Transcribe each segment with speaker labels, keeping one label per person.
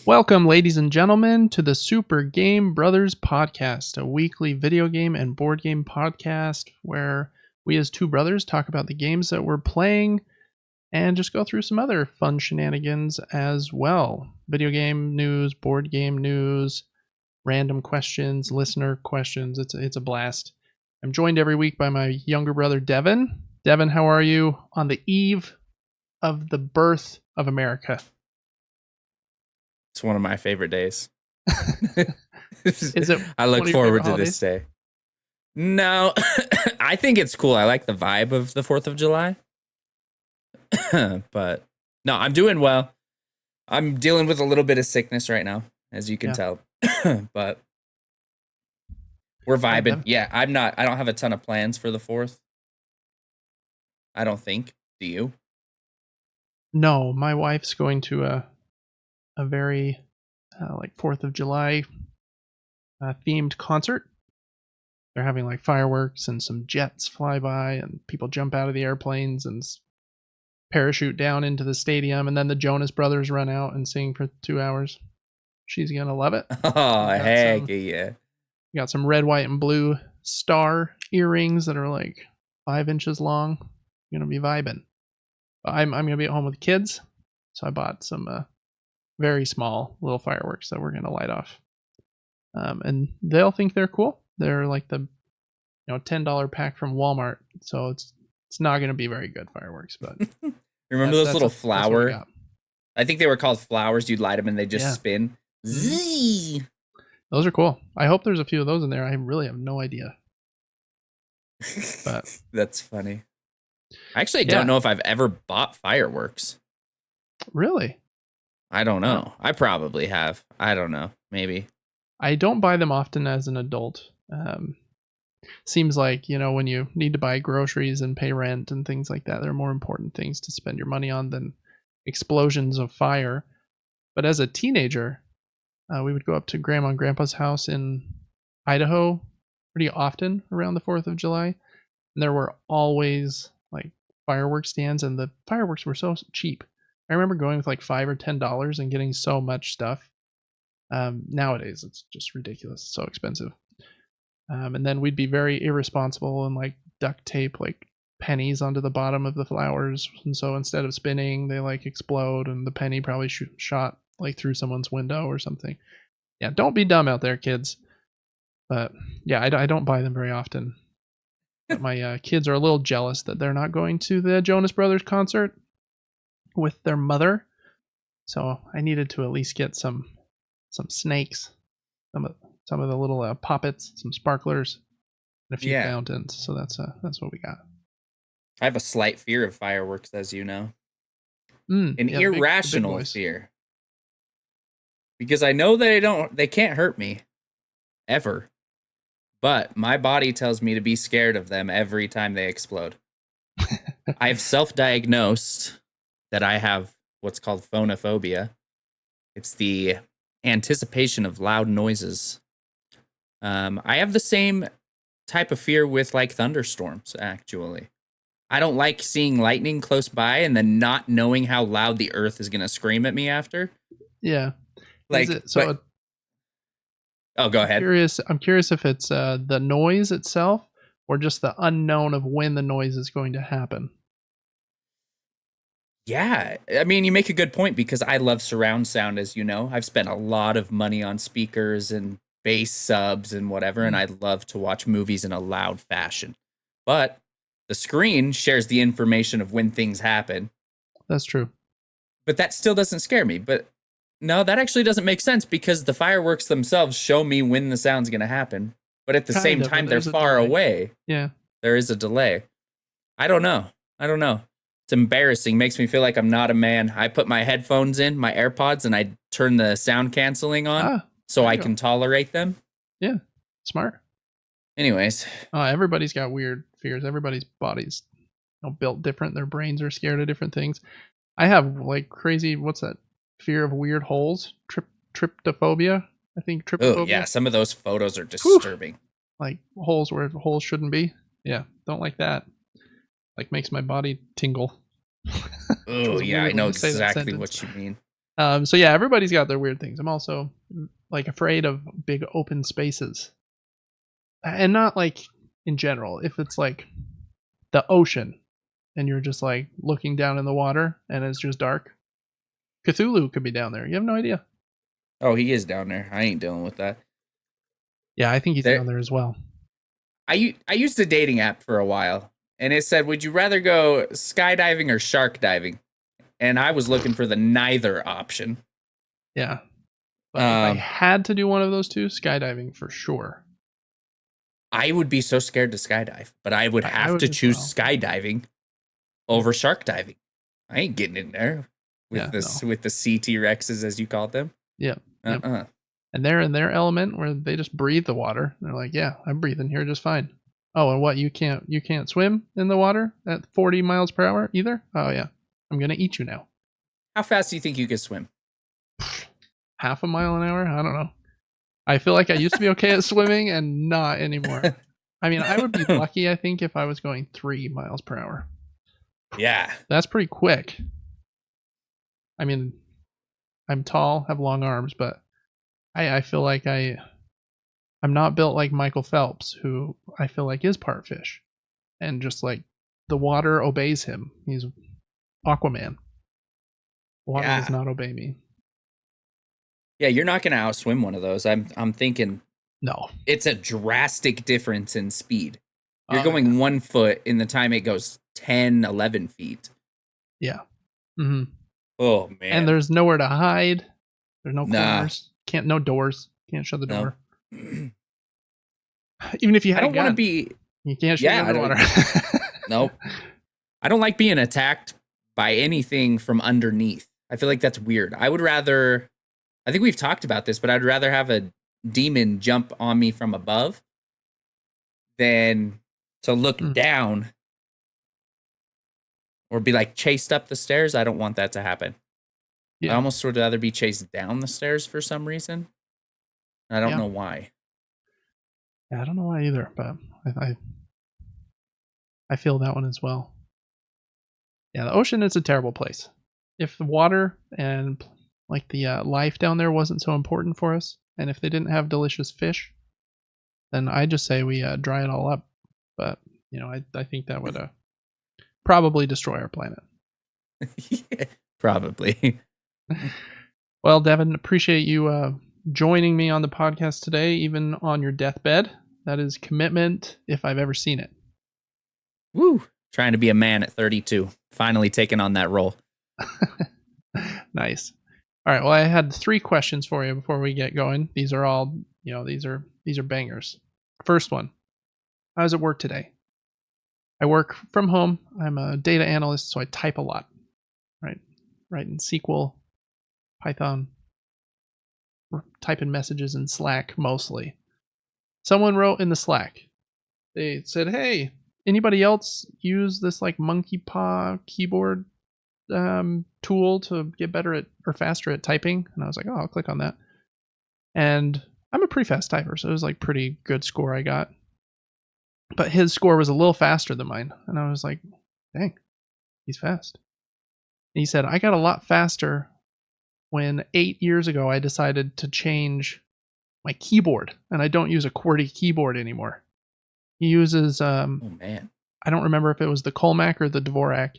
Speaker 1: Welcome, ladies and gentlemen, to the Super Game Brothers podcast, a weekly video game and board game podcast where we as two brothers talk about the games that we're playing and just go through some other fun shenanigans as well. Video game news, board game news, random questions, listener questions. It's a blast. I'm joined every week by my younger brother, Devin. Devin, how are you on the eve of the birth of America?
Speaker 2: It's one of my favorite days.
Speaker 1: Is it?
Speaker 2: I look forward to this day. No, I think it's cool. I like the vibe of the 4th of July. But no, I'm doing well. I'm dealing with a little bit of sickness right now, as you can tell. But we're vibing. Yeah, I don't have a ton of plans for the 4th. I don't think. Do you?
Speaker 1: No, my wife's going to a very like 4th of July themed concert. They're having like fireworks and some jets fly by and people jump out of the airplanes and parachute down into the stadium, and then the Jonas Brothers run out and sing for 2 hours. She's gonna love it.
Speaker 2: Oh, heck yeah.
Speaker 1: We got some red, white, and blue star earrings that are like 5 inches long. Gonna be vibing. I'm gonna be at home with the kids, so I bought some very small little fireworks that we're going to light off. And they'll think they're cool. They're like the $10 pack from Walmart. So it's not going to be very good fireworks, but
Speaker 2: remember those little flower? I think they were called flowers. You'd light them and they just spin. Zee.
Speaker 1: Those are cool. I hope there's a few of those in there. I really have no idea. But
Speaker 2: that's funny. I actually don't know if I've ever bought fireworks.
Speaker 1: Really?
Speaker 2: I don't know. I probably have. I don't know. Maybe.
Speaker 1: I don't buy them often as an adult. Seems like, when you need to buy groceries and pay rent and things like that, there are more important things to spend your money on than explosions of fire. But as a teenager, we would go up to Grandma and Grandpa's house in Idaho pretty often around the 4th of July. And there were always like fireworks stands, and the fireworks were so cheap. I remember going with like $5 or $10 and getting so much stuff. Nowadays, it's just ridiculous. It's so expensive. And then we'd be very irresponsible and like duct tape like pennies onto the bottom of the flowers. And so instead of spinning, they like explode, and the penny probably shot like through someone's window or something. Yeah, don't be dumb out there, kids. But yeah, I don't buy them very often. But my kids are a little jealous that they're not going to the Jonas Brothers concert with their mother, so I needed to at least get some snakes, some of the little poppets, some sparklers, and a few fountains. So that's what we got.
Speaker 2: I have a slight fear of fireworks, as you know, an irrational fear, because I know they can't hurt me, ever, but my body tells me to be scared of them every time they explode. I've self-diagnosed that I have what's called phonophobia. It's the anticipation of loud noises. I have the same type of fear with like thunderstorms, actually. I don't like seeing lightning close by and then not knowing how loud the earth is going to scream at me after.
Speaker 1: Yeah.
Speaker 2: Like, go ahead.
Speaker 1: I'm curious if it's the noise itself or just the unknown of when the noise is going to happen.
Speaker 2: Yeah, I mean, you make a good point, because I love surround sound, as you know. I've spent a lot of money on speakers and bass subs and whatever, and I love to watch movies in a loud fashion. But the screen shares the information of when things happen.
Speaker 1: That's true.
Speaker 2: But that still doesn't scare me. But no, that actually doesn't make sense, because the fireworks themselves show me when the sound's going to happen. But at the same time, they're far away.
Speaker 1: Yeah.
Speaker 2: There is a delay. I don't know. It's embarrassing. Makes me feel like I'm not a man. I put my headphones in, my AirPods, and I turn the sound canceling on so I can tolerate them.
Speaker 1: Yeah, smart.
Speaker 2: Anyways.
Speaker 1: Everybody's got weird fears. Everybody's body's built different. Their brains are scared of different things. I have like crazy, what's that? Fear of weird holes? Tryptophobia? I think
Speaker 2: Oh yeah,
Speaker 1: trypophobia.
Speaker 2: some of those photos are
Speaker 1: Whew.
Speaker 2: disturbing.
Speaker 1: Like holes where holes shouldn't be. Yeah, don't like that. Like makes my body tingle.
Speaker 2: Oh
Speaker 1: Feels
Speaker 2: yeah,
Speaker 1: weird
Speaker 2: I
Speaker 1: when
Speaker 2: know
Speaker 1: you say that
Speaker 2: exactly
Speaker 1: sentence.
Speaker 2: what you mean.
Speaker 1: So yeah, everybody's got their weird things. I'm also like afraid of big open spaces, and not like in general. If it's like the ocean, and you're just like looking down in the water, and it's just dark, Cthulhu could be down there. You have no idea.
Speaker 2: Oh, he is down there. I ain't dealing with that.
Speaker 1: Yeah, I think he's
Speaker 2: There,
Speaker 1: down there as well.
Speaker 2: I used a dating app for a while, and it said, "Would you rather go skydiving or shark diving?" And I was looking for the neither option.
Speaker 1: Yeah, but if I had to do one of those two, skydiving for sure.
Speaker 2: I would be so scared to skydive, but I would
Speaker 1: I
Speaker 2: have
Speaker 1: would
Speaker 2: to
Speaker 1: as
Speaker 2: choose
Speaker 1: well.
Speaker 2: skydiving over shark diving. I ain't getting in there with with the CT Rexes, as you called them.
Speaker 1: Yep. And they're in their element where they just breathe the water. They're like, yeah, I'm breathing here just fine. Oh, and what, you can't swim in the water at 40 miles per hour either? Oh yeah, I'm gonna eat you now.
Speaker 2: How fast do you think you could swim?
Speaker 1: Half a mile an hour? I don't know. I feel like I used to be okay at swimming and not anymore. I mean, I would be lucky, I think, if I was going 3 miles per hour.
Speaker 2: Yeah.
Speaker 1: That's pretty quick. I mean, I'm tall, have long arms, but I feel like I'm not built like Michael Phelps, who I feel like is part fish. And just like the water obeys him. He's Aquaman. Water does not obey me.
Speaker 2: Yeah, you're not gonna outswim one of those. I'm thinking
Speaker 1: no.
Speaker 2: It's a drastic difference in speed. You're going 1 foot in the time it goes 10, 11 feet.
Speaker 1: Yeah. Mm-hmm.
Speaker 2: Oh man.
Speaker 1: And there's nowhere to hide. There's no corners. No doors. Can't shut the door. Even if you had
Speaker 2: I don't want to be.
Speaker 1: You can't shoot underwater.
Speaker 2: Nope. I don't like being attacked by anything from underneath. I feel like that's weird. I would rather. I think we've talked about this, but I'd rather have a demon jump on me from above than to look down or be like chased up the stairs. I don't want that to happen. Yeah. I almost would rather be chased down the stairs for some reason. I don't know why.
Speaker 1: Yeah, I don't know why either, but I feel that one as well. Yeah, the ocean is a terrible place. If the water and like the life down there wasn't so important for us, and if they didn't have delicious fish, then I just say we dry it all up. But you know, I think that would probably destroy our planet.
Speaker 2: Yeah, probably.
Speaker 1: Well, Devin, appreciate you joining me on the podcast today, even on your deathbed. That is commitment if I've ever seen it.
Speaker 2: Woo! Trying to be a man at 32. Finally taking on that role.
Speaker 1: Nice. All right. Well, I had 3 questions for you before we get going. These are all, these are bangers. First one. How does it work today? I work from home. I'm a data analyst, so I type a lot. Right? Write in SQL, Python, typing messages in Slack mostly. Someone wrote in the Slack. They said, "Hey, anybody else use this like monkey paw keyboard tool to get better at or faster at typing?" And I was like, "Oh, I'll click on that." And I'm a pretty fast typer, so it was like pretty good score I got. But his score was a little faster than mine, and I was like, "Dang, he's fast." And he said, "I got a lot faster when 8 years ago I decided to change my keyboard, and I don't use a QWERTY keyboard anymore." He uses
Speaker 2: oh man,
Speaker 1: I don't remember if it was the Colmac or the Dvorak,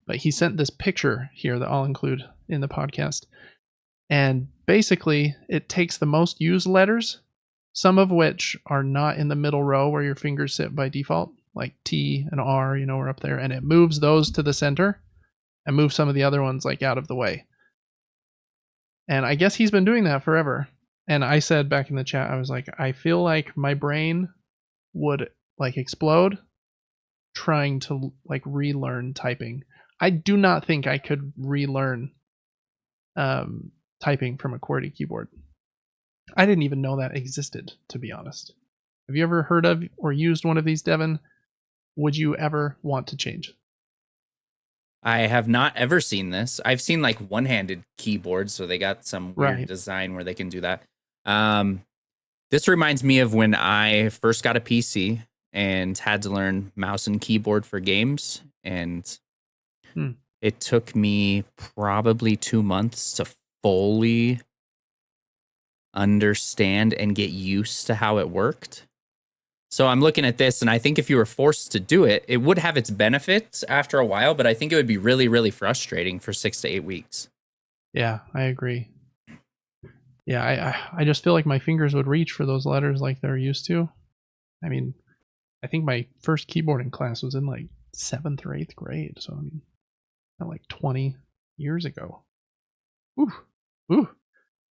Speaker 1: but he sent this picture here that I'll include in the podcast. And basically, it takes the most used letters, some of which are not in the middle row where your fingers sit by default, like T and R, are up there, and it moves those to the center and moves some of the other ones like out of the way. And I guess he's been doing that forever. And I said back in the chat, I was like, I feel like my brain would like explode trying to like relearn typing. I do not think I could relearn typing from a QWERTY keyboard. I didn't even know that existed, to be honest. Have you ever heard of or used one of these, Devin? Would you ever want to change?
Speaker 2: I have not ever seen this. I've seen like one-handed keyboards, so they got some weird design where they can do that. This reminds me of when I first got a PC and had to learn mouse and keyboard for games. And it took me probably 2 months to fully understand and get used to how it worked. So I'm looking at this, and I think if you were forced to do it, it would have its benefits after a while, but I think it would be really, really frustrating for 6 to 8 weeks.
Speaker 1: Yeah, I agree. Yeah, I just feel like my fingers would reach for those letters like they're used to. I mean, I think my first keyboarding class was in like 7th or 8th grade. So, I mean, not like 20 years ago. Ooh,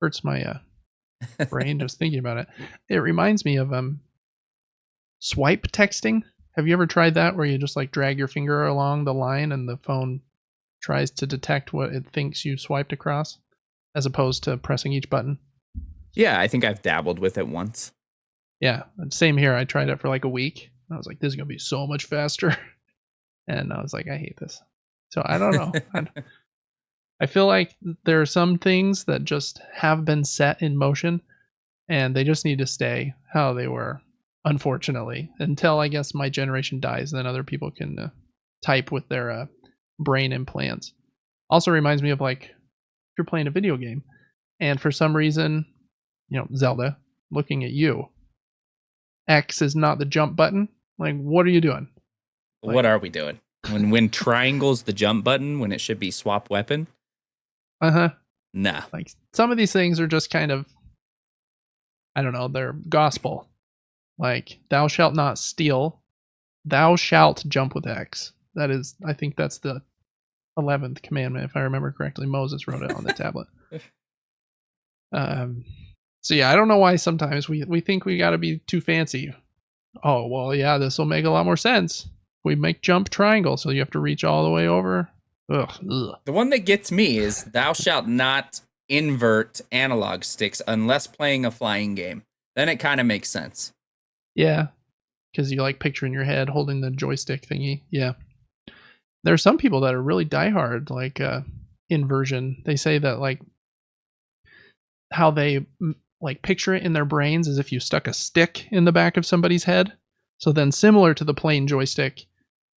Speaker 1: hurts my brain just thinking about it. It reminds me of swipe texting. Have you ever tried that where you just like drag your finger along the line and the phone tries to detect what it thinks you swiped across as opposed to pressing each button?
Speaker 2: Yeah, I think I've dabbled with it once.
Speaker 1: Yeah, same here. I tried it for like a week. I was like, this is going to be so much faster. And I was like, I hate this. So I don't know. I feel like there are some things that just have been set in motion and they just need to stay how they were, unfortunately, until I guess my generation dies. Then other people can type with their brain implants. Also reminds me of like if you're playing a video game and for some reason, Zelda, looking at you, X is not the jump button. Like, what are you doing?
Speaker 2: What are we doing? When triangle's the jump button, when it should be swap weapon? Nah.
Speaker 1: Like, some of these things are just kind of, I don't know, they're gospel. Like, thou shalt not steal. Thou shalt jump with X. That is, I think that's the 11th commandment, if I remember correctly. Moses wrote it on the tablet. So yeah, I don't know why sometimes we think we got to be too fancy. Oh, well, yeah, this will make a lot more sense. We make jump triangle, so you have to reach all the way over. Ugh.
Speaker 2: The one that gets me is thou shalt not invert analog sticks unless playing a flying game. Then it kind of makes sense.
Speaker 1: Yeah, because you like picture in your head holding the joystick thingy. Yeah. There are some people that are really diehard, like inversion. They say that like how they like picture it in their brains as if you stuck a stick in the back of somebody's head. So then similar to the plain joystick,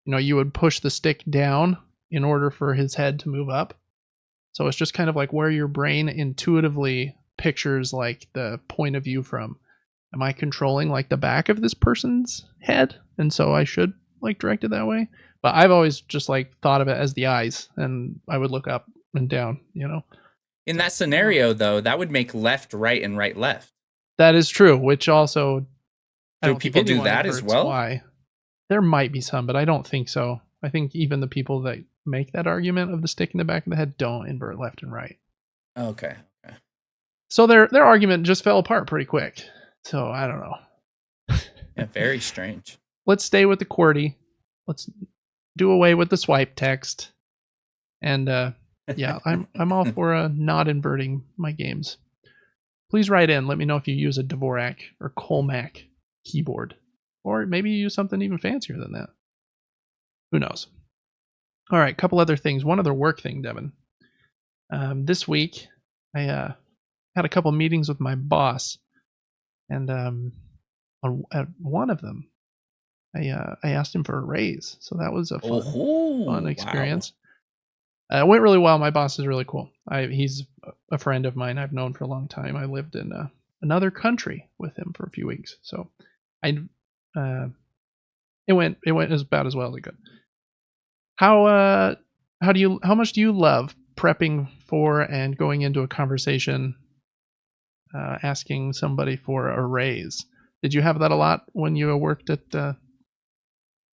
Speaker 1: you would push the stick down in order for his head to move up. So it's just kind of like where your brain intuitively pictures like the point of view from. Am I controlling like the back of this person's head? And so I should like direct it that way. But I've always just like thought of it as the eyes, and I would look up and down,
Speaker 2: In that scenario, though, that would make left right and right left.
Speaker 1: That is true, which also
Speaker 2: do people do that as well?
Speaker 1: Why? There might be some, but I don't think so. I think even the people that make that argument of the stick in the back of the head don't invert left and right.
Speaker 2: Okay.
Speaker 1: So their argument just fell apart pretty quick. So I don't know.
Speaker 2: Yeah, very strange.
Speaker 1: Let's stay with the QWERTY. Let's do away with the swipe text. And yeah, I'm all for not inverting my games. Please write in. Let me know if you use a Dvorak or Colmac keyboard. Or maybe you use something even fancier than that. Who knows? All right, couple other things. One other work thing, Devin. This week, I had a couple meetings with my boss. And at one of them, I asked him for a raise. So that was a fun experience. Wow. It went really well. My boss is really cool. He's a friend of mine I've known for a long time. I lived in another country with him for a few weeks. So it went about as well as it could. How much do you love prepping for and going into a conversation asking somebody for a raise? Did you have that a lot when you worked at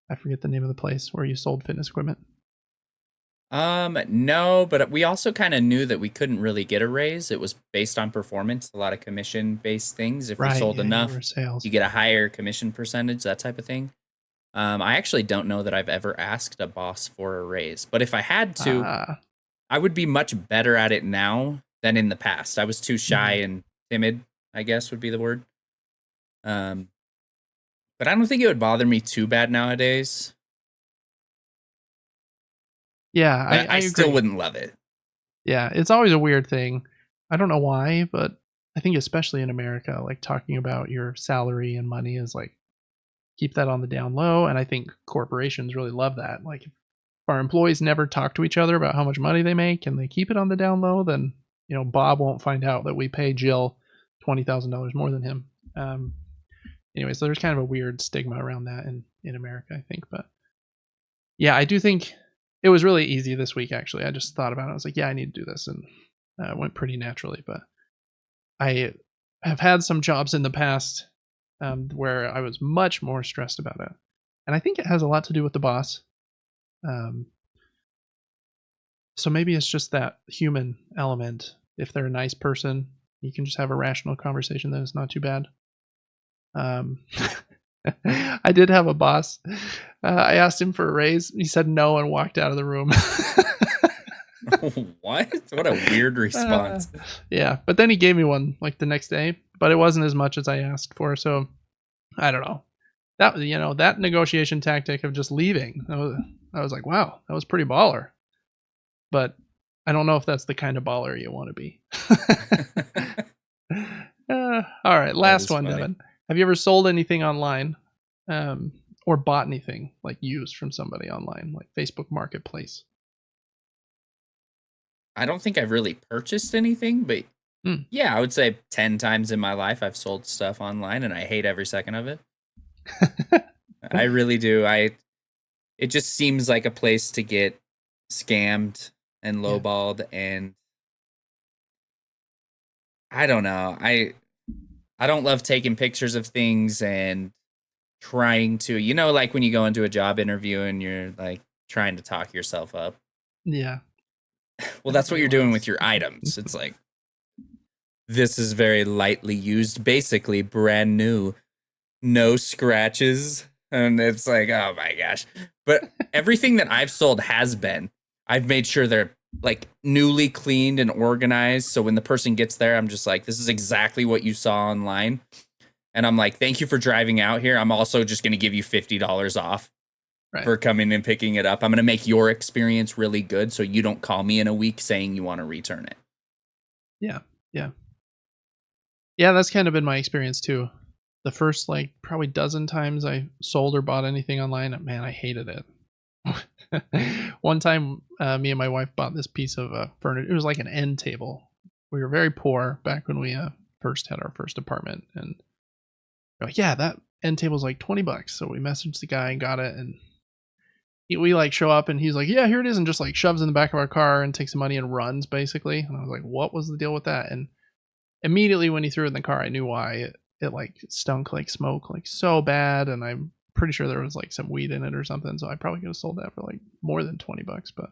Speaker 1: I forget the name of the place where you sold fitness equipment?
Speaker 2: No, but we also kind of knew that we couldn't really get a raise. It was based on performance, a lot of commission-based things. If we sold enough, you get a higher commission percentage, that type of thing. I actually don't know that I've ever asked a boss for a raise, but if I had to, I would be much better at it now than in the past. I was too shy and timid, I guess would be the word. But I don't think it would bother me too bad nowadays.
Speaker 1: Yeah,
Speaker 2: I still wouldn't love it.
Speaker 1: Yeah, it's always a weird thing. I don't know why, but I think especially in America, like talking about your salary and money is like keep that on the down low. And I think corporations really love that. Like if our employees never talk to each other about how much money they make and they keep it on the down low, then Bob won't find out that we pay Jill $20,000 more than him. Anyway, so there's kind of a weird stigma around that in America, I think. But yeah, I do think it was really easy this week. Actually, I just thought about it. I was like, yeah, I need to do this, and it went pretty naturally. But I have had some jobs in the past where I was much more stressed about it, and I think it has a lot to do with the boss. Um, so maybe it's just that human element. If they're a nice person, you can just have a rational conversation. Then it's not too bad. Um, I did have a boss. I asked him for a raise. He said no and walked out of the room.
Speaker 2: What? What a weird response.
Speaker 1: Yeah, but then he gave me one like the next day, but it wasn't as much as I asked for. So I don't know. That negotiation tactic of just leaving. I was like, wow, that was pretty baller. But I don't know if that's the kind of baller you want to be. All right, last one, funny. Devin. Have you ever sold anything online, or bought anything like used from somebody online, like Facebook Marketplace?
Speaker 2: I don't think I've really purchased anything, but yeah, I would say 10 times in my life I've sold stuff online, and I hate every second of it. I really do. It just seems like a place to get scammed and lowballed, and I don't know. I don't love taking pictures of things and trying to, like when you go into a job interview and you're like trying to talk yourself up.
Speaker 1: Yeah.
Speaker 2: Well, that's what you're doing with your items. It's like, this is very lightly used, basically brand new, no scratches. And it's like, oh my gosh. But everything that I've sold I've made sure they're like newly cleaned and organized. So when the person gets there, I'm just like, this is exactly what you saw online. And I'm like, thank you for driving out here. I'm also just going to give you $50 off for coming and picking it up. I'm going to make your experience really good so you don't call me in a week saying you want to return it.
Speaker 1: Yeah. Yeah. Yeah, that's kind of been my experience too. The first like probably dozen times I sold or bought anything online, man, I hated it. One time, me and my wife bought this piece of furniture. It was like an end table. We were very poor back when we first had our first apartment, and we're like, yeah, that end table's like $20. So we messaged the guy and got it, and we like show up, and he's like, yeah, here it is, and just like shoves in the back of our car and takes the money and runs basically. And I was like, what was the deal with that? And immediately when he threw it in the car, I knew why. It like stunk like smoke, like so bad, and I'm pretty sure there was like some weed in it or something. So I probably could have sold that for like more than $20, but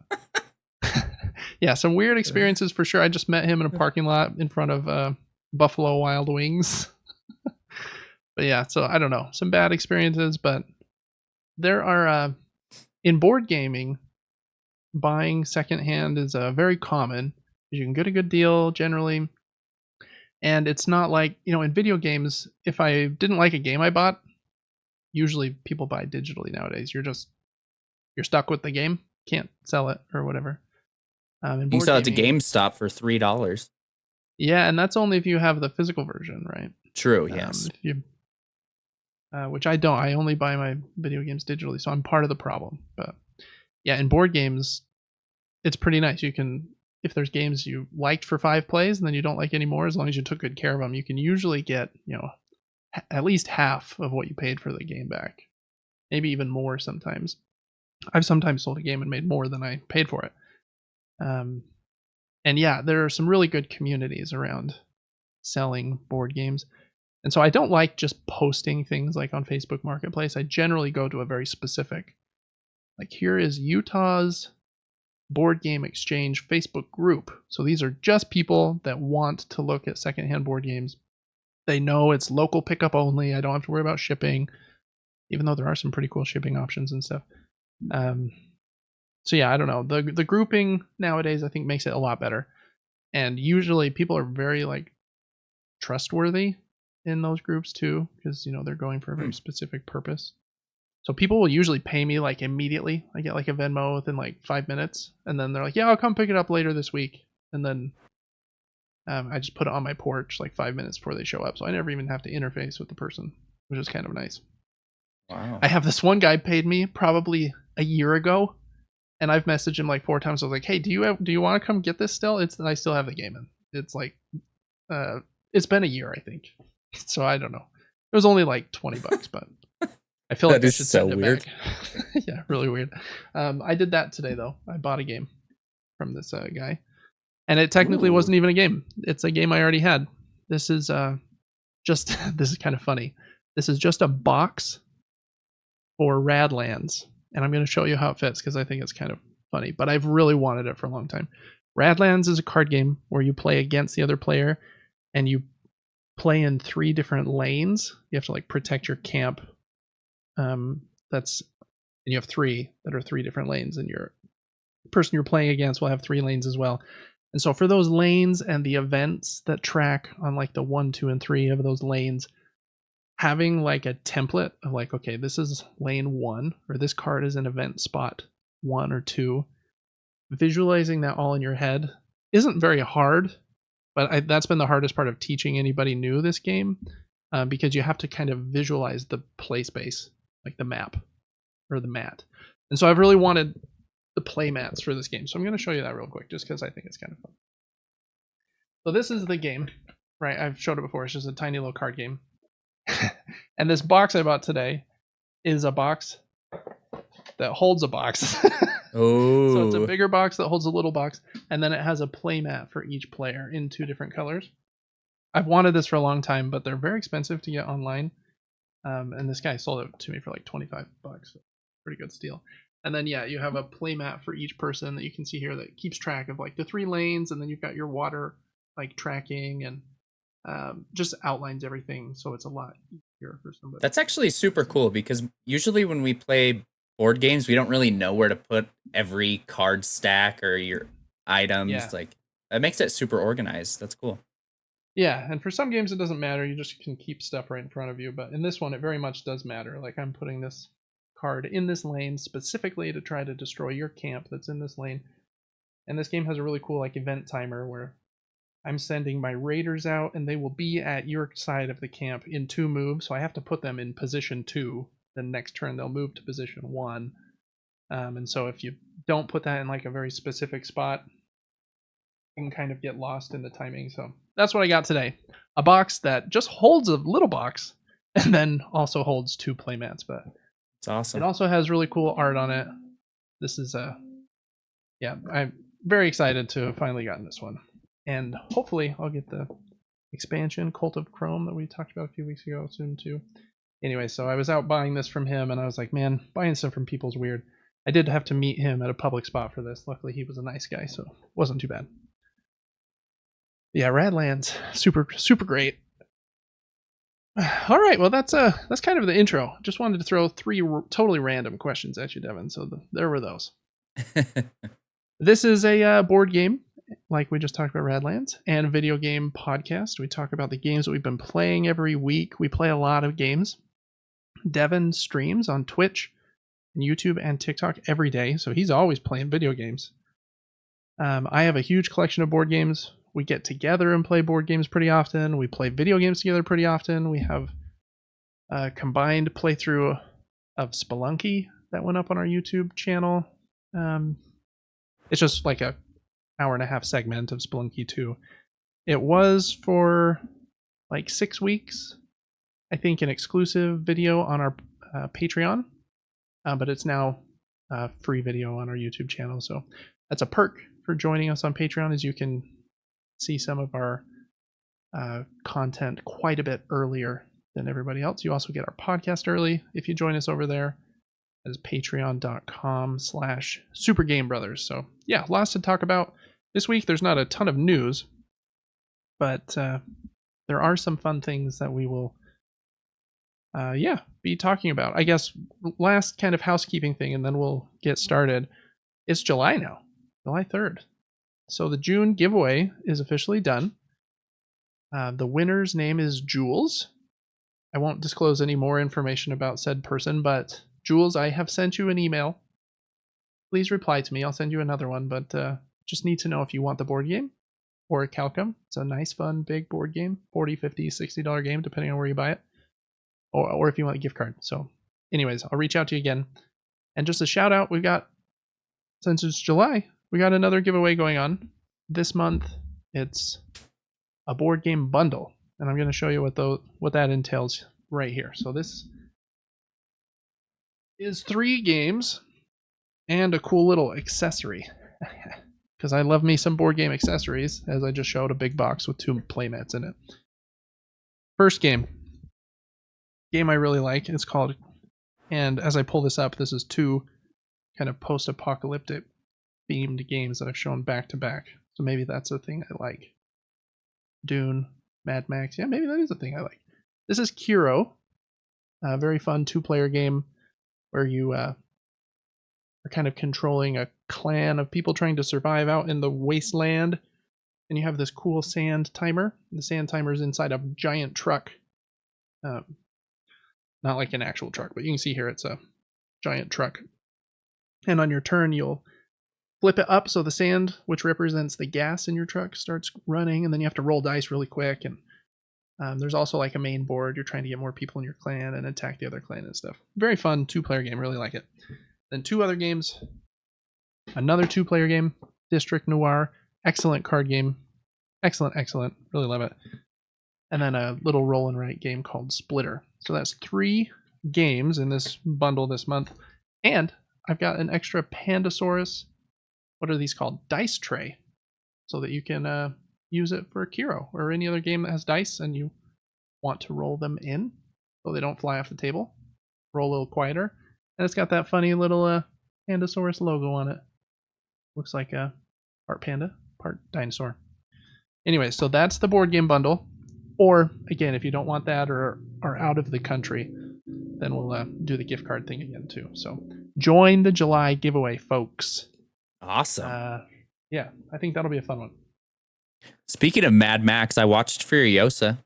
Speaker 1: yeah, some weird experiences for sure. I just met him in a parking lot in front of Buffalo Wild Wings. But yeah, so I don't know, some bad experiences, but there are in board gaming, buying secondhand is very common. You can get a good deal generally. And it's not like, in video games, if I didn't like a game I bought, usually people buy digitally nowadays. You're stuck with the game. Can't sell it or whatever.
Speaker 2: You can sell it to GameStop for $3.
Speaker 1: Yeah, and that's only if you have the physical version, right?
Speaker 2: True, yes.
Speaker 1: Which I don't. I only buy my video games digitally, so I'm part of the problem. But yeah, in board games, it's pretty nice. You can, if there's games you liked for 5 plays and then you don't like anymore, as long as you took good care of them, you can usually get, at least half of what you paid for the game back. Maybe even more sometimes. I've sometimes sold a game and made more than I paid for it. And yeah, there are some really good communities around selling board games. And so I don't like just posting things like on Facebook Marketplace. I generally go to a very specific, like here is Utah's Board Game Exchange Facebook group. So these are just people that want to look at secondhand board games. They know it's local pickup only. I don't have to worry about shipping, even though there are some pretty cool shipping options and stuff. So yeah, I don't know. The grouping nowadays I think makes it a lot better. And usually people are very like trustworthy in those groups too, because they're going for a very specific purpose. So people will usually pay me like immediately. I get like a Venmo within like 5 minutes, and then they're like, yeah, I'll come pick it up later this week. And then I just put it on my porch like 5 minutes before they show up, so I never even have to interface with the person, which is kind of nice.
Speaker 2: Wow.
Speaker 1: I have this one guy paid me probably a year ago, and I've messaged him like 4 times. I was like, "Hey, do you want to come get this still?" I still have the game in. It's like, it's been a year, I think. So I don't know. It was only like $20, but I feel like I should send it back. Yeah, really weird. I did that today though. I bought a game from this guy, and it technically wasn't even a game. It's a game I already had. This is just this is kind of funny. This is just a box for Radlands, and I'm going to show you how it fits because I think it's kind of funny. But I've really wanted it for a long time. Radlands is a card game where you play against the other player, and you play in 3 different lanes. You have to like protect your camp. And you have 3 that are 3 different lanes, and your person you're playing against will have 3 lanes as well. And so for those lanes and the events that track on like the 1, 2, and 3 of those lanes, having like a template of like, okay, this is lane 1, or this card is in event spot 1 or 2, visualizing that all in your head isn't very hard, but that's been the hardest part of teaching anybody new this game, because you have to kind of visualize the play space, like the map or the mat. And so I've really wanted the play mats for this game. So I'm going to show you that real quick just because I think it's kind of fun. So this is the game, right? I've showed it before. It's just a tiny little card game. And this box I bought today is a box that holds a box.
Speaker 2: Oh.
Speaker 1: So it's a bigger box that holds a little box, and then it has a play mat for each player in 2 different colors. I've wanted this for a long time, but they're very expensive to get online. And this guy sold it to me for like $25. Pretty good steal. And then yeah, you have a play mat for each person that you can see here that keeps track of like the 3 lanes, and then you've got your water like tracking, and just outlines everything, so it's a lot easier for somebody.
Speaker 2: That's actually super cool, because usually when we play board games, we don't really know where to put every card stack or your items. Yeah. Like, that makes it super organized. That's cool.
Speaker 1: Yeah, and for some games it doesn't matter. You just can keep stuff right in front of you. But in this one, it very much does matter. Like, I'm putting this card in this lane specifically to try to destroy your camp that's in this lane. And this game has a really cool like event timer where I'm sending my raiders out, and they will be at your side of the camp in 2 moves. So I have to put them in position 2. Then next turn they'll move to position 1. And so if you don't put that in like a very specific spot, you can kind of get lost in the timing. So that's what I got today. A box that just holds a little box, and then also holds 2 playmats. But
Speaker 2: it's awesome.
Speaker 1: It also has really cool art on it. This is yeah, I'm very excited to have finally gotten this one. And hopefully I'll get the expansion, Cult of Chrome, that we talked about a few weeks ago soon too. Anyway, so I was out buying this from him, and I was like, man, buying stuff from people is weird. I did have to meet him at a public spot for this. Luckily, he was a nice guy, so it wasn't too bad. Yeah, Radlands, super, super great. All right, well, that's kind of the intro. Just wanted to throw 3 totally random questions at you, Devin. So there were those. This is a board game, like we just talked about Radlands, and a video game podcast. We talk about the games that we've been playing every week. We play a lot of games. Devin streams on Twitch and YouTube and TikTok every day, so he's always playing video games. I have a huge collection of board games. We get together and play board games pretty often. We play video games together pretty often. We have a combined playthrough of Spelunky that went up on our YouTube channel. It's just like a hour-and-a-half segment of Spelunky 2. It was for like 6 weeks, I think, an exclusive video on our Patreon, but it's now a free video on our YouTube channel. So that's a perk for joining us on Patreon, is you can see some of our content quite a bit earlier than everybody else. You also get our podcast early if you join us over there. That is patreon.com/supergamebrothers. So yeah, lots to talk about. This week there's not a ton of news, but there are some fun things that we will be talking about. I guess last kind of housekeeping thing, and then we'll get started. It's July now, July 3rd. So the June giveaway is officially done. The winner's name is Jules. I won't disclose any more information about said person, but Jules, I have sent you an email. Please reply to me. I'll send you another one, but just need to know if you want the board game. Orichalcum. It's a nice, fun, big board game. $40, $50, $60 game, depending on where you buy it. Or if you want a gift card. So anyways, I'll reach out to you again. And just a shout out, we've got, since it's July, we got another giveaway going on. This month, it's a board game bundle. And I'm going to show you what that entails right here. So this is 3 games and a cool little accessory. Because I love me some board game accessories, as I just showed a big box with 2 playmats in it. First game I really like, it's called, and as I pull this up, this is 2 kind of post-apocalyptic themed games that I've shown back to back. So maybe that's a thing I like. Dune, Mad Max, yeah, maybe that is a thing I like. This is Kiro, a very fun 2-player game where you are kind of controlling a clan of people trying to survive out in the wasteland, and you have this cool sand timer. The sand timer is inside a giant truck. Not like an actual truck, but you can see here it's a giant truck. And on your turn, you'll flip it up so the sand, which represents the gas in your truck, starts running, and then you have to roll dice really quick. And there's also like a main board. You're trying to get more people in your clan and attack the other clan and stuff. Very fun 2-player game. Really like it. Then 2 other games. Another 2-player game, District Noir. Excellent card game. Excellent. Really love it. And then a little roll and write game called Splitter. So that's 3 games in this bundle this month. And I've got an extra Pandasaurus, what are these called? Dice tray. So that you can use it for Kiro or any other game that has dice and you want to roll them in so they don't fly off the table. Roll a little quieter. And it's got that funny little Pandasaurus logo on it. Looks like a part panda, part dinosaur. Anyway, so that's the board game bundle. Or, again, if you don't want that or are out of the country, then we'll do the gift card thing again, too. So join the July giveaway, folks.
Speaker 2: Awesome.
Speaker 1: Yeah, I think that'll be a fun one.
Speaker 2: Speaking of Mad Max, I watched Furiosa.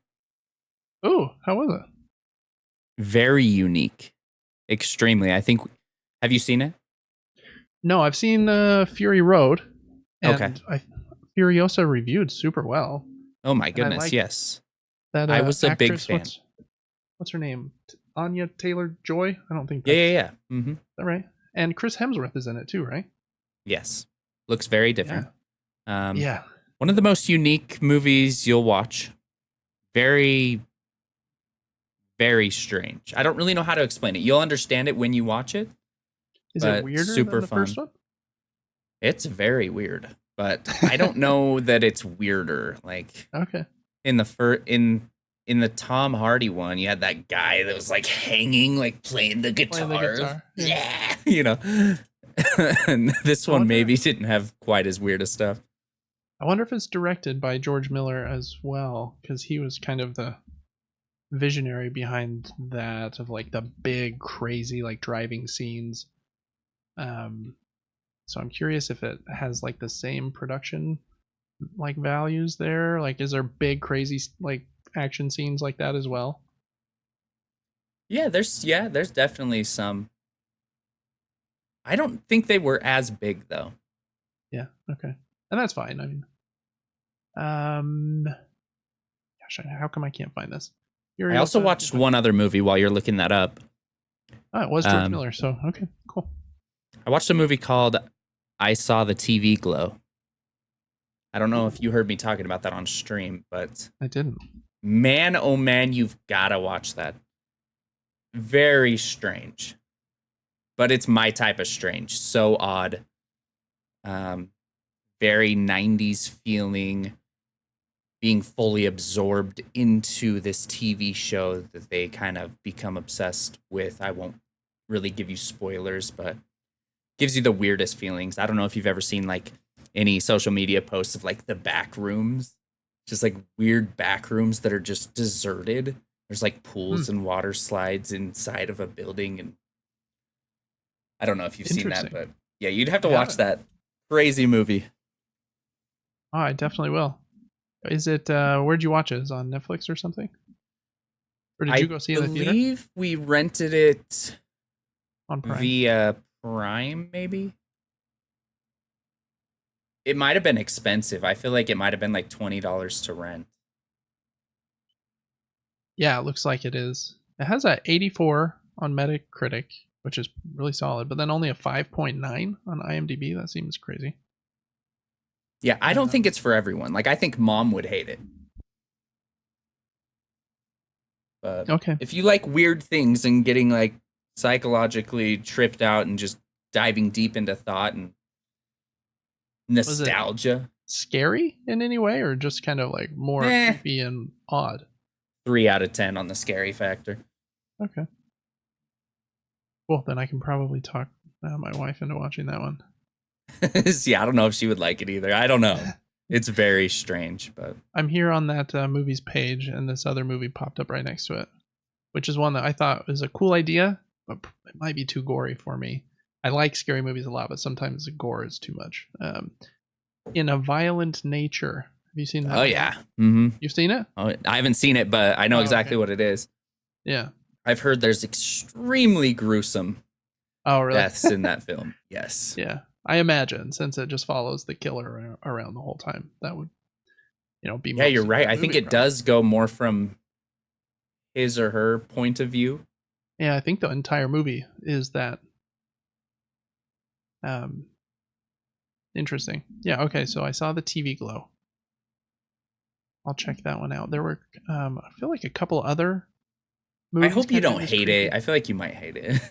Speaker 1: Ooh, how was it?
Speaker 2: Very unique. Extremely. I think, have you seen it?
Speaker 1: No, I've seen Fury Road. And
Speaker 2: okay.
Speaker 1: Furiosa reviewed super well.
Speaker 2: Oh my goodness, yes.
Speaker 1: That,
Speaker 2: I was a big fan.
Speaker 1: What's her name? Anya Taylor-Joy? I don't think
Speaker 2: that's... Yeah. Mm-hmm.
Speaker 1: Is that right? And Chris Hemsworth is in it too, right?
Speaker 2: Yes. Looks very different.
Speaker 1: Yeah.
Speaker 2: One of the most unique movies you'll watch. Very, very strange. I don't really know how to explain it. You'll understand it when you watch it.
Speaker 1: Is it weirder
Speaker 2: super
Speaker 1: than the
Speaker 2: fun.
Speaker 1: First one?
Speaker 2: It's very weird, but I don't know that it's weirder. Like,
Speaker 1: okay.
Speaker 2: In the Tom Hardy one, you had that guy that was like hanging, like playing the guitar. Yeah. You know. And this one maybe didn't have quite as weird as stuff.
Speaker 1: I wonder if it's directed by George Miller as well, because he was kind of the visionary behind that, of like the big crazy like driving scenes. So I'm curious if it has like the same production like values there. Like, is there big crazy like action scenes like that as well?
Speaker 2: Yeah, there's definitely some. I don't think they were as big though.
Speaker 1: Yeah, okay. And that's fine. I mean, gosh, how come I can't find this?
Speaker 2: I also watched one other movie while you're looking that up.
Speaker 1: Oh, it was George Miller, so okay, cool.
Speaker 2: I watched a movie called I Saw the TV Glow. I don't know if you heard me talking about that on stream, but
Speaker 1: I didn't.
Speaker 2: Man, oh man, you've got to watch that. Very strange. But it's my type of strange. So odd. Very 90s feeling, being fully absorbed into this TV show that they kind of become obsessed with. I won't really give you spoilers, but gives you the weirdest feelings. I don't know if you've ever seen like any social media posts of like the back rooms, just like weird back rooms that are just deserted. There's like pools and water slides inside of a building. And I don't know if you've seen that, but yeah, you'd have to watch that crazy movie.
Speaker 1: Oh, I definitely will. Is it, where'd you watch it? Is it on Netflix or something? Or did you go see it in the theater? I
Speaker 2: believe we rented it
Speaker 1: on Prime.
Speaker 2: Via Prime, maybe? It might have been expensive. I feel like it might have been like $20 to rent.
Speaker 1: Yeah, it looks like it is. It has a 84 on Metacritic, which is really solid, but then only a 5.9 on IMDb. That seems crazy.
Speaker 2: Yeah, I don't think it's for everyone. Like, I think Mom would hate it. But
Speaker 1: okay.
Speaker 2: If you like weird things and getting like psychologically tripped out and just diving deep into thought and nostalgia.
Speaker 1: Scary in any way, or just kind of like more creepy and odd?
Speaker 2: 3 out of 10 on the scary factor.
Speaker 1: Okay. Well, then I can probably talk my wife into watching that one.
Speaker 2: Yeah, I don't know if she would like it either. I don't know. It's very strange, but
Speaker 1: I'm here on that movies page, and this other movie popped up right next to it, which is one that I thought was a cool idea, but it might be too gory for me. I like scary movies a lot, but sometimes the gore is too much. In a Violent Nature. Have you seen that?
Speaker 2: Oh, yeah. Mm-hmm.
Speaker 1: You've seen it?
Speaker 2: Oh, I haven't seen it, but I know exactly what it is.
Speaker 1: Yeah.
Speaker 2: I've heard there's extremely gruesome deaths in that film. Yes.
Speaker 1: Yeah. I imagine, since it just follows the killer around the whole time, that would, be.
Speaker 2: Yeah, you're right. I think it does go more from his or her point of view.
Speaker 1: Yeah, I think the entire movie is that. Interesting. Yeah. Okay. So I saw the TV Glow. I'll check that one out. There were, I feel like a couple other movies.
Speaker 2: I hope you don't hate it. I feel like you might hate it.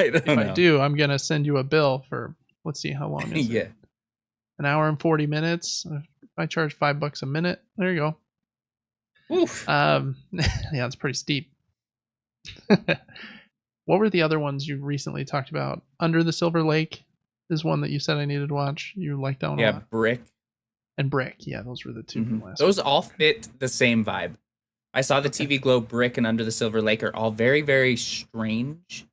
Speaker 1: If I do, I'm gonna send you a bill for, let's see, how long is it? An hour and 40 minutes. If I charge $5 a minute, there you go.
Speaker 2: Oof.
Speaker 1: Yeah, it's pretty steep. What were the other ones you recently talked about? Under the Silver Lake is one that you said I needed to watch. You liked that one a lot.
Speaker 2: Yeah, Brick.
Speaker 1: And Brick. Yeah, those were the two from last
Speaker 2: Those all fit the same vibe. I saw the TV Glow, Brick, and Under the Silver Lake are all very, very strange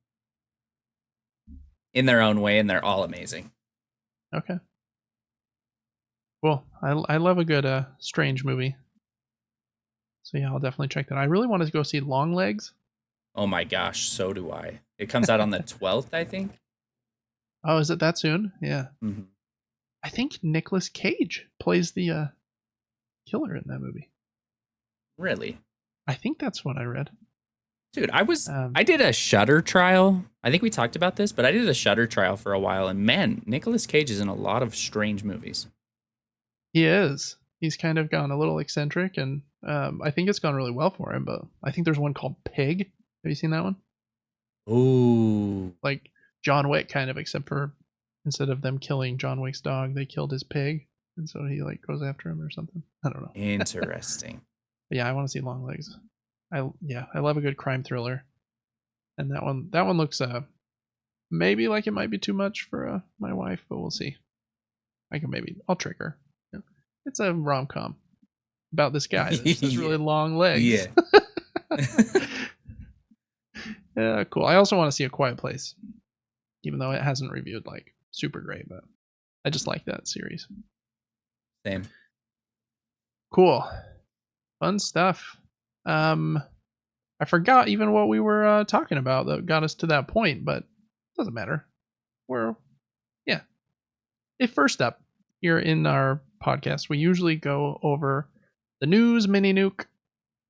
Speaker 2: in their own way, and they're all amazing.
Speaker 1: Okay. Well, I love a good strange movie. So yeah, I'll definitely check that. I really wanted to go see Longlegs.
Speaker 2: Oh my gosh, so do I. It comes out on the 12th, I think.
Speaker 1: Oh, is it that soon? Yeah.
Speaker 2: Mm-hmm.
Speaker 1: I think Nicolas Cage plays the killer in that movie.
Speaker 2: Really?
Speaker 1: I think that's what I read.
Speaker 2: Dude, I did a Shudder trial. I think we talked about this, but I did a Shudder trial for a while, and man, Nicolas Cage is in a lot of strange movies.
Speaker 1: He is. He's kind of gone a little eccentric, and I think it's gone really well for him, but I think there's one called Pig. Have you seen that one?
Speaker 2: Ooh.
Speaker 1: Like John Wick, kind of, except for instead of them killing John Wick's dog, they killed his pig, and so he like goes after him or something. I don't know.
Speaker 2: Interesting.
Speaker 1: Yeah, I want to see Longlegs. I love a good crime thriller, and that one looks maybe like it might be too much for my wife, but we'll see. I'll trick her. Yeah. It's a rom-com about this guy that has really long legs.
Speaker 2: Yeah.
Speaker 1: Yeah, cool. I also want to see A Quiet Place, even though it hasn't reviewed like super great, but I just like that series.
Speaker 2: Same.
Speaker 1: Cool. Fun stuff. I forgot even what we were talking about that got us to that point, but it doesn't matter. First up here in our podcast, we usually go over the news mini-nuke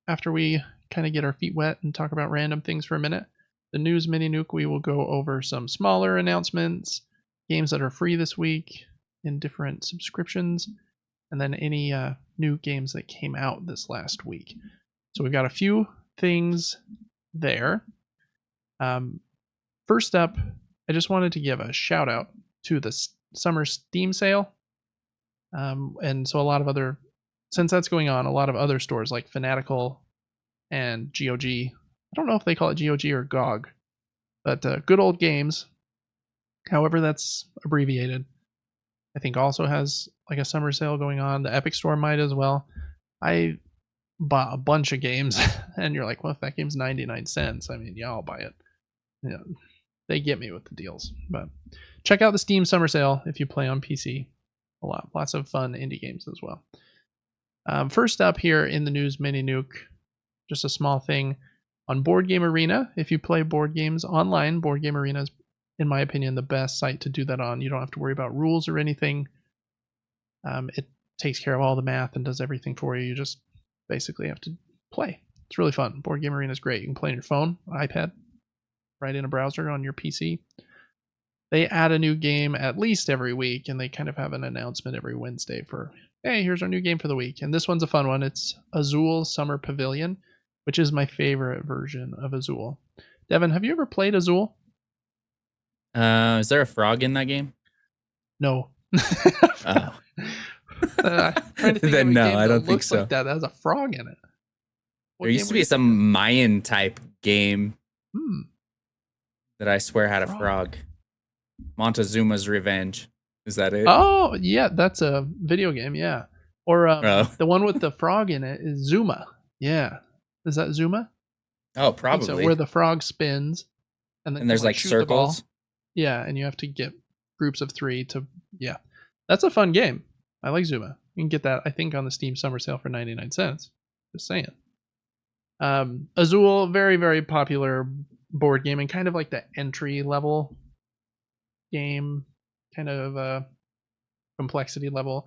Speaker 1: after we kind of get our feet wet and talk about random things for a minute. The news mini-nuke, we will go over some smaller announcements, games that are free this week in different subscriptions, and then any new games that came out this last week. So we've got a few things there. First up, I just wanted to give a shout out to the summer Steam sale. And so since that's going on, a lot of other stores like Fanatical and GOG, I don't know if they call it GOG or GOG, but Good Old Games, however that's abbreviated, I think also has like a summer sale going on. The Epic Store might as well. I bought a bunch of games, and you're like, well, if that game's 99 cents, I mean, yeah, I'll buy it. Yeah, they get me with the deals. But check out the Steam summer sale if you play on PC. Lots of fun indie games as well. First up here in the news mini-nuke, just a small thing on Board Game Arena. If you play board games online, Board Game Arena is, in my opinion, the best site to do that on. You don't have to worry about rules or anything. It takes care of all the math and does everything for you. You just basically have to play. It's really fun. Board Game Arena is great. You can play on your phone, iPad, right in a browser on your PC. They add a new game at least every week, and they kind of have an announcement every Wednesday for, hey, here's our new game for the week. And this one's a fun one. It's Azul Summer Pavilion, which is my favorite version of Azul. Devin, have you ever played Azul?
Speaker 2: Is there a frog in that game?
Speaker 1: No.
Speaker 2: Oh.
Speaker 1: Trying to think
Speaker 2: then
Speaker 1: of a
Speaker 2: no,
Speaker 1: game
Speaker 2: I don't
Speaker 1: that
Speaker 2: think
Speaker 1: looks
Speaker 2: so.
Speaker 1: like that has a frog in it.
Speaker 2: There used to be some Mayan type game that I swear had a frog. Montezuma's Revenge. Is that it?
Speaker 1: Oh, yeah, that's a video game, yeah. Or the one with the frog in it is Zuma. Yeah. Is that Zuma?
Speaker 2: Oh, probably.
Speaker 1: So where the frog spins and then
Speaker 2: there's like circles.
Speaker 1: Yeah, and you have to get groups of 3 to That's a fun game. I like Zuma. You can get that I think on the Steam summer sale for 99 cents. Just saying. Azul, very, very popular board game and kind of like the entry level game, kind of complexity level.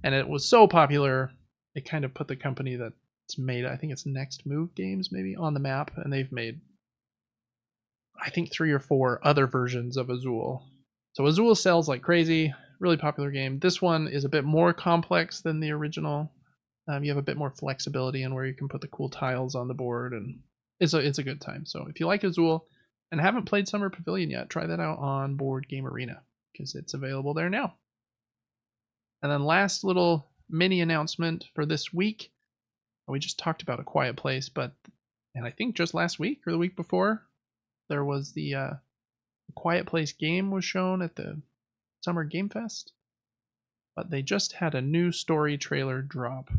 Speaker 1: And it was so popular, it kind of put the company that's made, I think it's Next Move Games maybe, on the map. And they've made, I think, 3 or 4 other versions of Azul. So Azul sells like crazy, really popular game. This one is a bit more complex than the original. You have a bit more flexibility in where you can put the cool tiles on the board, and it's a good time. So if you like Azul and haven't played Summer Pavilion yet, try that out on Board Game Arena because it's available there now. And then last little mini announcement for this week. We just talked about A Quiet Place, and I think just last week or the week before, there was the Quiet Place game was shown at the Summer Game Fest. But they just had a new story trailer drop.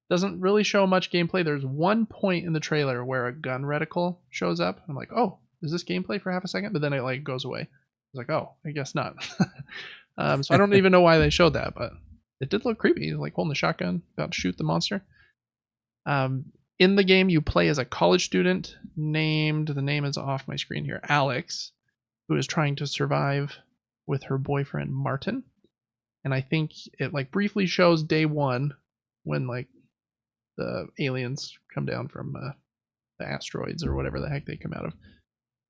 Speaker 1: Doesn't really show much gameplay. There's one point in the trailer where a gun reticle shows up. I'm like, oh, is this gameplay for half a second? But then it like goes away. I was like, oh, I guess not. So I don't even know why they showed that, but it did look creepy. Like holding the shotgun, about to shoot the monster. In the game, you play as a college student named, the name is off my screen here, Alex, who is trying to survive with her boyfriend Martin. And I think it like briefly shows day 1 when like the aliens come down from the asteroids or whatever the heck they come out of.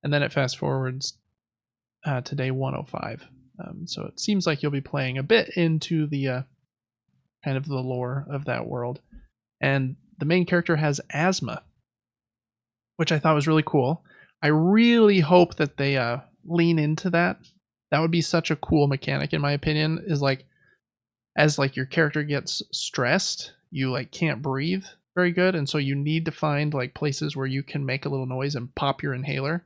Speaker 1: And then it fast forwards to day 105. So it seems like you'll be playing a bit into the kind of the lore of that world. And the main character has asthma, which I thought was really cool. I really hope that they lean into that. That would be such a cool mechanic, in my opinion, is like, as like your character gets stressed, you like can't breathe very good, and so you need to find like places where you can make a little noise and pop your inhaler.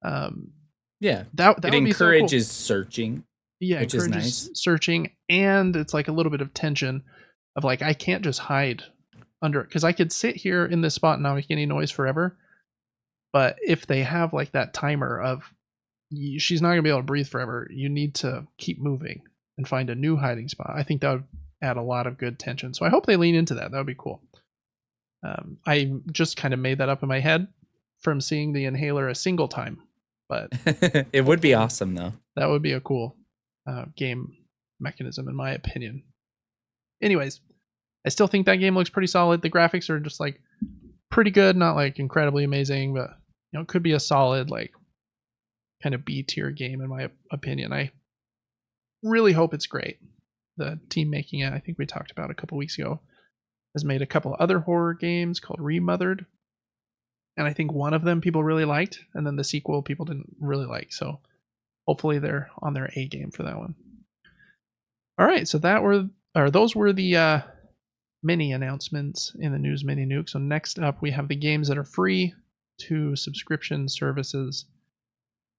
Speaker 2: Yeah,
Speaker 1: that
Speaker 2: it encourages searching.
Speaker 1: Yeah,
Speaker 2: which is nice.
Speaker 1: Searching, and it's like a little bit of tension of like I can't just hide under it because I could sit here in this spot and not make any noise forever. But if they have like that timer of she's not gonna be able to breathe forever, you need to keep moving and find a new hiding spot. I think that would add a lot of good tension. So I hope they lean into that. That would be cool. I just kind of made that up in my head from seeing the inhaler a single time, but
Speaker 2: it would be awesome though.
Speaker 1: That would be a cool game mechanism in my opinion. Anyways, I still think that game looks pretty solid. The graphics are just like pretty good, not like incredibly amazing, but you know, it could be a solid like kind of B tier game in my opinion. I really hope it's great. The team making it, I think we talked about a couple weeks ago, has made a couple other horror games called Remothered. And I think one of them people really liked, and then the sequel people didn't really like. So hopefully they're on their A game for that one. All right, so those were the mini announcements in the news mini-nuke. So next up we have the games that are free to subscription services.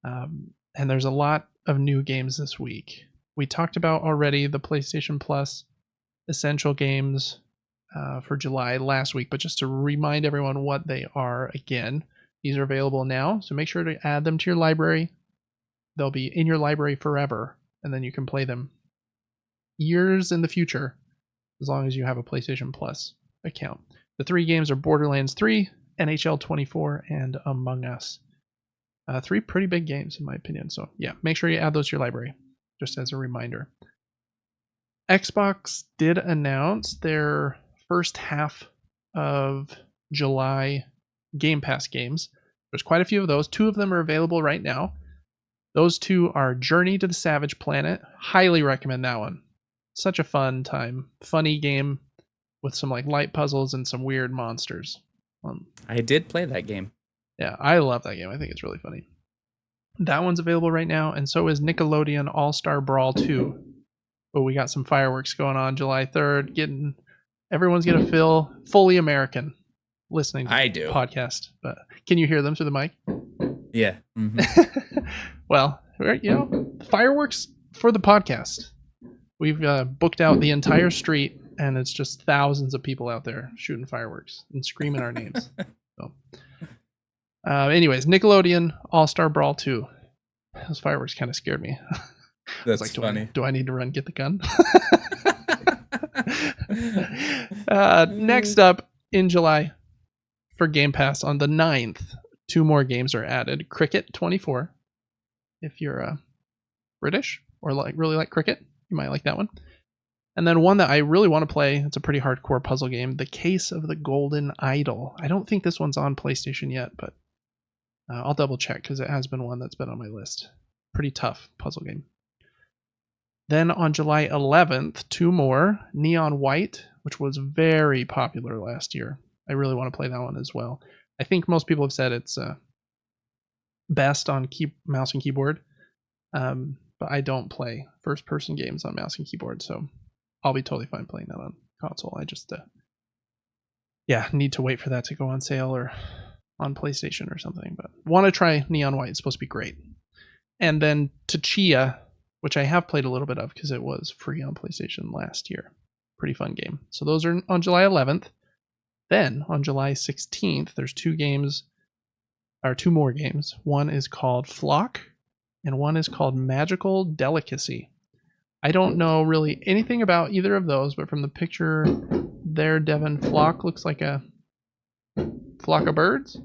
Speaker 1: And there's a lot of new games this week. We talked about already the PlayStation Plus Essential games for July last week, but just to remind everyone what they are again, these are available now, so make sure to add them to your library. They'll be in your library forever, and then you can play them years in the future as long as you have a PlayStation Plus account. The 3 games are Borderlands 3, NHL 24, and Among Us. 3 pretty big games in my opinion, so yeah, make sure you add those to your library, just as a reminder. Xbox did announce their first half of July Game Pass games. There's quite a few of those. 2 of them are available right now. Those 2 are Journey to the Savage Planet. Highly recommend that one. Such a fun time. Funny game with some like light puzzles and some weird monsters.
Speaker 2: I did play that game.
Speaker 1: Yeah, I love that game. I think it's really funny. That one's available right now, and so is Nickelodeon All-Star Brawl 2. But we got some fireworks going on July 3rd. Everyone's gonna feel fully American listening to the podcast. But can you hear them through the mic?
Speaker 2: Yeah. Mm-hmm.
Speaker 1: Well, fireworks for the podcast. We've booked out the entire street, and it's just thousands of people out there shooting fireworks and screaming our names. So, anyways, Nickelodeon All-Star Brawl 2. Those fireworks kind of scared me.
Speaker 2: That's funny.
Speaker 1: Do I need to run get the gun? Next up in July for Game Pass on the 9th, 2 more games are added. Cricket 24. If you're British or really like cricket, you might like that one. And then one that I really want to play, it's a pretty hardcore puzzle game, The Case of the Golden Idol. I don't think this one's on PlayStation yet, but I'll double check because it has been one that's been on my list. Pretty tough puzzle game. Then on July 11th, 2 more. Neon White, which was very popular last year. I really want to play that one as well. I think most people have said it's best on mouse and keyboard. But I don't play first-person games on mouse and keyboard, so I'll be totally fine playing that on console. I just, need to wait for that to go on sale or on PlayStation or something. But want to try Neon White. It's supposed to be great. And then Tachia, which I have played a little bit of because it was free on PlayStation last year. Pretty fun game. So those are on July 11th. Then on July 16th, there's 2 more games. One is called Flock, and one is called Magical Delicacy. I don't know really anything about either of those, but from the picture there, Devin, Flock looks like a flock of birds.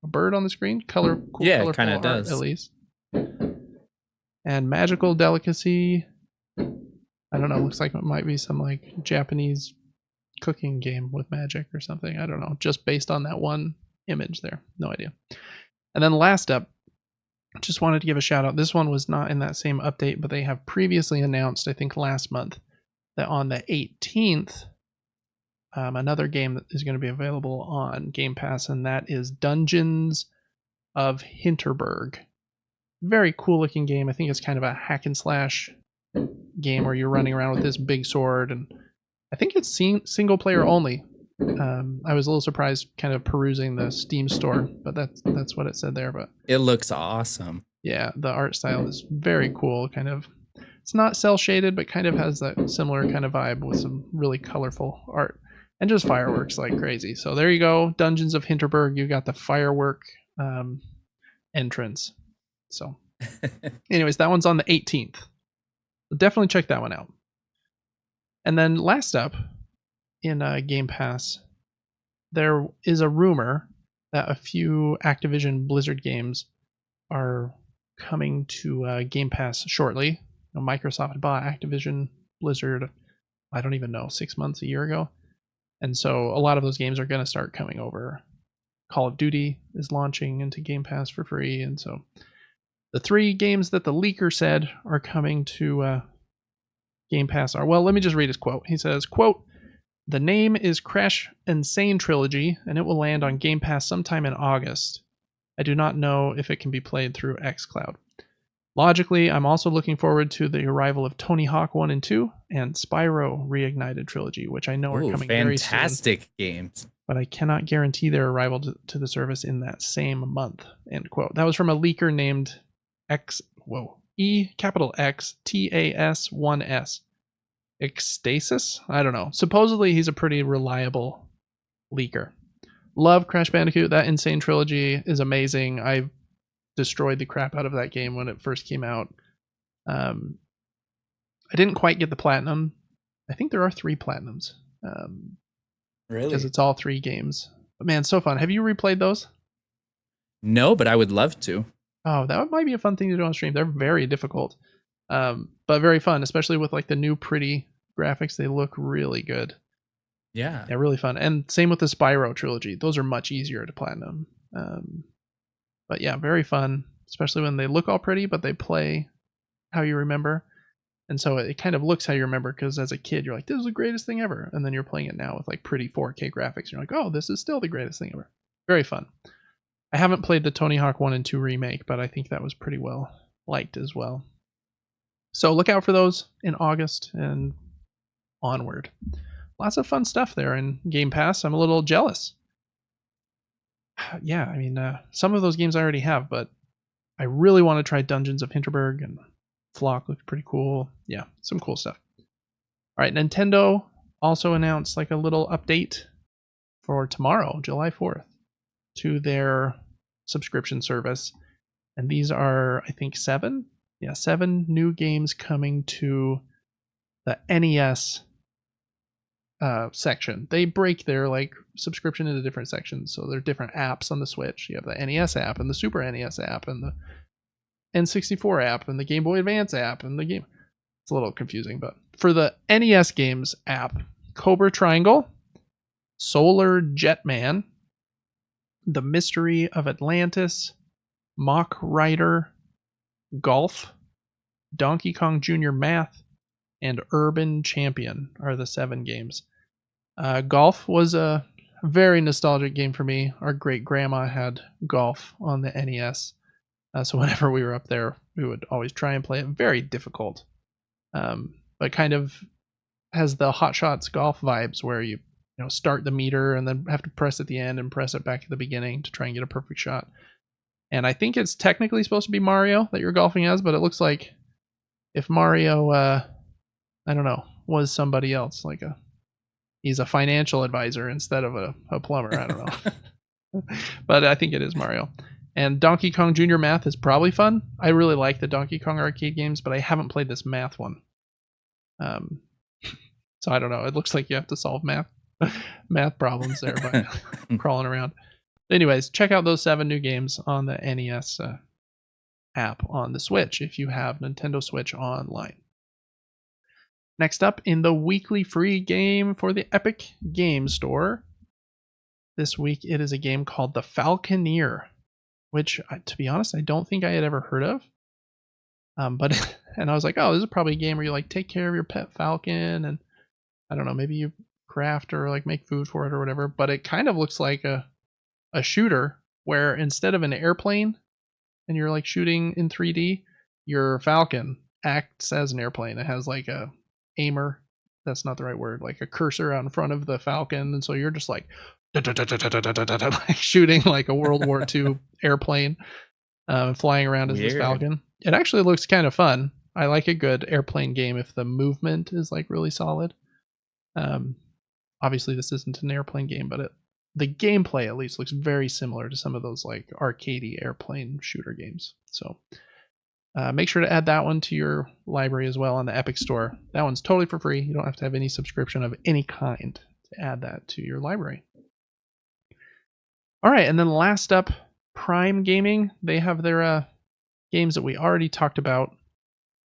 Speaker 1: A bird on the screen. Cool,
Speaker 2: yeah, it kind of does.
Speaker 1: At least. And Magical Delicacy, I don't know, looks like it might be some like Japanese cooking game with magic or something. I don't know, just based on that one image there. No idea. And then last up, just wanted to give a shout out. This one was not in that same update, but they have previously announced, I think last month, that on the 18th, another game that is going to be available on Game Pass, and that is Dungeons of Hinterberg. Very cool looking game. I think it's kind of a hack and slash game where you're running around with this big sword, and I think it's single player only. I was a little surprised kind of perusing the Steam store, but that's what it said there. But
Speaker 2: it looks awesome.
Speaker 1: Yeah, the art style is very cool. Kind of, it's not cel shaded, but kind of has that similar kind of vibe with some really colorful art and just fireworks like crazy. So there you go, Dungeons of Hinterberg. You got the firework entrance. So, anyways, that one's on the 18th. So definitely check that one out. And then last up in Game Pass, there is a rumor that a few Activision Blizzard games are coming to Game Pass shortly. Microsoft bought Activision Blizzard, I don't even know, 6 months, a year ago. And so a lot of those games are going to start coming over. Call of Duty is launching into Game Pass for free, and so the 3 games that the leaker said are coming to Game Pass are, well, let me just read his quote. He says, quote, "The name is Crash Insane Trilogy, and it will land on Game Pass sometime in August. I do not know if it can be played through xCloud. Logically, I'm also looking forward to the arrival of Tony Hawk 1 and 2 and Spyro Reignited Trilogy, which I know are coming very soon.
Speaker 2: Fantastic games.
Speaker 1: But I cannot guarantee their arrival to the service in that same month." End quote. That was from a leaker named EXTAS1S. Ecstasis? I don't know. Supposedly he's a pretty reliable leaker. Love Crash Bandicoot. That Insane Trilogy is amazing. I destroyed the crap out of that game when it first came out. I didn't quite get the platinum. I think there are 3 platinums.
Speaker 2: Really?
Speaker 1: Because it's all 3 games. But man, so fun. Have you replayed those?
Speaker 2: No, but I would love to.
Speaker 1: Oh, that might be a fun thing to do on stream. They're very difficult, but very fun, especially with like the new pretty graphics. They look really good.
Speaker 2: Yeah.
Speaker 1: Yeah, really fun. And same with the Spyro trilogy. Those are much easier to platinum. But yeah, very fun, especially when they look all pretty, but they play how you remember. And so it kind of looks how you remember, because as a kid, you're like, this is the greatest thing ever. And then you're playing it now with like pretty 4K graphics. And you're like, oh, this is still the greatest thing ever. Very fun. I haven't played the Tony Hawk 1 and 2 remake, but I think that was pretty well liked as well. So look out for those in August and onward. Lots of fun stuff there in Game Pass. I'm a little jealous. Yeah, I mean, some of those games I already have, but I really want to try Dungeons of Hinterberg, and Flock looked pretty cool. Yeah, some cool stuff. All right, Nintendo also announced like a little update for tomorrow, July 4th, to their subscription service. And these are, I think, 7 new games coming to the NES section. They break their like subscription into different sections. So there are different apps on the Switch. You have the NES app and the Super NES app and the N64 app and the Game Boy Advance app and the game. It's a little confusing, but for the NES games app, Cobra Triangle, Solar Jetman, The Mystery of Atlantis, Mach Rider, Golf, Donkey Kong Jr. Math, and Urban Champion are the 7 games. Golf was a very nostalgic game for me. Our great grandma had Golf on the NES. So whenever we were up there, we would always try and play it. Very difficult, but kind of has the Hot Shots golf vibes, where you start the meter and then have to press at the end and press it back at the beginning to try and get a perfect shot. And I think it's technically supposed to be Mario that you're golfing as, but it looks like if Mario, I don't know, was somebody else, like he's a financial advisor instead of a plumber. I don't know. But I think it is Mario. And Donkey Kong Jr. Math is probably fun. I really like the Donkey Kong arcade games, but I haven't played this math one. So I don't know. It looks like you have to solve math problems there by crawling around. Anyways, check out those 7 new games on the NES app on the Switch if you have Nintendo Switch Online. Next up, in the weekly free game for the Epic Game Store, this week it is a game called The Falconeer, which, to be honest, I don't think I had ever heard of. And I was like, oh, this is probably a game where you like take care of your pet falcon, and I don't know, maybe you craft or like make food for it or whatever. But it kind of looks like a shooter where instead of an airplane and you're like shooting in 3D, your falcon acts as an airplane. It has like a aimer. That's not the right word. Like a cursor out in front of the falcon, and so you're just like shooting like a World War II airplane, flying around as this falcon. It actually looks kind of fun. I like a good airplane game if the movement is like really solid. Obviously this isn't an airplane game, but the gameplay at least looks very similar to some of those like arcadey airplane shooter games. So make sure to add that one to your library as well on the Epic Store. That one's totally for free. You don't have to have any subscription of any kind to add that to your library. All right, and then last up, Prime Gaming. They have their games that we already talked about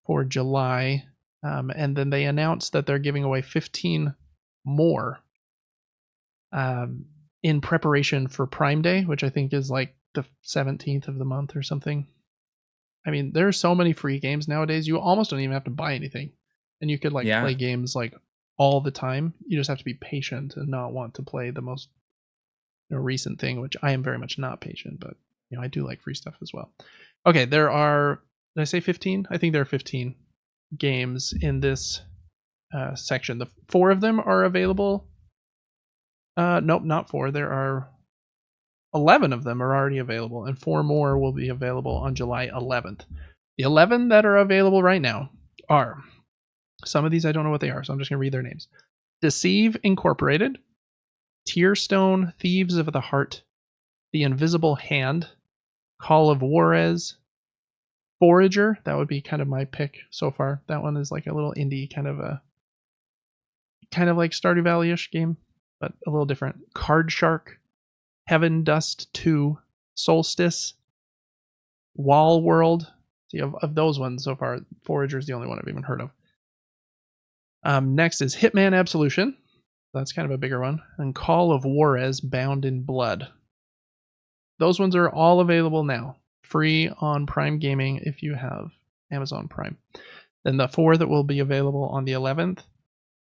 Speaker 1: for July, and then they announced that they're giving away 15 more in preparation for Prime Day, which I think is like the 17th of the month or something. I mean, there are so many free games nowadays. You almost don't even have to buy anything, and you could like play games like all the time. You just have to be patient and not want to play the most recent thing, which I am very much not patient, but I do like free stuff as well. Okay, there are, did I say 15? I think there are 15 games in this section. The 4 of them are available. Nope, not 4. There are 11 of them are already available, and 4 more will be available on July 11th. The 11 that are available right now are, some of these I don't know what they are, so I'm just going to read their names. Deceive Incorporated, Tearstone Thieves of the Heart, The Invisible Hand, Call of Juarez, Forager, that would be kind of my pick so far. That one is like a little indie kind of like Stardew Valley-ish game, but a little different. Card Shark, Heaven Dust 2, Solstice, Wall World. See, of those ones so far, Forager is the only one I've even heard of. Next is Hitman Absolution. That's kind of a bigger one. And Call of Juarez Bound in Blood. Those ones are all available now, free on Prime Gaming if you have Amazon Prime. Then the 4 that will be available on the 11th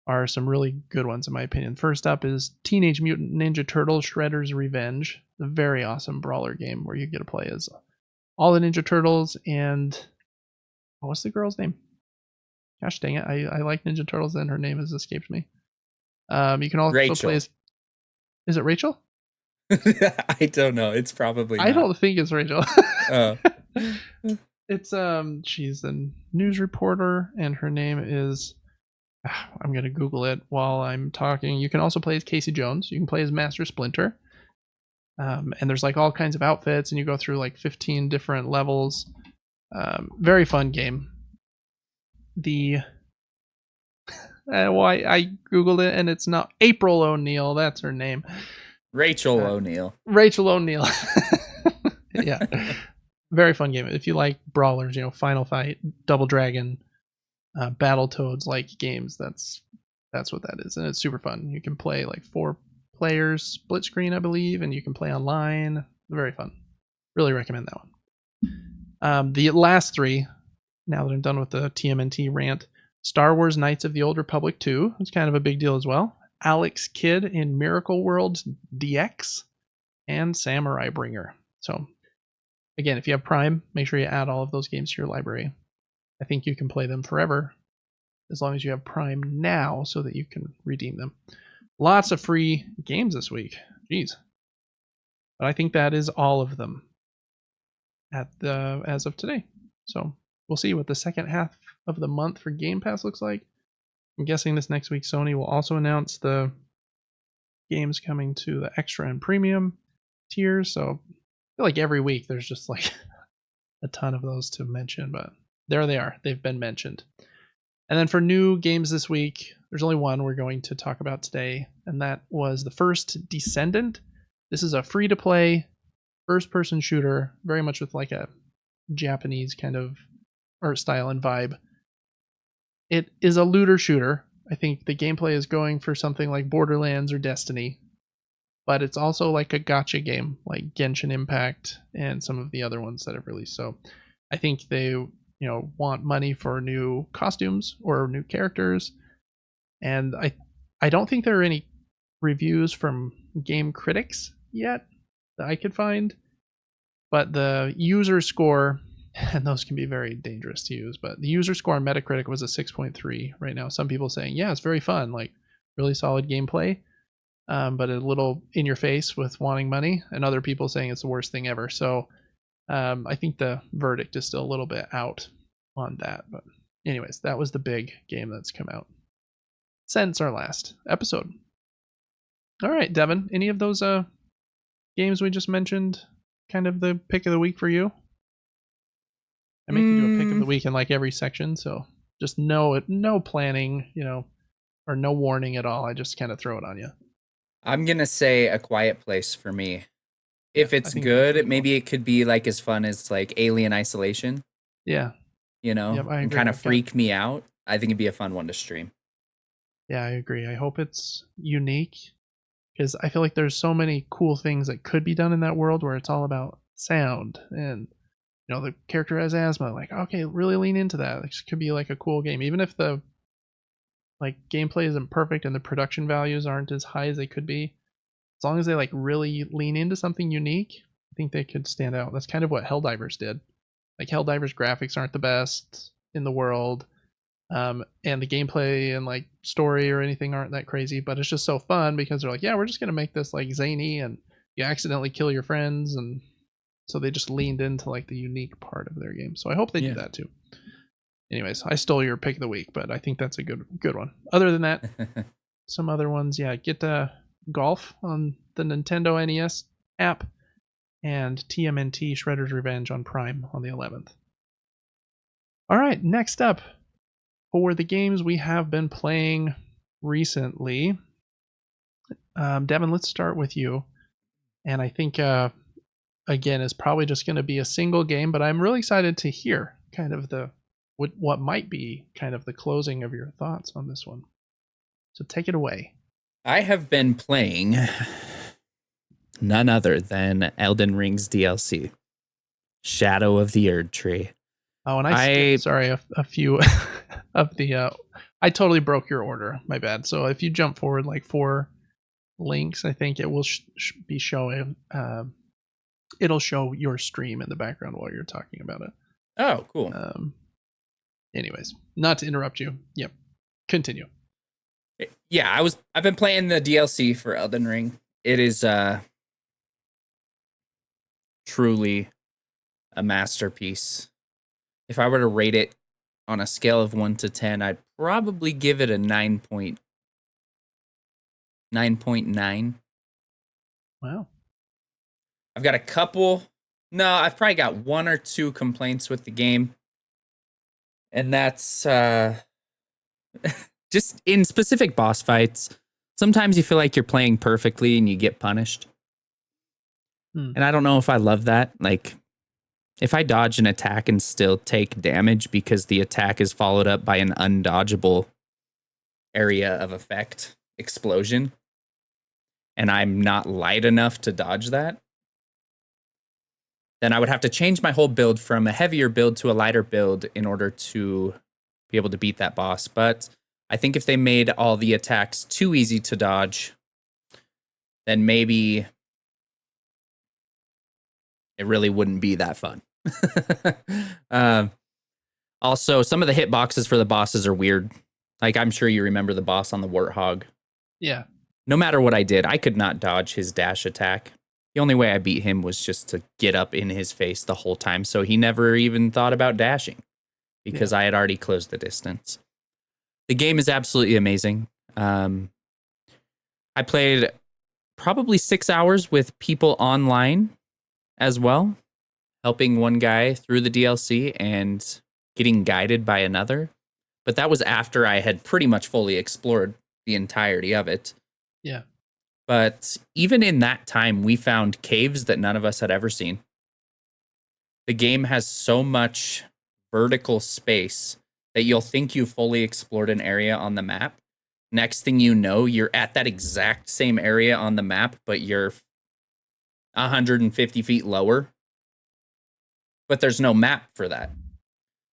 Speaker 1: are some really good ones in my opinion. First up is Teenage Mutant Ninja Turtles Shredder's Revenge, a very awesome brawler game where you get to play as all the Ninja Turtles and what's the girl's name? Gosh dang it, I like Ninja Turtles and her name has escaped me. You can also
Speaker 2: Rachel.
Speaker 1: play as... Is it Rachel?
Speaker 2: I don't know. It's probably not.
Speaker 1: I don't think it's Rachel.
Speaker 2: Oh.
Speaker 1: It's she's a news reporter and her name is I'm gonna Google it while I'm talking. You can also play as Casey Jones. You can play as Master Splinter. And there's like all kinds of outfits and you go through like 15 different levels. Very fun game. The I Googled it and it's not April O'Neil, that's her name.
Speaker 2: Rachel O'Neil.
Speaker 1: Rachel O'Neil. Yeah. Very fun game. If you like brawlers, Final Fight, Double Dragon, Battletoads like games, that's what that is. And it's super fun. You can play like 4 players, split screen, I believe, and you can play online. Very fun. Really recommend that one. The last 3, now that I'm done with the TMNT rant, Star Wars Knights of the Old Republic 2. It's kind of a big deal as well. Alex Kidd in Miracle World DX, and Samurai Bringer. So, again, if you have Prime, make sure you add all of those games to your library. I think you can play them forever as long as you have Prime now so that you can redeem them. Lots of free games this week. Jeez. But I think that is all of them as of today. So we'll see what the second half of the month for Game Pass looks like. I'm guessing this next week Sony will also announce the games coming to the extra and premium tiers. So I feel like every week there's just like a ton of those to mention, but there they are. They've been mentioned. And then for new games this week, there's only one we're going to talk about today, and that was the first Descendant. This is a free-to-play first-person shooter, very much with like a Japanese kind of art style and vibe. It is a looter shooter. I think the gameplay is going for something like Borderlands or Destiny, but it's also like a gacha game like Genshin Impact and some of the other ones that have released. So I think they want money for new costumes or new characters, and I don't think there are any reviews from game critics yet that I could find, but the user score, and those can be very dangerous to use, but the user score on Metacritic was a 6.3 right now. Some people saying, yeah, it's very fun, like really solid gameplay, but a little in your face with wanting money, and other people saying it's the worst thing ever. So I think the verdict is still a little bit out on that. But anyways, that was the big game that's come out since our last episode. All right, Devin, any of those games we just mentioned kind of the pick of the week for you? I make you do a pick of the week in like every section, so just no planning, or no warning at all. I just kind of throw it on you.
Speaker 2: I'm going to say A Quiet Place for me. If it's good, maybe it could be like as fun as like Alien Isolation.
Speaker 1: Yeah.
Speaker 2: And kind of freak me out. I think it'd be a fun one to stream.
Speaker 1: Yeah, I agree. I hope it's unique because I feel like there's so many cool things that could be done in that world where it's all about sound and the character has asthma. Like, okay, really lean into that. This could be like a cool game, even if the like gameplay isn't perfect and the production values aren't as high as they could be. As long as they like really lean into something unique, I think they could stand out. That's kind of what Helldivers did. Like Helldivers graphics aren't the best in the world, and the gameplay and like story or anything aren't that crazy, but it's just so fun because they're like, yeah, we're just gonna make this like zany and you accidentally kill your friends, and so they just leaned into like the unique part of their game. So I hope they do that too. Anyways, I stole your pick of the week, but I think that's a good one. Other than that, some other ones, get Golf on the Nintendo NES app, and TMNT Shredder's Revenge on Prime on the 11th. All right, next up for the games we have been playing recently. Devin, let's start with you. And I think, again, it's probably just going to be a single game, but I'm really excited to hear kind of the what might be kind of the closing of your thoughts on this one. So take it away.
Speaker 2: I have been playing none other than Elden Ring's DLC, Shadow of the Erd Tree.
Speaker 1: Oh, and I skipped, sorry, a few of the. I totally broke your order. My bad. So if you jump forward like 4 links, I think it will be showing. It'll show your stream in the background while you're talking about it.
Speaker 2: Oh, cool.
Speaker 1: Anyways, not to interrupt you. Yep. Continue.
Speaker 2: Yeah, I've been playing the DLC for Elden Ring. It is truly a masterpiece. If I were to rate it on a scale of 1 to 10, I'd probably give it a 9.9.
Speaker 1: Wow.
Speaker 2: I've got a couple. No, I've probably got 1 or 2 complaints with the game. And that's just in specific boss fights. Sometimes you feel like you're playing perfectly and you get punished. And I don't know if I love that. Like, if I dodge an attack and still take damage because the attack is followed up by an undodgeable area of effect explosion, and I'm not light enough to dodge that, then I would have to change my whole build from a heavier build to a lighter build in order to be able to beat that boss. But I think if they made all the attacks too easy to dodge, then maybe it really wouldn't be that fun. Also, some of the hitboxes for the bosses are weird. Like, I'm sure you remember the boss on the Warthog.
Speaker 1: Yeah.
Speaker 2: No matter what I did, I could not dodge his dash attack. The only way I beat him was just to get up in his face the whole time, so he never even thought about dashing because I had already closed the distance. The game is absolutely amazing. I played probably 6 hours with people online as well, helping one guy through the DLC and getting guided by another. But that was after I had pretty much fully explored the entirety of it.
Speaker 1: Yeah.
Speaker 2: But even in that time, we found caves that none of us had ever seen. The game has so much vertical space that you'll think you fully explored an area on the map. Next thing you know, you're at that exact same area on the map, but you're 150 feet lower. But there's no map for that.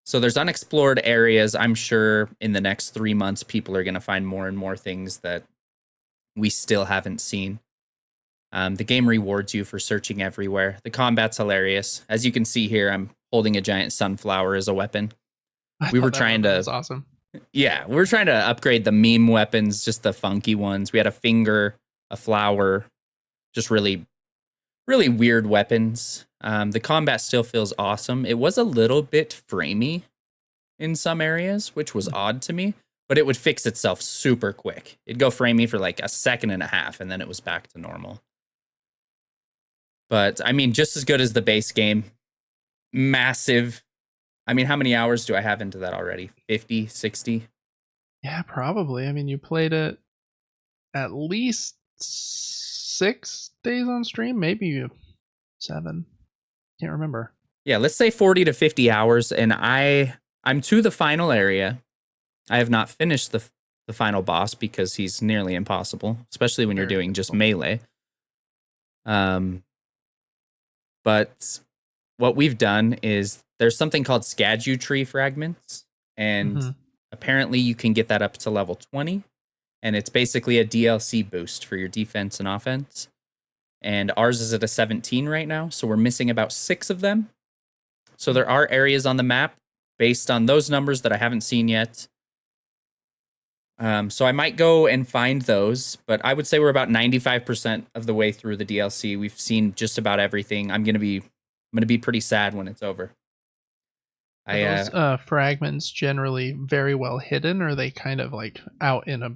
Speaker 2: So there's unexplored areas. I'm sure in the next 3 months, people are going to find more and more things that we still haven't seen. The game rewards you for searching everywhere. The combat's hilarious. As you can see here, I'm holding a giant sunflower as a weapon.
Speaker 1: We were trying to... That's awesome.
Speaker 2: Yeah, we were trying to upgrade the meme weapons, just the funky ones. We had a finger, a flower, just really, really weird weapons. The combat still feels awesome. It was a little bit framey in some areas, which was odd to me, but it would fix itself super quick. It'd go framey for like a second and a half, and then it was back to normal. But, I mean, just as good as the base game. Massive. I mean, how many hours do I have into that already? 50, 60?
Speaker 1: Yeah, probably. I mean, you played it at least 6 days on stream, maybe 7. Can't remember.
Speaker 2: Yeah, let's say 40 to 50 hours, and I'm to the final area. I have not finished the final boss because he's nearly impossible, especially when you're doing just melee. But what we've done is there's something called Skadu tree fragments, and apparently you can get that up to level 20, and it's basically a DLC boost for your defense and offense. And ours is at a 17 right now, so we're missing about 6 of them. So there are areas on the map based on those numbers that I haven't seen yet. So I might go and find those, but I would say we're about 95% of the way through the DLC. We've seen just about everything. I'm gonna be pretty sad when it's over.
Speaker 1: Are those fragments generally very well hidden, or are they kind of like out in a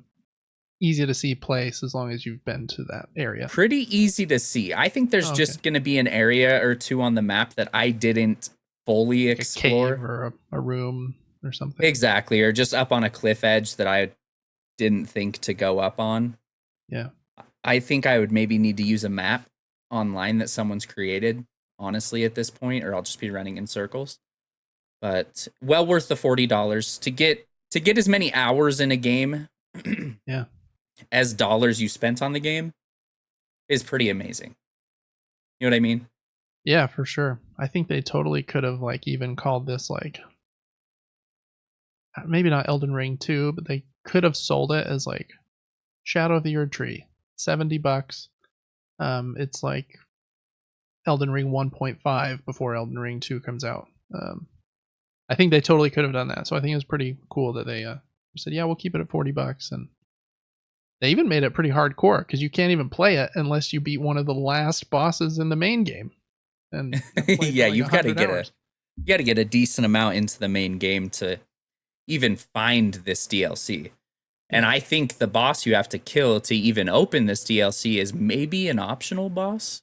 Speaker 1: easy to see place as long as you've been to that area?
Speaker 2: Pretty easy to see. I think there's just going to be an area or two on the map that I didn't fully explore.
Speaker 1: A cave or a room or something.
Speaker 2: Exactly, or just up on a cliff edge that I didn't think to go up on.
Speaker 1: Yeah.
Speaker 2: I think I would maybe need to use a map online that someone's created, honestly, at this point, or I'll just be running in circles. but well worth the $40 to get as many hours in a game
Speaker 1: yeah,
Speaker 2: as dollars you spent on the game is pretty amazing. You know what I mean?
Speaker 1: yeah, for sure. I think they totally could have like even called this like maybe not Elden Ring 2, but they could have sold it as like Shadow of the Erdtree, $70. It's like Elden Ring 1.5 before Elden Ring 2 comes out. I think they totally could have done that. So I think it was pretty cool that they said, yeah, we'll keep it at $40. And they even made it pretty hardcore because you can't even play it unless you beat one of the last bosses in the main game. And
Speaker 2: yeah,
Speaker 1: like
Speaker 2: you've got to get
Speaker 1: hours.
Speaker 2: you got to get a decent amount into the main game to even find this DLC. And I think the boss you have to kill to even open this DLC is maybe an optional boss.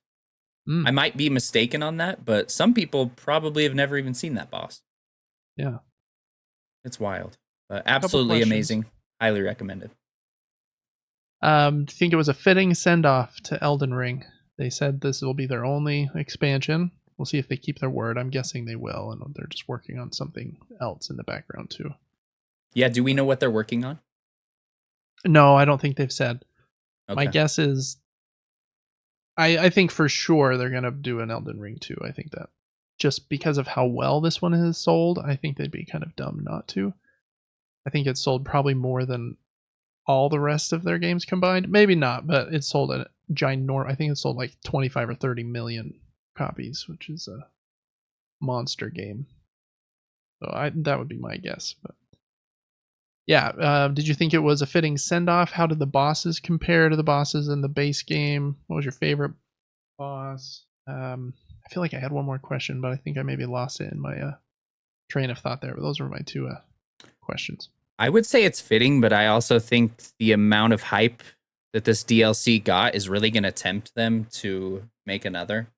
Speaker 2: I might be mistaken on that, but some people probably have never even seen that boss.
Speaker 1: Yeah.
Speaker 2: It's wild. Absolutely amazing. Highly recommended.
Speaker 1: Think it was a fitting send-off to Elden Ring. They said this will be their only expansion. We'll see if they keep their word. I'm guessing they will, and they're just working on something else in the background too.
Speaker 2: Yeah, do we know what they're working on?
Speaker 1: No, I don't think they've said.
Speaker 2: Okay.
Speaker 1: My guess is I think for sure they're going to do an Elden Ring 2. I think that just because of how well this one has sold, I think they'd be kind of dumb not to. I think it's sold probably more than all the rest of their games combined. Maybe not, but it sold a ginormous. I think it sold like 25 or 30 million copies, which is a monster game. So that would be my guess. But yeah, did you think it was a fitting send off? How did the bosses compare to the bosses in the base game? What was your favorite boss? I feel like I had one more question, but I think I maybe lost it in my train of thought there. But those were my two questions.
Speaker 2: I would say it's fitting, but I also think the amount of hype that this DLC got is really going to tempt them to make another.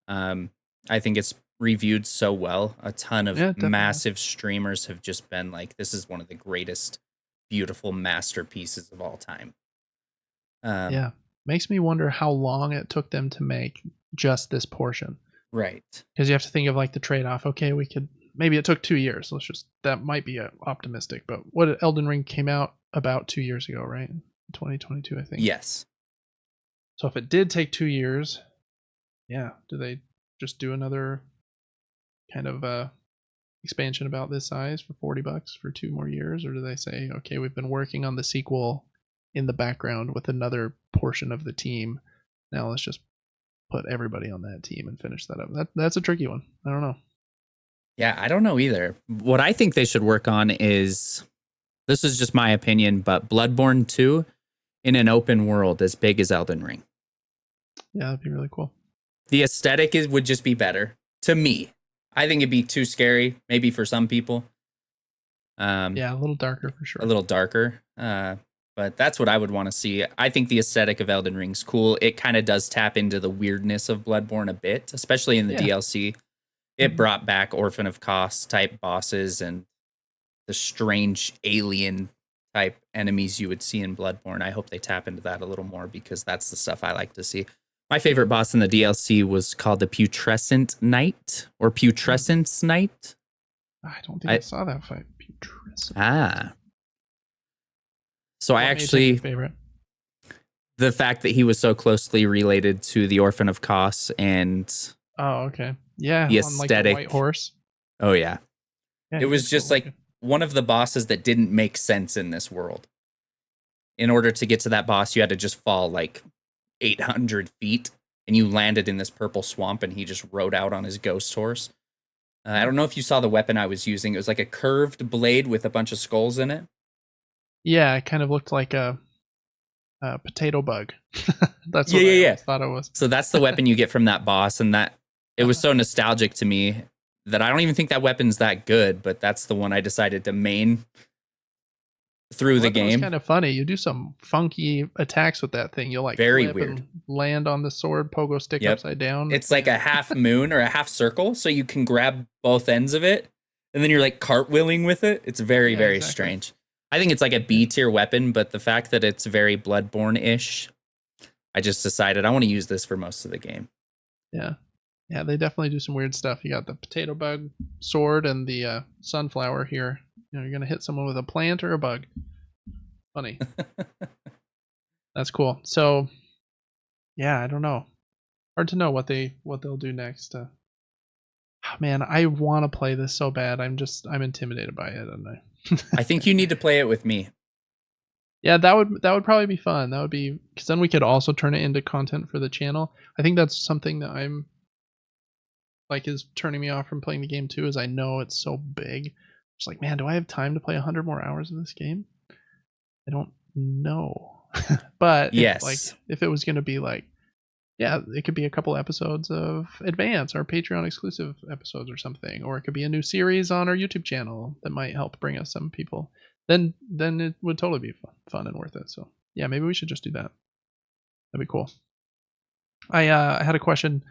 Speaker 2: I think it's reviewed so well. A ton of massive streamers have just been like, this is one of the greatest, beautiful masterpieces of all time.
Speaker 1: Yeah. Makes me wonder how long it took them to make just this portion.
Speaker 2: Right.
Speaker 1: Because you have to think of like the trade-off. Okay, maybe it took 2 years. That might be optimistic, but what Elden Ring came out about 2 years ago, right? 2022, I think.
Speaker 2: Yes.
Speaker 1: So if it did take 2 years, yeah, do they just do another kind of expansion about this size for $40 for 2 more years, or do they say, okay, we've been working on the sequel in the background with another portion of the team. Now let's just put everybody on that team and finish that up. That's a tricky one. I don't know.
Speaker 2: Yeah, I don't know either. What I think they should work on is, this is just my opinion, but Bloodborne 2 in an open world as big as Elden Ring.
Speaker 1: Yeah, that'd be really cool.
Speaker 2: The aesthetic would just be better to me. I think it'd be too scary, maybe for some people.
Speaker 1: Yeah, a little darker for sure.
Speaker 2: A little darker. But that's what I would want to see. I think the aesthetic of Elden Ring's cool. It kind of does tap into the weirdness of Bloodborne a bit, especially in the DLC. It brought back Orphan of Kos type bosses and the strange alien type enemies you would see in Bloodborne. I hope they tap into that a little more because that's the stuff I like to see. My favorite boss in the DLC was called the Putrescent Knight or Putrescence Knight.
Speaker 1: I don't think I saw that fight. Putrescent.
Speaker 2: So I actually
Speaker 1: favorite
Speaker 2: the fact that he was so closely related to the Orphan of Kos and
Speaker 1: okay. Yeah,
Speaker 2: the
Speaker 1: aesthetic.
Speaker 2: On, like, the
Speaker 1: white horse.
Speaker 2: Oh yeah. It was just like one of the bosses that didn't make sense in this world. In order to get to that boss, you had to just fall like 800 feet and you landed in this purple swamp and he just rode out on his ghost horse. I don't know if you saw the weapon I was using. It was like a curved blade with a bunch of skulls in it.
Speaker 1: Yeah, it kind of looked like a potato bug. That's what I thought it was.
Speaker 2: So that's the weapon you get from that boss, and that it was so nostalgic to me that I don't even think that weapon's that good, but that's the one I decided to main through the game.
Speaker 1: It's kind of funny. You do some funky attacks with that thing. You'll like
Speaker 2: very
Speaker 1: flip
Speaker 2: weird
Speaker 1: and land on the sword, pogo stick upside down.
Speaker 2: It's like a half moon or a half circle, so you can grab both ends of it, and then you're like cartwheeling with it. It's very, very strange. I think it's like a B tier weapon, but the fact that it's very Bloodborne-ish, I just decided I want to use this for most of the game.
Speaker 1: Yeah. Yeah, they definitely do some weird stuff. You got the potato bug sword and the sunflower here. You're gonna hit someone with a plant or a bug. Funny. That's cool. So, yeah, I don't know. Hard to know what they'll do next. Man, I want to play this so bad. I'm intimidated by it, and
Speaker 2: I think you need to play it with me.
Speaker 1: Yeah, that would probably be fun. That would be, because then we could also turn it into content for the channel. I think that's something that I'm like is turning me off from playing the game too. Is I know it's so big. It's like, man, do I have time to play 100 more hours of this game? I don't know. But
Speaker 2: yes,
Speaker 1: if it was going to be like, yeah, it could be a couple episodes of Advance or Patreon exclusive episodes or something, or it could be a new series on our YouTube channel that might help bring us some people. Then it would totally be fun and worth it. So yeah, maybe we should just do that. That'd be cool. I had a question.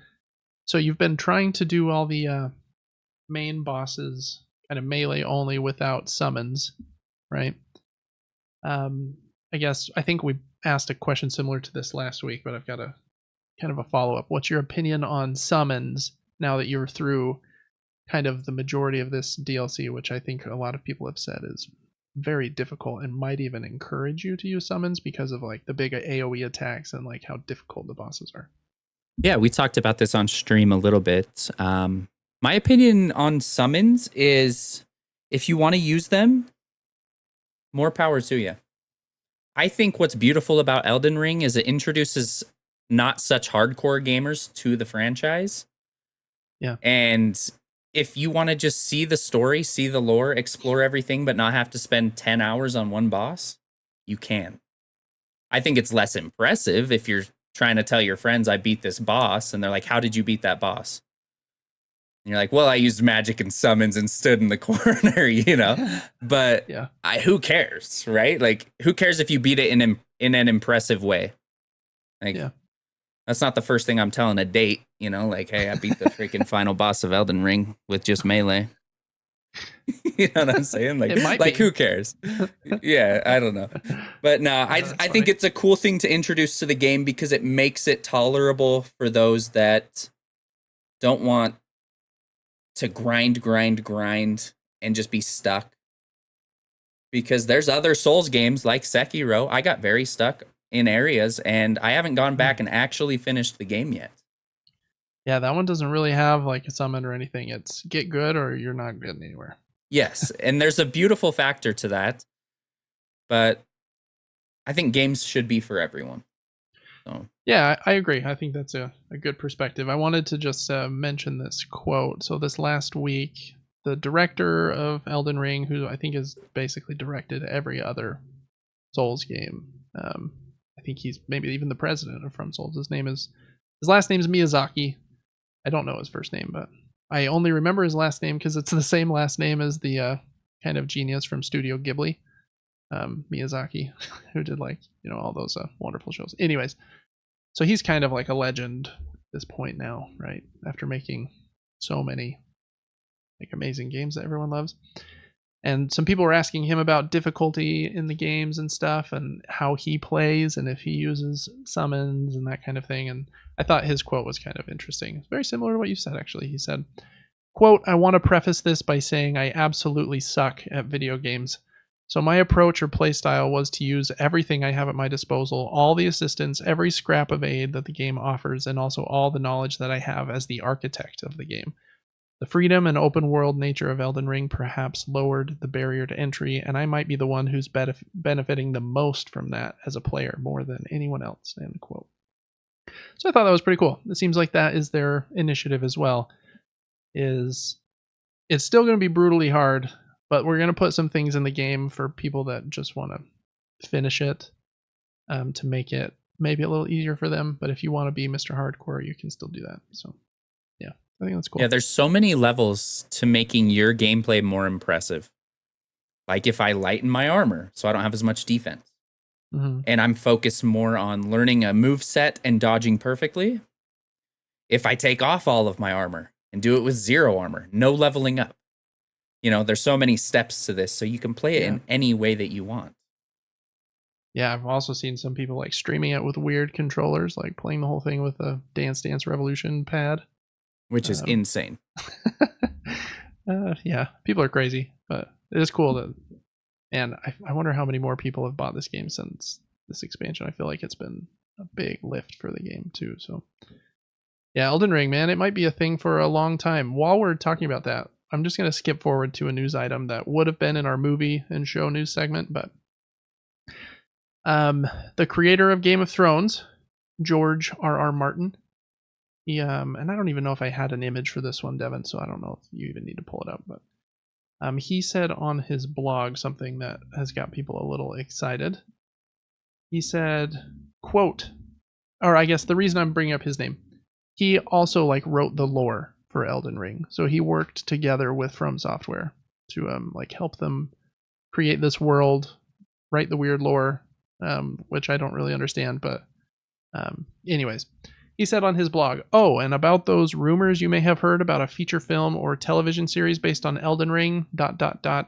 Speaker 1: So you've been trying to do all the main bosses kind of melee only without summons, right? I think we asked a question similar to this last week, but I've got a kind of a follow-up. What's your opinion on summons now that you're through kind of the majority of this DLC, which I think a lot of people have said is very difficult and might even encourage you to use summons because of like the big AoE attacks and like how difficult the bosses are?
Speaker 2: Yeah, we talked about this on stream a little bit. My opinion on summons is if you want to use them, more power to you. I think what's beautiful about Elden Ring is it introduces not such hardcore gamers to the franchise.
Speaker 1: Yeah.
Speaker 2: And if you want to just see the story, see the lore, explore everything, but not have to spend 10 hours on one boss, you can. I think it's less impressive if you're trying to tell your friends, I beat this boss, and they're like, how did you beat that boss? And you're like, well, I used magic and summons and stood in the corner, you know? But
Speaker 1: yeah.
Speaker 2: Who cares, right? Like, who cares if you beat it in an impressive way? Like,
Speaker 1: yeah.
Speaker 2: That's not the first thing I'm telling a date, you know? Like, hey, I beat the freaking final boss of Elden Ring with just melee. You know what I'm saying? Like who cares? Yeah, I don't know. But no, I think it's a cool thing to introduce to the game because it makes it tolerable for those that don't want to grind and just be stuck. Because there's other Souls games like Sekiro. I got very stuck in areas and I haven't gone back and actually finished the game yet.
Speaker 1: Yeah, that one doesn't really have like a summon or anything. It's get good or you're not getting anywhere.
Speaker 2: Yes, and there's a beautiful factor to that. But I think games should be for everyone. So.
Speaker 1: Yeah, I agree. I think that's a good perspective. I wanted to just mention this quote. So this last week, the director of Elden Ring, who I think has basically directed every other Souls game, I think he's maybe even the president of From Souls. His last name is Miyazaki. I don't know his first name, but I only remember his last name because it's the same last name as the kind of genius from Studio Ghibli, Miyazaki, who did all those wonderful shows. Anyways, so he's kind of like a legend at this point now, right? After making so many like amazing games that everyone loves. And some people were asking him about difficulty in the games and stuff and how he plays and if he uses summons and that kind of thing. And I thought his quote was kind of interesting. It's very similar to what you said, actually. He said, quote, "I want to preface this by saying I absolutely suck at video games. So my approach or playstyle was to use everything I have at my disposal, all the assistance, every scrap of aid that the game offers, and also all the knowledge that I have as the architect of the game. The freedom and open world nature of Elden Ring perhaps lowered the barrier to entry, and I might be the one who's benefiting the most from that as a player more than anyone else." End quote. So I thought that was pretty cool. It seems like that is their initiative as well. It's still going to be brutally hard, but we're going to put some things in the game for people that just want to finish it, to make it maybe a little easier for them. But if you want to be Mr. Hardcore, you can still do that. So yeah, I think that's cool.
Speaker 2: Yeah, there's so many levels to making your gameplay more impressive. Like if I lighten my armor so I don't have as much defense, and I'm focused more on learning a move set and dodging perfectly. If I take off all of my armor and do it with 0 armor, no leveling up. There's so many steps to this, so you can play it in any way that you want.
Speaker 1: Yeah, I've also seen some people like streaming it with weird controllers, like playing the whole thing with a Dance Dance Revolution pad.
Speaker 2: which is insane.
Speaker 1: Yeah, people are crazy, but it is cool that. And I wonder how many more people have bought this game since this expansion. I feel like it's been a big lift for the game too. So yeah, Elden Ring, man, it might be a thing for a long time. While we're talking about that, I'm just going to skip forward to a news item that would have been in our movie and show news segment, but the creator of Game of Thrones, George R.R. Martin, he and I don't even know if I had an image for this one, Devin, so I don't know if you even need to pull it up, but he said on his blog something that has got people a little excited. He said, quote, or I guess the reason I'm bringing up his name, he also like wrote the lore for Elden Ring. So he worked together with From Software to like help them create this world, write the weird lore, which I don't really understand, but anyways, he said on his blog, "Oh, and about those rumors you may have heard about a feature film or television series based on Elden Ring, ... I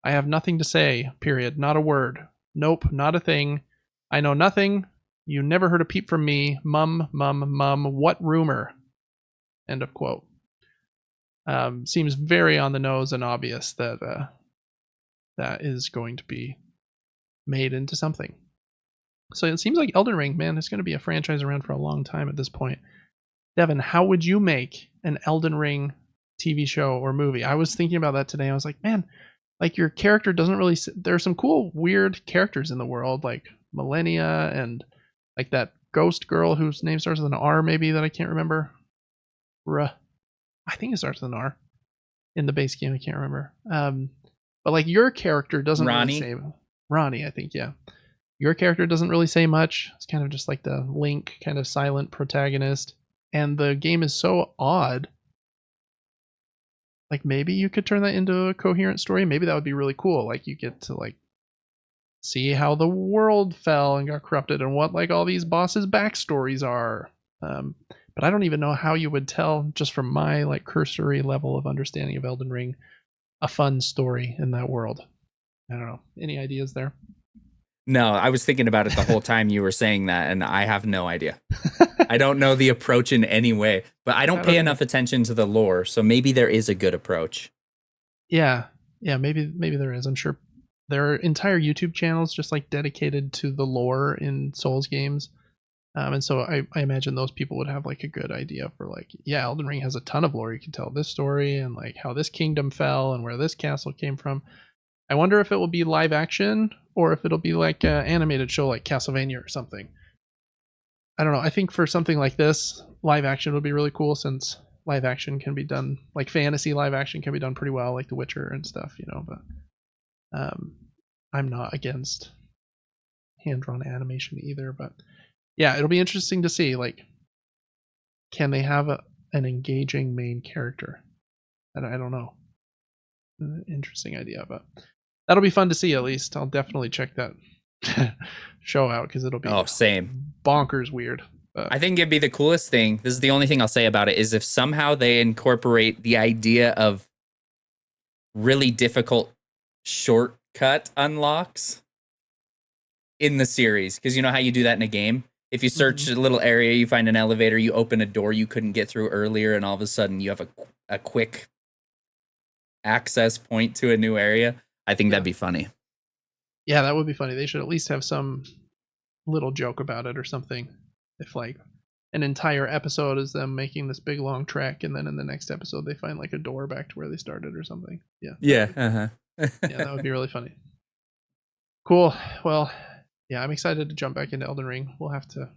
Speaker 1: have nothing to say, period. Not a word. Nope, not a thing. I know nothing. You never heard a peep from me. Mum, what rumor?" End of quote. Seems very on the nose and obvious that that is going to be made into something. So it seems like Elden Ring, man, is going to be a franchise around for a long time at this point. Devin, how would you make an Elden Ring TV show or movie? I was thinking about that today. I was like, man, like your character doesn't really. There's some cool, weird characters in the world, like Millennia and like that ghost girl whose name starts with an R, maybe that I can't remember. I think it starts with an R in the base game. I can't remember. But like your character doesn't really say Ronnie. I think, yeah. Your character doesn't really say much. It's kind of just like the Link kind of silent protagonist. And the game is so odd. Like maybe you could turn that into a coherent story. Maybe that would be really cool. Like you get to like see how the world fell and got corrupted and what like all these bosses' backstories are. But I don't even know how you would tell, just from my like cursory level of understanding of Elden Ring, a fun story in that world. I don't know. Any ideas there?
Speaker 2: No, I was thinking about it the whole time you were saying that, and I have no idea. I don't know the approach in any way, but I don't pay enough attention to the lore, so maybe there is a good approach.
Speaker 1: Yeah, maybe there is. I'm sure there are entire YouTube channels just like dedicated to the lore in Souls games, and so I imagine those people would have like a good idea for like, yeah, Elden Ring has a ton of lore. You can tell this story and like how this kingdom fell and where this castle came from. I wonder if it will be live action or if it'll be like an animated show like Castlevania or something. I don't know. I think for something like this, live action would be really cool since live action can be done, like fantasy live action can be done pretty well, like The Witcher and stuff, you know, but I'm not against hand-drawn animation either, but yeah, it'll be interesting to see, like, can they have an engaging main character? I don't know. Interesting idea, but that'll be fun to see at least. I'll definitely check that show out because it'll be
Speaker 2: same
Speaker 1: bonkers weird. But
Speaker 2: I think it'd be the coolest thing. This is the only thing I'll say about it is if somehow they incorporate the idea of really difficult shortcut unlocks in the series, because you know how you do that in a game. If you search a little area, you find an elevator, you open a door you couldn't get through earlier, and all of a sudden you have a quick access point to a new area. I think that'd be funny.
Speaker 1: Yeah, that would be funny. They should at least have some little joke about it or something. If like an entire episode is them making this big long trek, and then in the next episode they find like a door back to where they started or something. Yeah.
Speaker 2: Yeah.
Speaker 1: Yeah, that would be really funny. Cool. Well, yeah, I'm excited to jump back into Elden Ring. I'll have to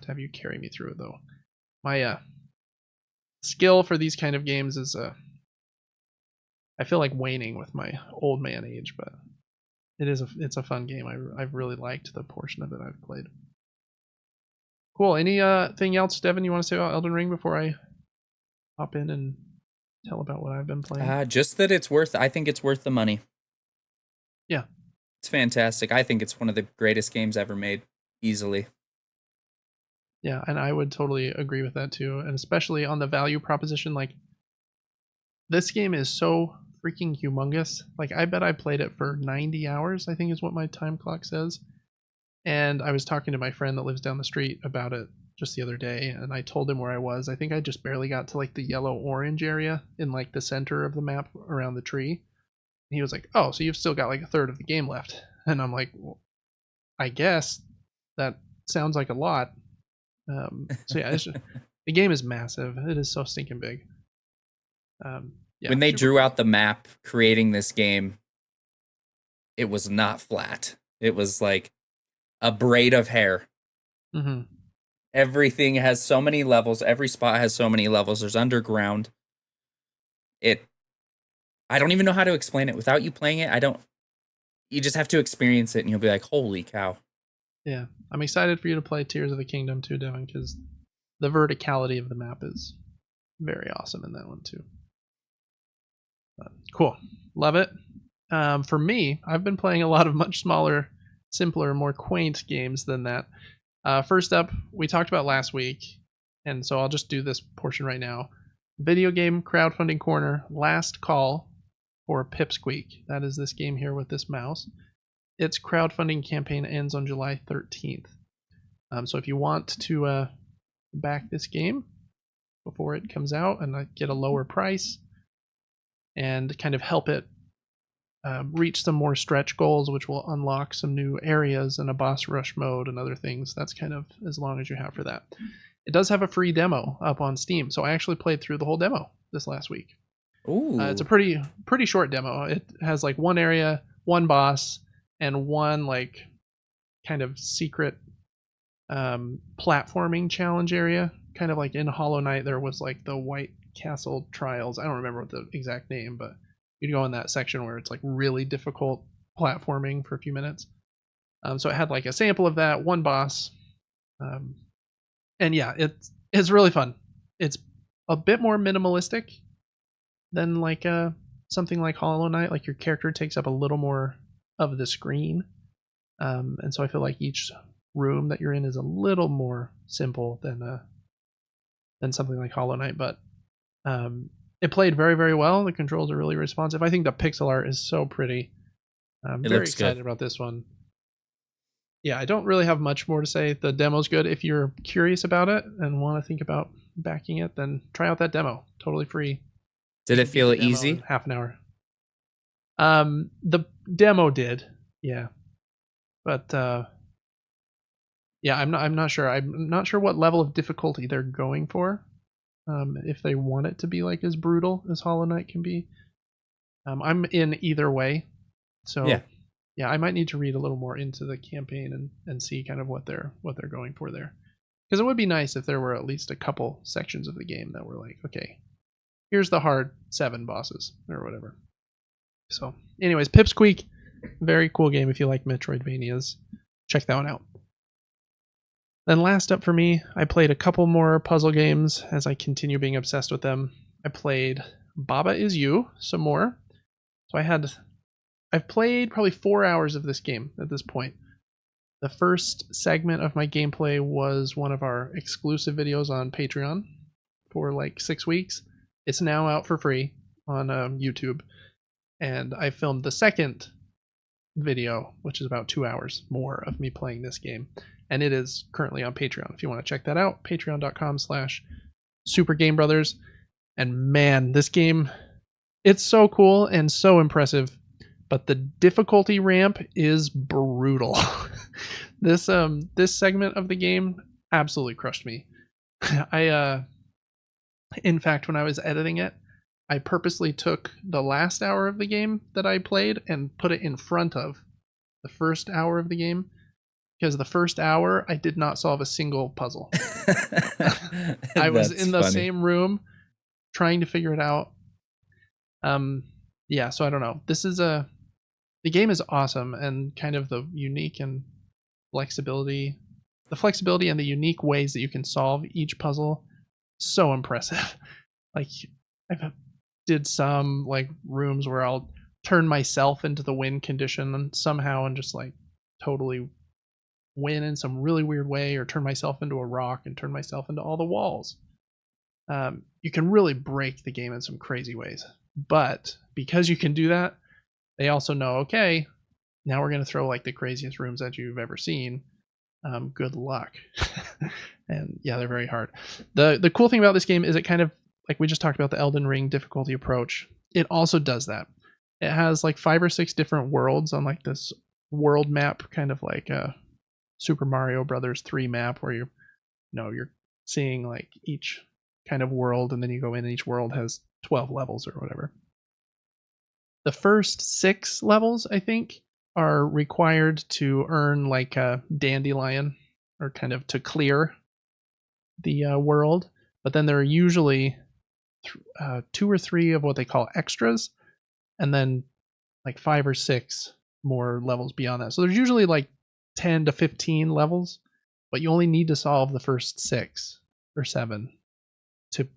Speaker 1: have you carry me through it though. My skill for these kind of games is I feel like waning with my old man age, but it's a fun game. I've really liked the portion of it I've played. Cool. Any thing else, Devin, you want to say about Elden Ring before I hop in and tell about what I've been playing?
Speaker 2: Just that I think it's worth the money.
Speaker 1: Yeah.
Speaker 2: It's fantastic. I think it's one of the greatest games ever made, easily.
Speaker 1: Yeah, and I would totally agree with that too, and especially on the value proposition. Like, this game is so freaking humongous. Like, I bet I played it for 90 hours, I think is what my time clock says. And I was talking to my friend that lives down the street about it just the other day, and I told him where I was. I think I just barely got to like the yellow-orange area in like the center of the map around the tree. And he was like, "Oh, so you've still got like a third of the game left." And I'm like, well, I guess that sounds like a lot. So yeah, the game is massive. It is so stinking big. Yeah,
Speaker 2: when they drew
Speaker 1: cool.
Speaker 2: out the map creating this game, it was not flat. It was like a braid of hair.
Speaker 1: Mm-hmm.
Speaker 2: Everything has so many levels. Every spot has so many levels. There's underground. I don't even know how to explain it without you playing it. You just have to experience it and you'll be like, holy cow.
Speaker 1: Yeah. I'm excited for you to play Tears of the Kingdom too, Devin, because the verticality of the map is very awesome in that one too. Cool. Love it. For me, I've been playing a lot of much smaller, simpler, more quaint games than that. First up, we talked about last week, and so I'll just do this portion right now. Video game crowdfunding corner, last call for Pipsqueak. That is this game here with this mouse. Its crowdfunding campaign ends on July 13th. So if you want to back this game before it comes out and get a lower price and kind of help it reach some more stretch goals, which will unlock some new areas and a boss rush mode and other things. That's kind of as long as you have for that. It does have a free demo up on Steam, so I actually played through the whole demo this last week.
Speaker 2: Ooh.
Speaker 1: It's a pretty short demo. It has like one area, one boss, and one like kind of secret platforming challenge area. Kind of like in Hollow Knight, there was like the White Castle Trials. I don't remember what the exact name, but you'd go in that section where it's like really difficult platforming for a few minutes. So it had like a sample of that, one boss, and yeah, it's really fun. It's a bit more minimalistic than like something like Hollow Knight. Like your character takes up a little more of the screen, and so I feel like each room that you're in is a little more simple than something like Hollow Knight. But it played very, very well. The controls are really responsive. I think the pixel art is so pretty. I'm very excited about this one. Yeah, I don't really have much more to say. The demo's good. If you're curious about it and want to think about backing it, then try out that demo. Totally free.
Speaker 2: Did it feel easy?
Speaker 1: Half an hour. The demo did, yeah, but yeah, I'm not sure. I'm not sure what level of difficulty they're going for. If they want it to be like as brutal as Hollow Knight can be. I'm in either way, so yeah, I might need to read a little more into the campaign and see kind of what they're going for there. Because it would be nice if there were at least a couple sections of the game that were like, okay, here's the hard 7 bosses or whatever. So, anyways, Pipsqueak, very cool game if you like Metroidvanias. Check that one out. Then last up for me, I played a couple more puzzle games as I continue being obsessed with them. I played Baba Is You some more. So I've played probably 4 hours of this game at this point. The first segment of my gameplay was one of our exclusive videos on Patreon for like 6 weeks. It's now out for free on YouTube. And I filmed the second video, which is about 2 hours more of me playing this game. And it is currently on Patreon. If you want to check that out, patreon.com/SuperGameBrothers. And man, this game, it's so cool and so impressive, but the difficulty ramp is brutal. This segment of the game absolutely crushed me. In fact, when I was editing it, I purposely took the last hour of the game that I played and put it in front of the first hour of the game, because the first hour I did not solve a single puzzle. I was in the same room trying to figure it out. Yeah, so I don't know. The game is awesome, and kind of the unique and flexibility and the unique ways that you can solve each puzzle, so impressive. Like I've did some like rooms where I'll turn myself into the win condition and somehow and just like totally win in some really weird way, or turn myself into a rock and turn myself into all the walls. You can really break the game in some crazy ways, but because you can do that, they also know, okay, now we're going to throw like the craziest rooms that you've ever seen. Good luck. And yeah, they're very hard. The cool thing about this game is it kind of, like we just talked about the Elden Ring difficulty approach, it also does that. It has like 5 or 6 different worlds on like this world map, kind of like a Super Mario Brothers 3 map, where you're seeing like each kind of world, and then you go in and each world has 12 levels or whatever. The first 6 levels, I think, are required to earn like a dandelion, or kind of to clear the world. But then there are usually 2 or 3 of what they call extras, and then like 5 or 6 more levels beyond that. So there's usually like 10 to 15 levels, but you only need to solve the first 6 or 7 to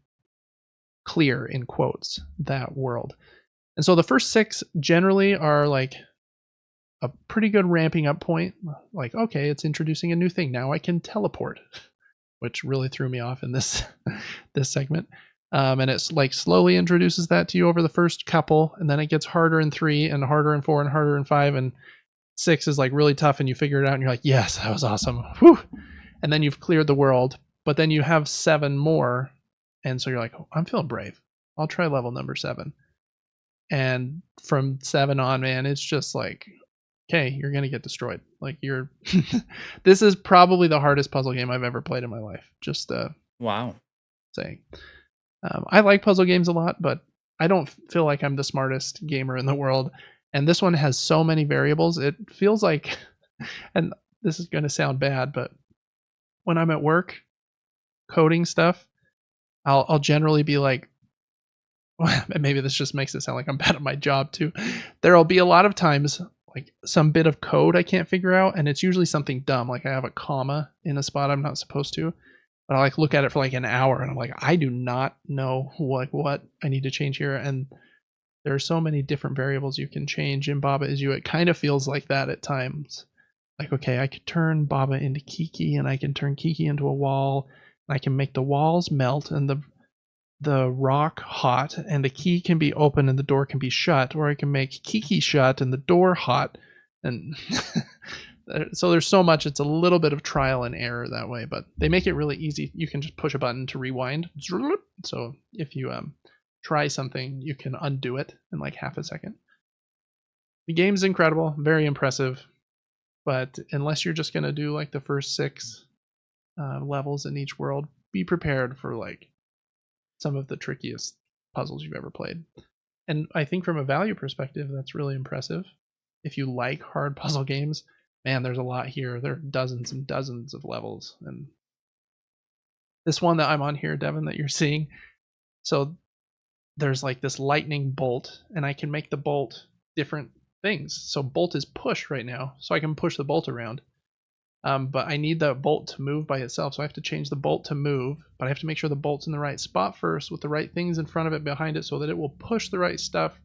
Speaker 1: clear, in quotes, that world. And so the first 6 generally are like a pretty good ramping up point. Like, okay, it's introducing a new thing. Now I can teleport, which really threw me off in this this segment. And it's like slowly introduces that to you over the first couple, and then it gets harder in 3 and harder in 4 and harder in 5, and 6 is like really tough, and you figure it out and you're like, yes, that was awesome. Whew. And then you've cleared the world, but then you have 7 more, and so you're like, oh, I'm feeling brave. I'll try level number 7. And from 7 on, man, it's just like, okay, you're gonna get destroyed. Like you're this is probably the hardest puzzle game I've ever played in my life. Just
Speaker 2: wow,
Speaker 1: saying. I like puzzle games a lot, but I don't feel like I'm the smartest gamer in the world. And this one has so many variables. It feels like, and this is going to sound bad, but when I'm at work coding stuff, I'll generally be like, maybe this just makes it sound like I'm bad at my job too. There'll be a lot of times like some bit of code I can't figure out, and it's usually something dumb, like I have a comma in a spot I'm not supposed to. But I like look at it for like an hour, and I'm like, I do not know what I need to change here. And there are so many different variables you can change in Baba Is You. It kind of feels like that at times. Like, okay, I could turn Baba into Kiki, and I can turn Kiki into a wall, and I can make the walls melt and the rock hot, and the key can be open and the door can be shut, or I can make Kiki shut and the door hot. And so there's so much, it's a little bit of trial and error that way, but they make it really easy. You can just push a button to rewind. So if you try something, you can undo it in like half a second. The game's incredible, very impressive, but unless you're just going to do like the first 6 levels in each world, be prepared for like some of the trickiest puzzles you've ever played. And I think from a value perspective, that's really impressive. If you like hard puzzle games, man, there's a lot here. There are dozens and dozens of levels. And this one that I'm on here, Devin, that you're seeing, so there's like this lightning bolt, and I can make the bolt different things. So bolt is push right now, so I can push the bolt around. But I need the bolt to move by itself, so I have to change the bolt to move, but I have to make sure the bolt's in the right spot first with the right things in front of it, behind it, so that it will push the right stuff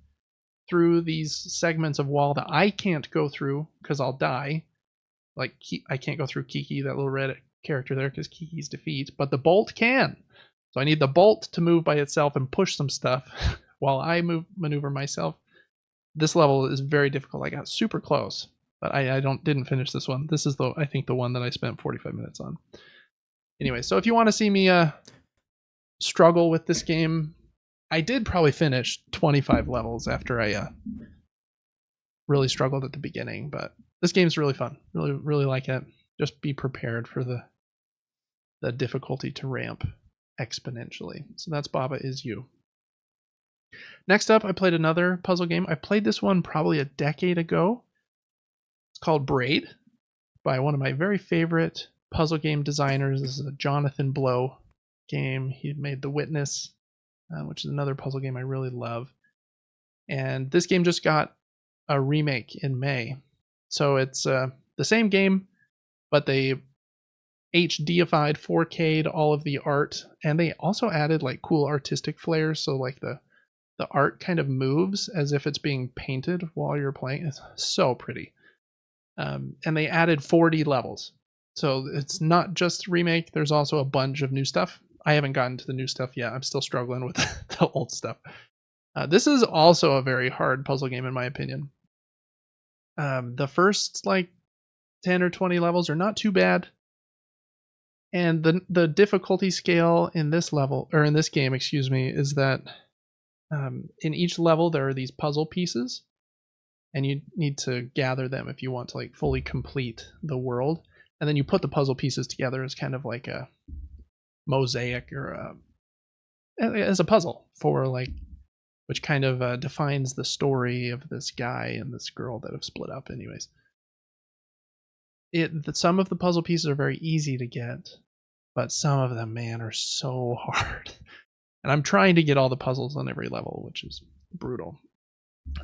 Speaker 1: through these segments of wall that I can't go through because I'll die. Like, I can't go through Kiki, that little red character there, because Kiki's defeat, but the bolt can. So I need the bolt to move by itself and push some stuff while I maneuver myself. This level is very difficult. I got super close, but I didn't finish this one. This is I think the one that I spent 45 minutes on. Anyway, so if you want to see me struggle with this game, I did probably finish 25 levels after I really struggled at the beginning, but this game's really fun. Really like it. Just be prepared for the difficulty to ramp exponentially. So that's Baba Is You. Next up, I played another puzzle game. I played this one probably a decade ago. It's called Braid, by one of my very favorite puzzle game designers. This is a Jonathan Blow game. He made The Witness, which is another puzzle game I really love. And this game just got a remake in May. So it's the same game, but they HDified, 4K'd all of the art, and they also added like cool artistic flair. So like the art kind of moves as if it's being painted while you're playing. It's so pretty. And they added 40 levels. So it's not just remake. There's also a bunch of new stuff. I haven't gotten to the new stuff yet. I'm still struggling with the old stuff. This is also a very hard puzzle game in my opinion. The first like 10 or 20 levels are not too bad. And the difficulty scale in this level, or in this game, excuse me, is that in each level there are these puzzle pieces, and you need to gather them if you want to like fully complete the world. And then you put the puzzle pieces together as kind of like a mosaic or as a puzzle for like, which kind of defines the story of this guy and this girl that have split up. Anyways, some of the puzzle pieces are very easy to get, but some of them, man, are so hard. And I'm trying to get all the puzzles on every level, which is brutal.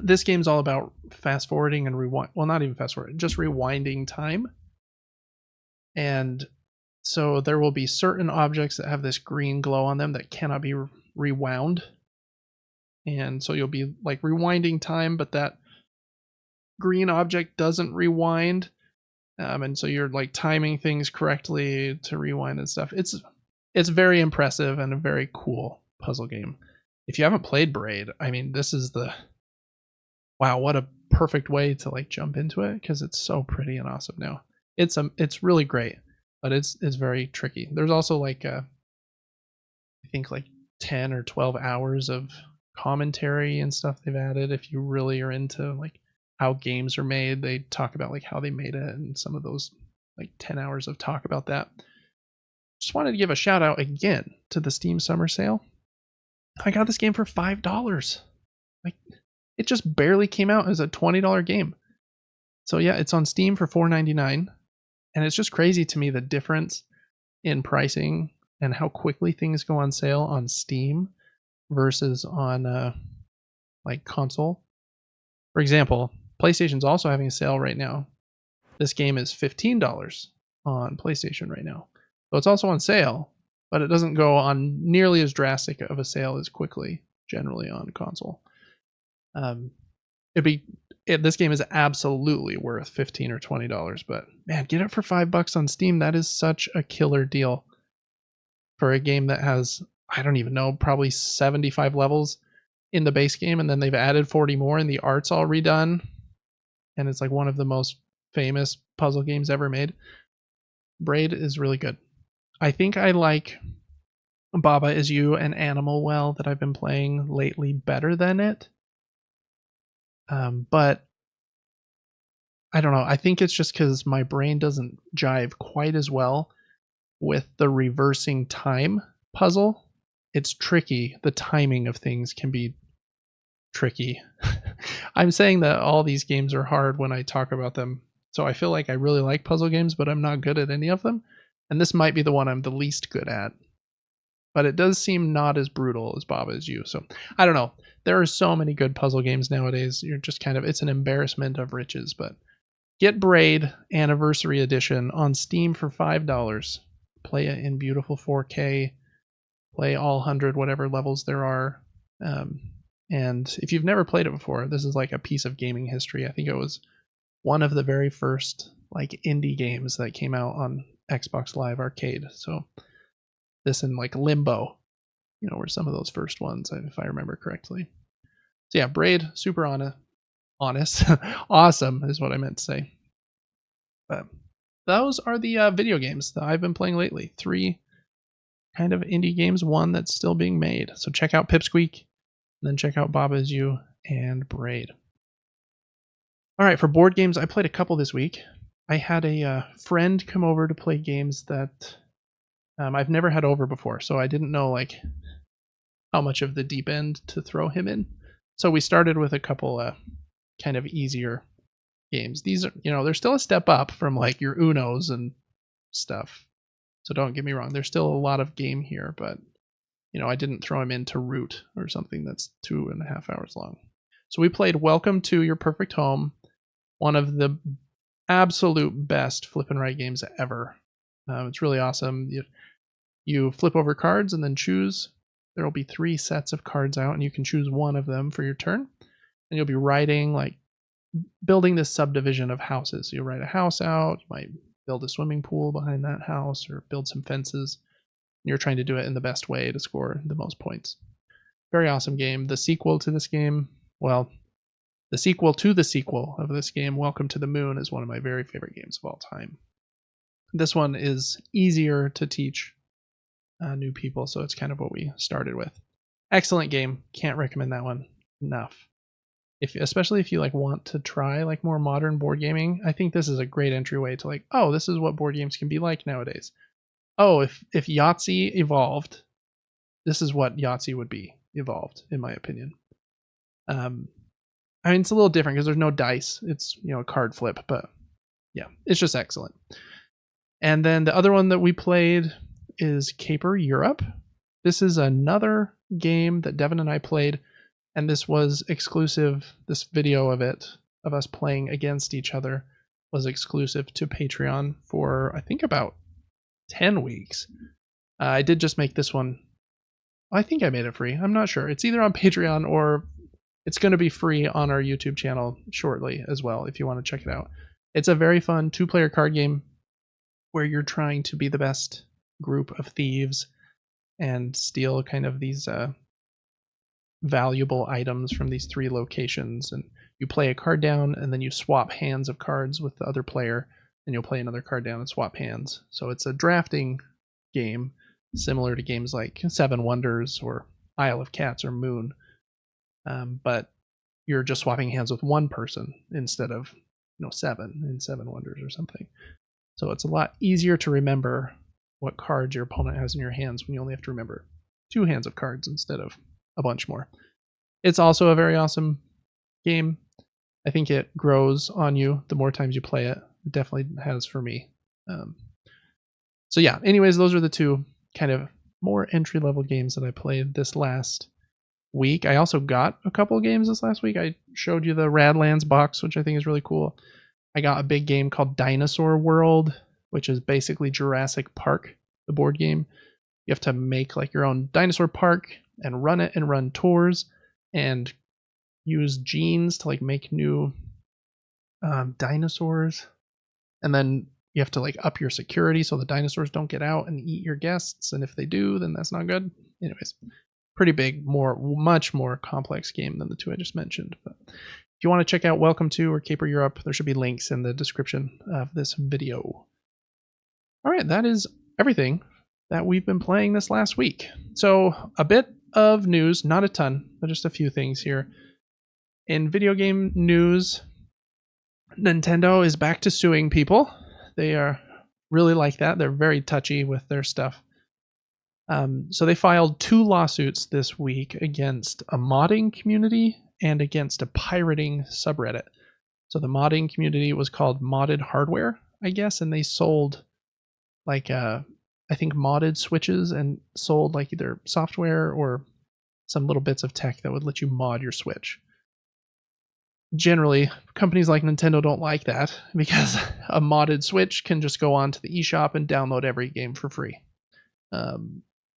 Speaker 1: This game's all about fast forwarding and rewind. Well, not even fast forwarding, just rewinding time. And so there will be certain objects that have this green glow on them that cannot be rewound. And so you'll be like rewinding time, but that green object doesn't rewind. And so you're like timing things correctly to rewind and stuff. It's very impressive and a very cool puzzle game. If you haven't played Braid, I mean, this is wow, what a perfect way to like jump into it, because it's so pretty and awesome now. It's really great, but it's very tricky. There's also like I think like 10 or 12 hours of commentary and stuff they've added. If you really are into like how games are made, they talk about like how they made it, and some of those like 10 hours of talk about that. Just wanted to give a shout out again to the Steam Summer Sale. I got this game for $5. Like, it just barely came out as a $20 game. So yeah, it's on Steam for $4.99, and it's just crazy to me the difference in pricing and how quickly things go on sale on Steam versus on like console. For example, PlayStation's also having a sale right now. This game is $15 on PlayStation right now. So it's also on sale, but it doesn't go on nearly as drastic of a sale as quickly generally on console. This game is absolutely worth $15 or $20, but man, get it for $5 on Steam. That is such a killer deal for a game that has, I don't even know, probably 75 levels in the base game, and then they've added 40 more, and the art's all redone, and it's like one of the most famous puzzle games ever made. Braid is really good. I think I like Baba Is You and Animal Well that I've been playing lately better than it. But I don't know. I think it's just because my brain doesn't jive quite as well with the reversing time puzzle. It's tricky. The timing of things can be tricky. I'm saying that all these games are hard when I talk about them. So I feel like I really like puzzle games, but I'm not good at any of them. And this might be the one I'm the least good at. But it does seem not as brutal as Baba Is You. So I don't know. There are so many good puzzle games nowadays. You're just it's an embarrassment of riches. But get Braid Anniversary Edition on Steam for $5. Play it in beautiful 4K. Play all 100 whatever levels there are. And if you've never played it before, this is like a piece of gaming history. I think it was one of the very first like indie games that came out on Xbox Live Arcade. So this and like Limbo, were some of those first ones, if I remember correctly. So yeah, Braid, super honest, awesome is what I meant to say. But those are the video games that I've been playing lately. 3 kind of indie games, 1 that's still being made. So check out Pipsqueak, and then check out Baba Is You and Braid. All right, for board games, I played a couple this week. I had a friend come over to play games that I've never had over before, so I didn't know like how much of the deep end to throw him in. So we started with a couple kind of easier games. These are, they're still a step up from like your Unos and stuff. So don't get me wrong, there's still a lot of game here, but I didn't throw him into Root or something that's 2.5 hours long. So we played Welcome to Your Perfect Home, one of the absolute best flip and write games ever. It's really awesome. You flip over cards and then choose. There will be 3 sets of cards out, and you can choose one of them for your turn. And you'll be writing, like, building this subdivision of houses. So you'll write a house out. You might build a swimming pool behind that house or build some fences. You're trying to do it in the best way to score the most points. Very awesome game. The sequel to this game, the sequel to the sequel of this game, Welcome to the Moon, is one of my very favorite games of all time. This one is easier to teach new people, so it's kind of what we started with. Excellent game. Can't recommend that one enough. Especially if you like want to try like more modern board gaming, I think this is a great entryway to like, oh, this is what board games can be like nowadays. Oh, if Yahtzee evolved, this is what Yahtzee would be evolved, in my opinion. I mean, it's a little different because there's no dice. It's, a card flip, but yeah, it's just excellent. And then the other one that we played is Caper Europe. This is another game that Devin and I played, and this was exclusive. This video of us playing against each other, was exclusive to Patreon for, I think, about 10 weeks. I did just make this one. I think I made it free. I'm not sure. It's either on Patreon or it's going to be free on our YouTube channel shortly as well, if you want to check it out. It's a very fun 2-player card game where you're trying to be the best group of thieves and steal kind of these valuable items from these 3 locations. And you play a card down, and then you swap hands of cards with the other player, and you'll play another card down and swap hands. So it's a drafting game similar to games like Seven Wonders or Isle of Cats or Moon. But you're just swapping hands with one person instead of 7 in Seven Wonders or something. So it's a lot easier to remember what cards your opponent has in your hands when you only have to remember 2 hands of cards instead of a bunch more. It's also a very awesome game. I think it grows on you the more times you play it. It definitely has for me. So yeah, anyways, those are the 2 kind of more entry-level games that I played this last week. I also got a couple of games this last week. I showed you the Radlands box, which I think is really cool. I got a big game called Dinosaur World, which is basically Jurassic Park, the board game. You have to make like your own dinosaur park and run it and run tours and use genes to like make new dinosaurs. And then you have to like up your security so the dinosaurs don't get out and eat your guests. And if they do, then that's not good. Anyways, pretty big, much more complex game than the 2 I just mentioned. But if you want to check out Welcome to or Caper Europe, there should be links in the description of this video. All right, that is everything that we've been playing this last week. So a bit of news, not a ton, but just a few things here. In video game news, Nintendo is back to suing people. They are really like that. They're very touchy with their stuff. So they filed 2 lawsuits this week against a modding community and against a pirating subreddit. So the modding community was called Modded Hardware, I guess, and they sold like I think modded switches and sold like either software or some little bits of tech that would let you mod your Switch. Generally, companies like Nintendo don't like that because a modded Switch can just go on to the eShop and download every game for free.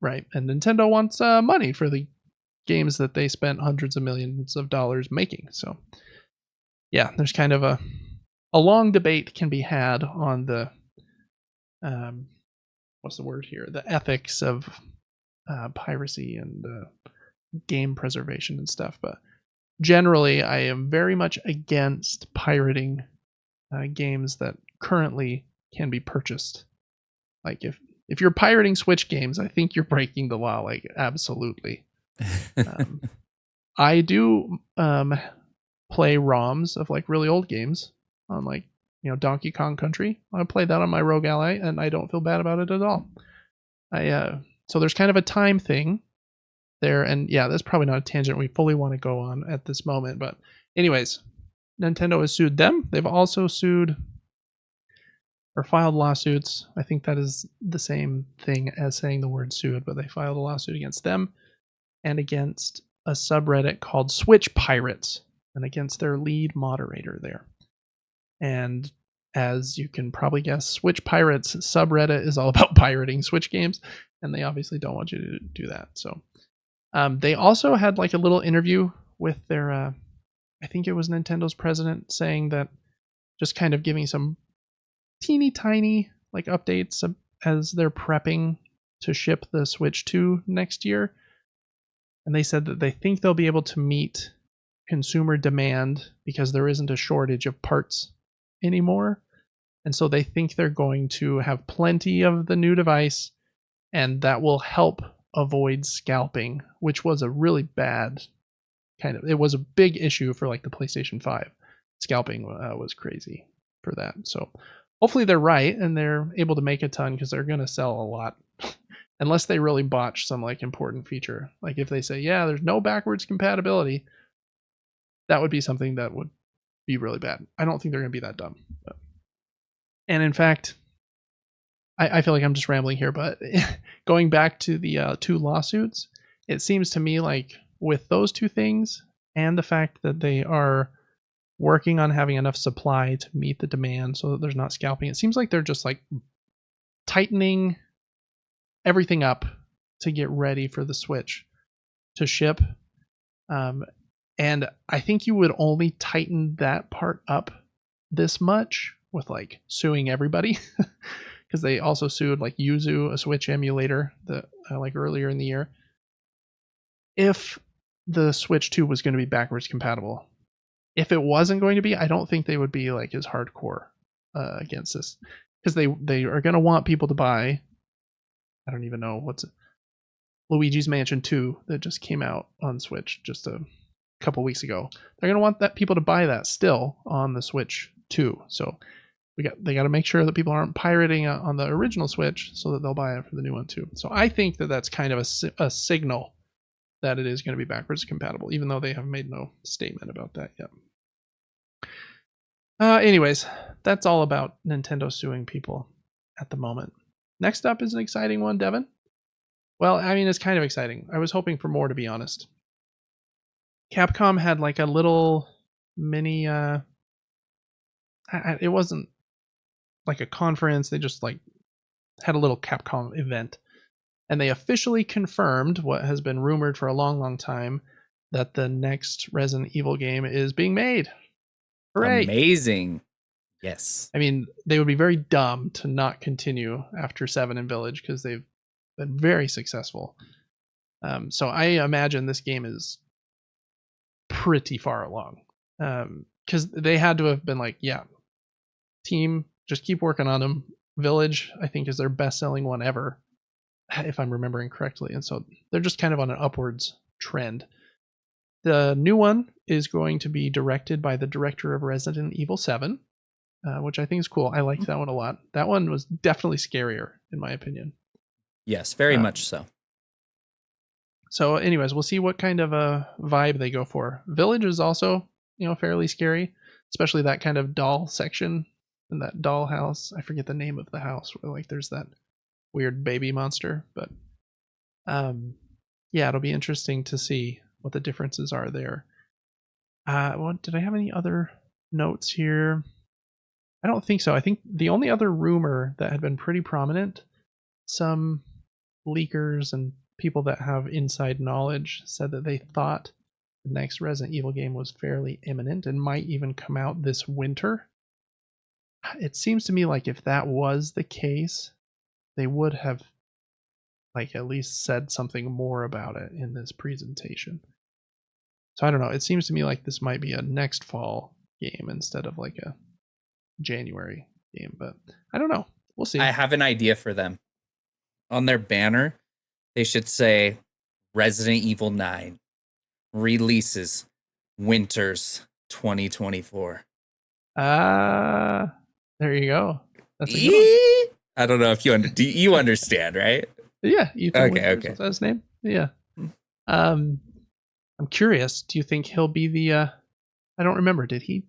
Speaker 1: Right, and Nintendo wants money for the games that they spent hundreds of millions of dollars making. So, yeah, there's kind of a long debate can be had on the what's the word here? The ethics of piracy and game preservation and stuff. But generally, I am very much against pirating games that currently can be purchased. Like if you're pirating Switch games, I think you're breaking the law. Like absolutely. I do play ROMs of like really old games on like Donkey Kong Country. I play that on my Rogue Ally, and I don't feel bad about it at all. So there's kind of a time thing there, and yeah, that's probably not a tangent we fully want to go on at this moment. But anyways, Nintendo has sued them. They've also sued or filed lawsuits. I think that is the same thing as saying the word sued, but they filed a lawsuit against them and against a subreddit called Switch Pirates and against their lead moderator there. And as you can probably guess, Switch Pirates subreddit is all about pirating Switch games, and they obviously don't want you to do that. So they also had like a little interview with their, I think it was Nintendo's president, saying that just kind of giving some teeny tiny like updates as they're prepping to ship the Switch 2 next year. And they said that they think they'll be able to meet consumer demand because there isn't a shortage of parts anymore. And so they think they're going to have plenty of the new device, and that will help avoid scalping, which was a really bad it was a big issue for like the PlayStation 5. Scalping was crazy for that. So hopefully they're right and they're able to make a ton, because they're going to sell a lot. Unless they really botch some like important feature. Like if they say, yeah, there's no backwards compatibility, that would be something that would be really bad. I don't think they're going to be that dumb. But. And in fact, I feel like I'm just rambling here, but going back to the 2 lawsuits, it seems to me like with those 2 things and the fact that they are working on having enough supply to meet the demand so that there's not scalping, it seems like they're just like tightening everything up to get ready for the Switch to ship. And I think you would only tighten that part up this much with like suing everybody, because they also sued like Yuzu, a Switch emulator, that like earlier in the year. If the Switch 2 was going to be backwards compatible, if it wasn't going to be, I don't think they would be like as hardcore against this, because they are going to want people to buy. I don't even know what's it, Luigi's Mansion 2 that just came out on Switch just a couple weeks ago. They're going to want that people to buy that still on the Switch 2. So they got to make sure that people aren't pirating on the original Switch so that they'll buy it for the new one too. So I think that that's kind of a signal that it is going to be backwards compatible, even though they have made no statement about that yet. Anyways, that's all about Nintendo suing people at the moment. Next up is an exciting one, Devin. Well, I mean, it's kind of exciting. I was hoping for more, to be honest. Capcom had like a little mini it wasn't like a conference, they just like had a little Capcom event, and they officially confirmed what has been rumored for a long time, that the next Resident Evil game is being made. Hooray!
Speaker 2: Amazing. Yes.
Speaker 1: I mean, they would be very dumb to not continue after 7 and Village, because they've been very successful. So I imagine this game is pretty far along, because they had to have been like, yeah, team, just keep working on them. Village, I think, is their best-selling one ever, if I'm remembering correctly, and so they're just kind of on an upwards trend. The new one is going to be directed by the director of Resident Evil 7, which I think is cool. I liked that one a lot. That one was definitely scarier, in my opinion.
Speaker 2: Yes, very much so.
Speaker 1: So anyways, we'll see what kind of a vibe they go for. Village is also, fairly scary, especially that kind of doll section in that doll house. I forget the name of the house where like there's that weird baby monster, but yeah, it'll be interesting to see what the differences are there. Did I have any other notes here? I don't think so. I think the only other rumor that had been pretty prominent, some leakers and people that have inside knowledge said that they thought the next Resident Evil game was fairly imminent and might even come out this winter. It seems to me like if that was the case, they would have like at least said something more about it in this presentation. So I don't know. It seems to me like this might be a next fall game instead of like a January game, but I don't know. We'll see.
Speaker 2: I have an idea for them. On their banner, they should say Resident Evil 9 releases winters 2024.
Speaker 1: There you go. That's a good one.
Speaker 2: I don't know if you understand, right?
Speaker 1: Yeah. Ethan Winters,
Speaker 2: okay.
Speaker 1: What's that his name? Yeah. I'm curious. Do you think he'll be the? I don't remember. Did he?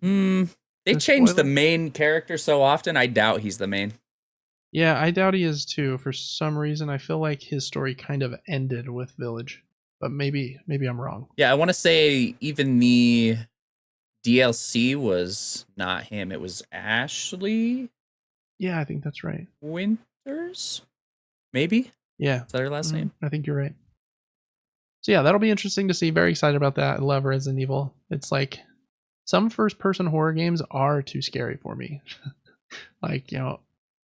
Speaker 2: They changed the main character so often. I doubt he's the main.
Speaker 1: Yeah, I doubt he is too. For some reason, I feel like his story kind of ended with Village, but maybe I'm wrong.
Speaker 2: Yeah, I want to say even the DLC was not him. It was Ashley.
Speaker 1: Yeah, I think that's right.
Speaker 2: Winters, maybe.
Speaker 1: Yeah,
Speaker 2: is that her last name?
Speaker 1: I think you're right. So yeah, that'll be interesting to see. Very excited about that. I love Resident Evil. It's like some first-person horror games are too scary for me. Like,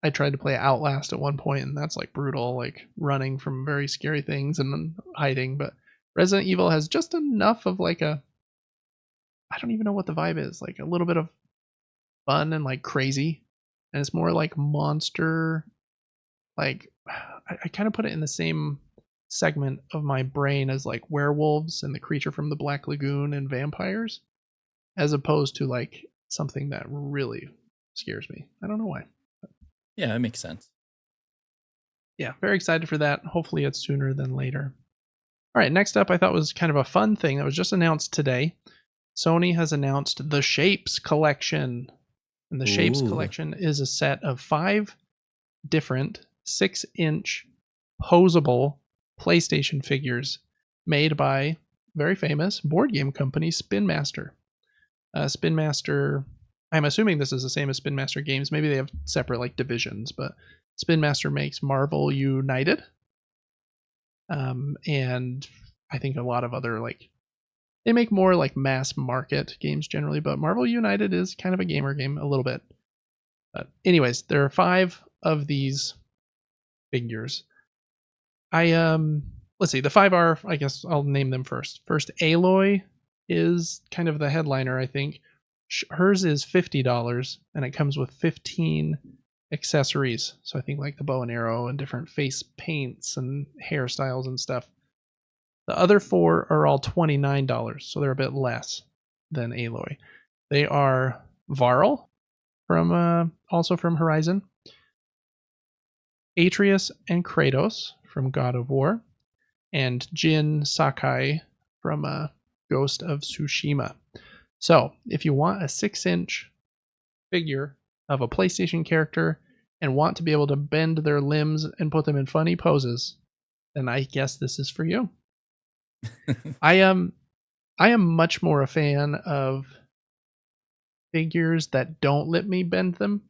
Speaker 1: I tried to play Outlast at one point, and that's like brutal, like running from very scary things and hiding. But Resident Evil has just enough of like I don't even know what the vibe is, like a little bit of fun and like crazy and it's more like monster. Like I kind of put it in the same segment of my brain as like werewolves and the creature from the Black Lagoon and vampires, as opposed to like something that really scares me. I don't know why.
Speaker 2: Yeah, that makes sense.
Speaker 1: Yeah, very excited for that. Hopefully it's sooner than later. All right, next up I thought was kind of a fun thing that was just announced today. Sony has announced the Shapes collection. And the Shapes
Speaker 2: Ooh.
Speaker 1: collection is a set of 5 different 6-inch posable PlayStation figures made by very famous board game company Spin Master. Spin Master, I'm assuming this is the same as Spin Master Games. Maybe they have separate like divisions, but Spin Master makes Marvel United, and I think a lot of other like they make more like mass market games generally, but Marvel United is kind of a gamer game a little bit. But anyways, there are 5 of these figures. Let's see, the 5 are, I guess I'll name them first. First, Aloy is kind of the headliner, I think. Hers is $50 and it comes with 15 accessories. So I think like the bow and arrow and different face paints and hairstyles and stuff. The other 4 are all $29, so they're a bit less than Aloy. They are Varl from also from Horizon, Atreus and Kratos from God of War, and Jin Sakai from Ghost of Tsushima. So, if you want a 6-inch figure of a PlayStation character and want to be able to bend their limbs and put them in funny poses, then I guess this is for you. I am much more a fan of figures that don't let me bend them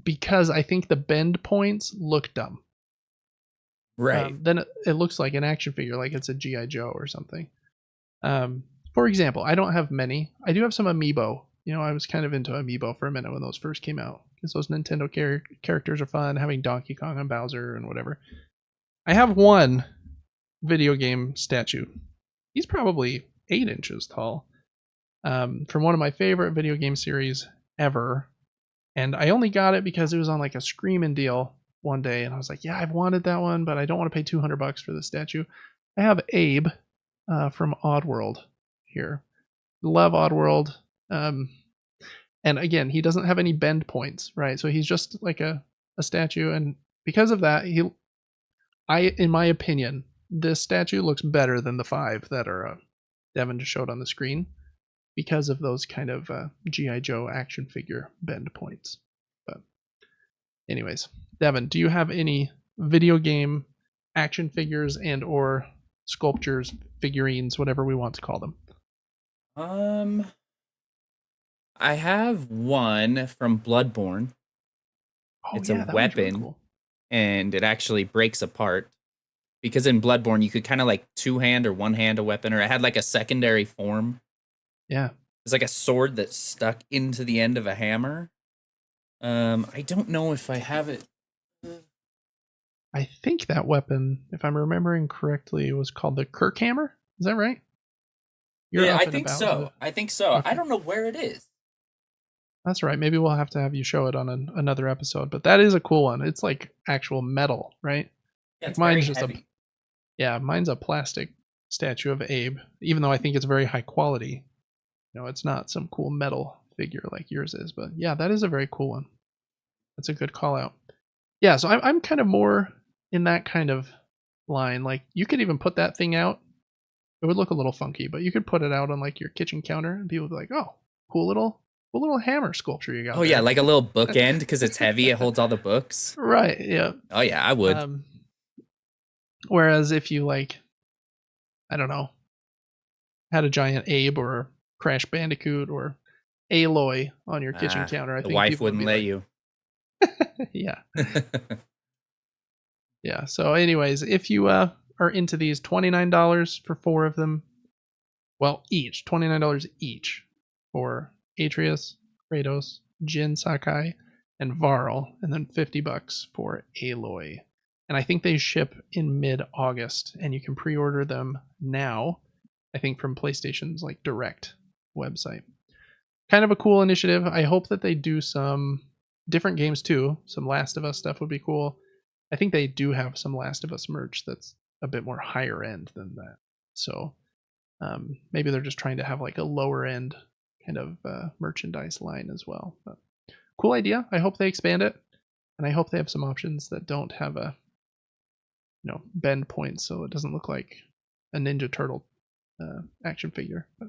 Speaker 1: because I think the bend points look dumb.
Speaker 2: Right.
Speaker 1: Then it looks like an action figure, like it's a G.I. Joe or something. For example, I don't have many. I do have some Amiibo. You know, I was kind of into Amiibo for a minute when those first came out because those Nintendo characters are fun, having Donkey Kong and Bowser and whatever. I have one video game statue. He's probably 8 inches tall, from one of my favorite video game series ever. And I only got it because it was on like a screaming deal one day, and I was like, yeah, I've wanted that one, but I don't want to pay $200 for the statue. I have Abe from Oddworld here. Love Oddworld. And again, he doesn't have any bend points, right? So he's just like a statue, and because of that, in my opinion, this statue looks better than the 5 that are Devin just showed on the screen because of those kind of G.I. Joe action figure bend points. But anyways, Devin, do you have any video game action figures and or sculptures, figurines, whatever we want to call them?
Speaker 2: I have one from Bloodborne.
Speaker 1: Oh,
Speaker 2: it's
Speaker 1: yeah,
Speaker 2: a
Speaker 1: that one's really
Speaker 2: weapon,
Speaker 1: cool.
Speaker 2: and it actually breaks apart. Because in Bloodborne, you could kind of like 2-hand or 1-hand a weapon, or it had like a secondary form.
Speaker 1: Yeah.
Speaker 2: It's like a sword that's stuck into the end of a hammer. I don't know if I have it.
Speaker 1: I think that weapon, if I'm remembering correctly, was called the Kirk Hammer. Is that right?
Speaker 2: Yeah, I think so.
Speaker 1: Okay.
Speaker 2: I don't know where it is.
Speaker 1: That's right. Maybe we'll have to have you show it on another episode. But that is a cool one. It's like actual metal, right?
Speaker 2: Yeah, it's
Speaker 1: mine's
Speaker 2: very
Speaker 1: just
Speaker 2: heavy.
Speaker 1: mine's a plastic statue of Abe. Even though I think it's very high quality, it's not some cool metal figure like yours is. But yeah, that is a very cool one. That's a good call out. Yeah, so I'm kind of more in that kind of line. Like you could even put that thing out. It would look a little funky, but you could put it out on like your kitchen counter, and people would be like, "Oh, cool little hammer sculpture you got."
Speaker 2: Oh
Speaker 1: there.
Speaker 2: yeah, like a little bookend because it's heavy. It holds all the books.
Speaker 1: Right. Yeah.
Speaker 2: Oh yeah, I would.
Speaker 1: Whereas if you like, I don't know, had a giant Abe or Crash Bandicoot or Aloy on your kitchen counter, I
Speaker 2: the
Speaker 1: think
Speaker 2: wife
Speaker 1: people would
Speaker 2: wouldn't
Speaker 1: be
Speaker 2: let
Speaker 1: like,
Speaker 2: you.
Speaker 1: yeah. Yeah. So, anyways, if you are into these, $29 for 4 of them. Well, each $29 each for Atreus, Kratos, Jin Sakai, and Varl, and then $50 for Aloy. And I think they ship in mid-August, and you can pre-order them now. I think from PlayStation's like direct website. Kind of a cool initiative. I hope that they do some different games too. Some Last of Us stuff would be cool. I think they do have some Last of Us merch that's a bit more higher end than that. So maybe they're just trying to have like a lower end kind of merchandise line as well. But cool idea. I hope they expand it, and I hope they have some options that don't have a bend points, so it doesn't look like a Ninja Turtle action figure. But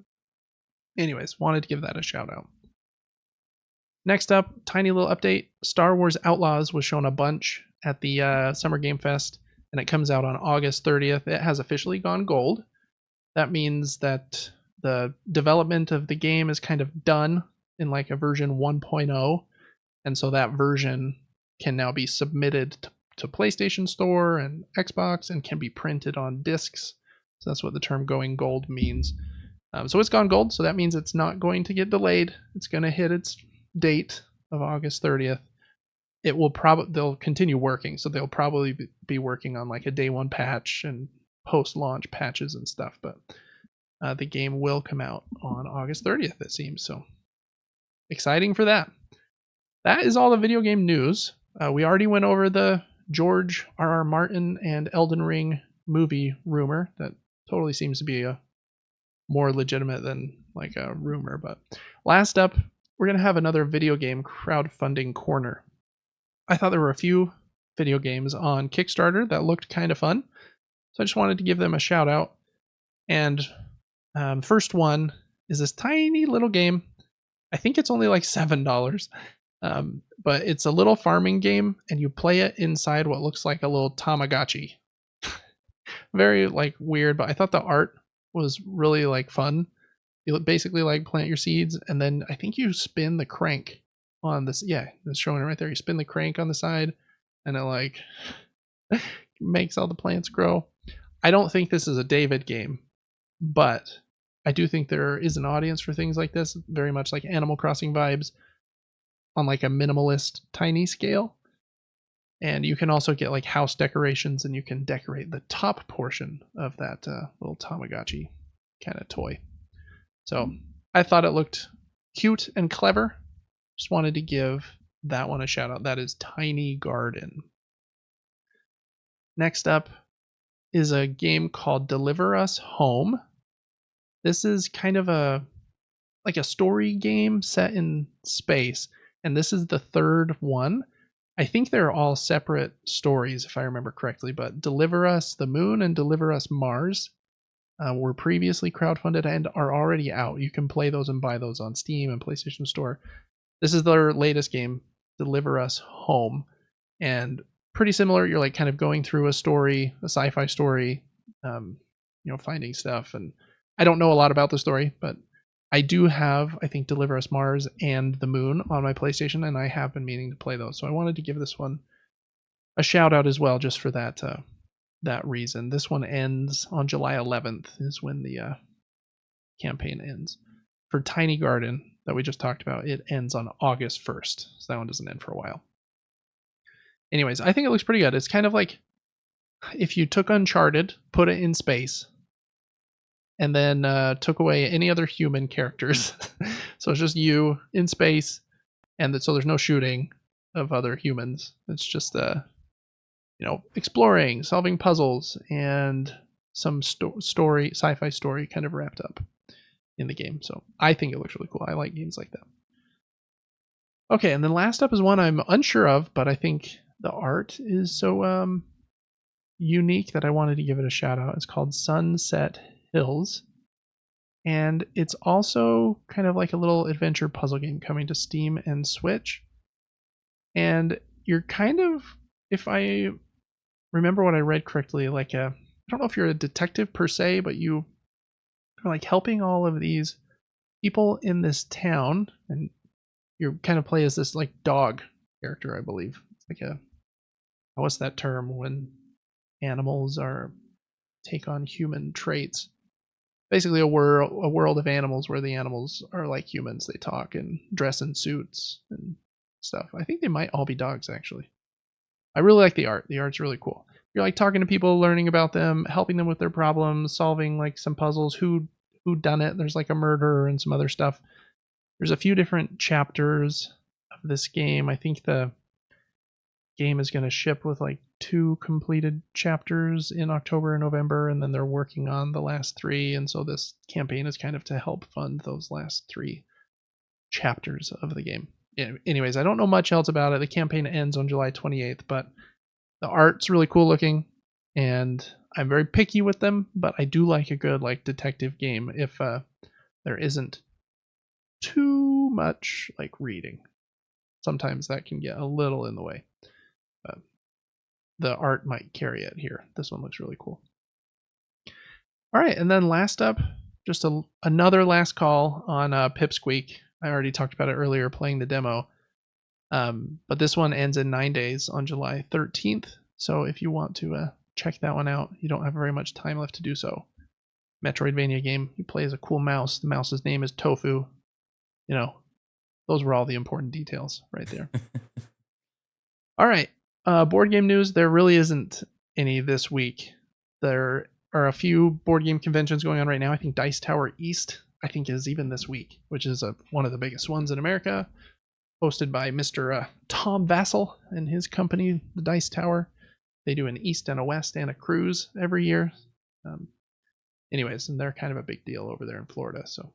Speaker 1: anyways, wanted to give that a shout out. Next up, tiny little update. Star Wars Outlaws was shown a bunch at the Summer Game Fest, and it comes out on August 30th. It has officially gone gold. That means that the development of the game is kind of done in like a version 1.0, and so that version can now be submitted to PlayStation Store and Xbox and can be printed on discs. So that's what the term going gold means. So it's gone gold, so that means it's not going to get delayed. It's going to hit its date of August 30th. It will they'll continue working, so they'll probably be working on like a day one patch and post-launch patches and stuff, but the game will come out on August 30th, it seems. So exciting for that. That is all the video game news. We already went over the George R.R. Martin and Elden Ring movie rumor. That totally seems to be a more legitimate than like a rumor. But last up, we're going to have another video game crowdfunding corner. I thought there were a few video games on Kickstarter that looked kind of fun, so I just wanted to give them a shout out. And first one is this tiny little game. I think it's only like $7. But it's a little farming game, and you play it inside what looks like a little Tamagotchi. Very like weird, but I thought the art was really like fun. You basically like plant your seeds, and then I think you spin the crank on this. Yeah, it's showing it right there. You spin the crank on the side, and it like makes all the plants grow. I don't think this is a David game, but I do think there is an audience for things like this. Very much like Animal Crossing vibes, on like a minimalist tiny scale. And you can also get like house decorations, and you can decorate the top portion of that little Tamagotchi kind of toy. So I thought it looked cute and clever. Just wanted to give that one a shout out. That is Tiny Garden. Next up is a game called Deliver Us Home. This is kind of a story game set in space, and this is the third one. I think they're all separate stories, if I remember correctly, but Deliver Us the Moon and Deliver Us Mars were previously crowdfunded and are already out. You can play those and buy those on Steam and PlayStation Store. This is their latest game, Deliver Us Home, and pretty similar. You're like kind of going through a story, a sci-fi story, finding stuff. And I don't know a lot about the story, but I do have, I think, Deliver Us Mars and the Moon on my PlayStation, and I have been meaning to play those. So I wanted to give this one a shout out as well, just for that reason. This one ends on July 11th is when the campaign ends. For Tiny Garden that we just talked about, it ends on August 1st, so that one doesn't end for a while. Anyways, I think it looks pretty good. It's kind of like if you took Uncharted, put it in space, and then took away any other human characters. So it's just you in space, and so there's no shooting of other humans. It's just exploring, solving puzzles, and some story, sci-fi story kind of wrapped up in the game. So I think it looks really cool. I like games like that. Okay, and then last up is one I'm unsure of, but I think the art is so unique that I wanted to give it a shout out. It's called Sunset Hills, and it's also kind of like a little adventure puzzle game coming to Steam and Switch. And you're kind of, if I remember what I read correctly, like I don't know if you're a detective per se, but you are like helping all of these people in this town, and you kind of play as this like dog character, I believe. It's like what's that term when animals take on human traits? Basically a world of animals where the animals are like humans. They talk and dress in suits and stuff. I think they might all be dogs, actually. I really like the art. The art's really cool. You're like talking to people, learning about them, helping them with their problems, solving like some puzzles, who done it. There's like a murder and some other stuff. There's a few different chapters of this game. I think the game is going to ship with like 2 completed chapters in October and November, and then they're working on the last 3, and so this campaign is kind of to help fund those last 3 chapters of the game. Yeah, anyways, I don't know much else about it. The campaign ends on July 28th, but the art's really cool looking, and I'm very picky with them, but I do like a good like detective game if there isn't too much like reading. Sometimes that can get a little in the way, but the art might carry it here. This one looks really cool. All right, and then last up, just another last call on Pipsqueak. I already talked about it earlier, playing the demo. But this one ends in 9 days on July 13th. So if you want to check that one out, you don't have very much time left to do so. Metroidvania game. You play as a cool mouse. The mouse's name is Tofu. You know, those were all the important details right there. All right. Board game news. There really isn't any this week. There are a few board game conventions going on right now. I think Dice Tower East, I think, is even this week, which is one of the biggest ones in America, hosted by Mr. Tom Vassell and his company, the Dice Tower. They do an East and a West and a cruise every year. Anyways, and they're kind of a big deal over there in Florida. So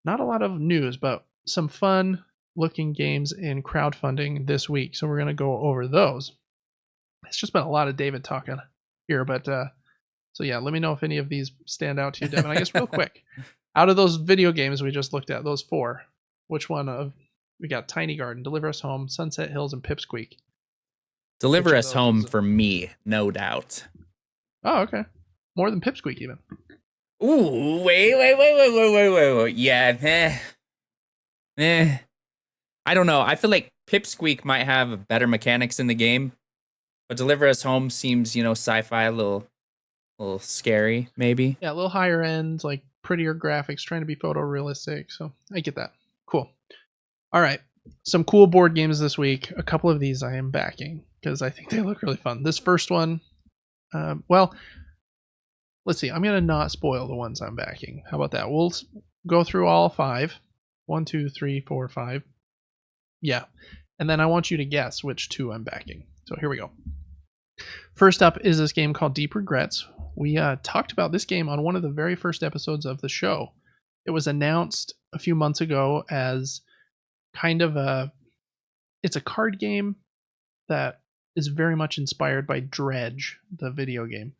Speaker 1: not a lot of news, but some fun looking games in crowdfunding this week. So we're going to go over those. It's just been a lot of David talking here, but so yeah, let me know if any of these stand out to you, Devin. I guess real quick, out of those video games we just looked at, those 4, which one of we got Tiny Garden, Deliver Us Home, Sunset Hills, and Pipsqueak?
Speaker 2: Deliver Us Home for me, no doubt.
Speaker 1: Oh, okay. More than Pipsqueak even.
Speaker 2: Ooh, wait. Yeah, I don't know. I feel like Pipsqueak might have better mechanics in the game, but Deliver Us Home seems, sci-fi, a little scary, maybe.
Speaker 1: Yeah, a little higher end, like prettier graphics, trying to be photorealistic. So I get that. Cool. All right. Some cool board games this week. A couple of these I am backing because I think they look really fun. This first one, well, let's see. I'm going to not spoil the ones I'm backing. How about that? We'll go through all 5. 1, 2, 3, 4, 5. Yeah. And then I want you to guess which 2 I'm backing. So here we go. First up is this game called Deep Regrets. We talked about this game on one of the very first episodes of the show. It was announced a few months ago as kind of it's a card game that is very much inspired by Dredge, the video game.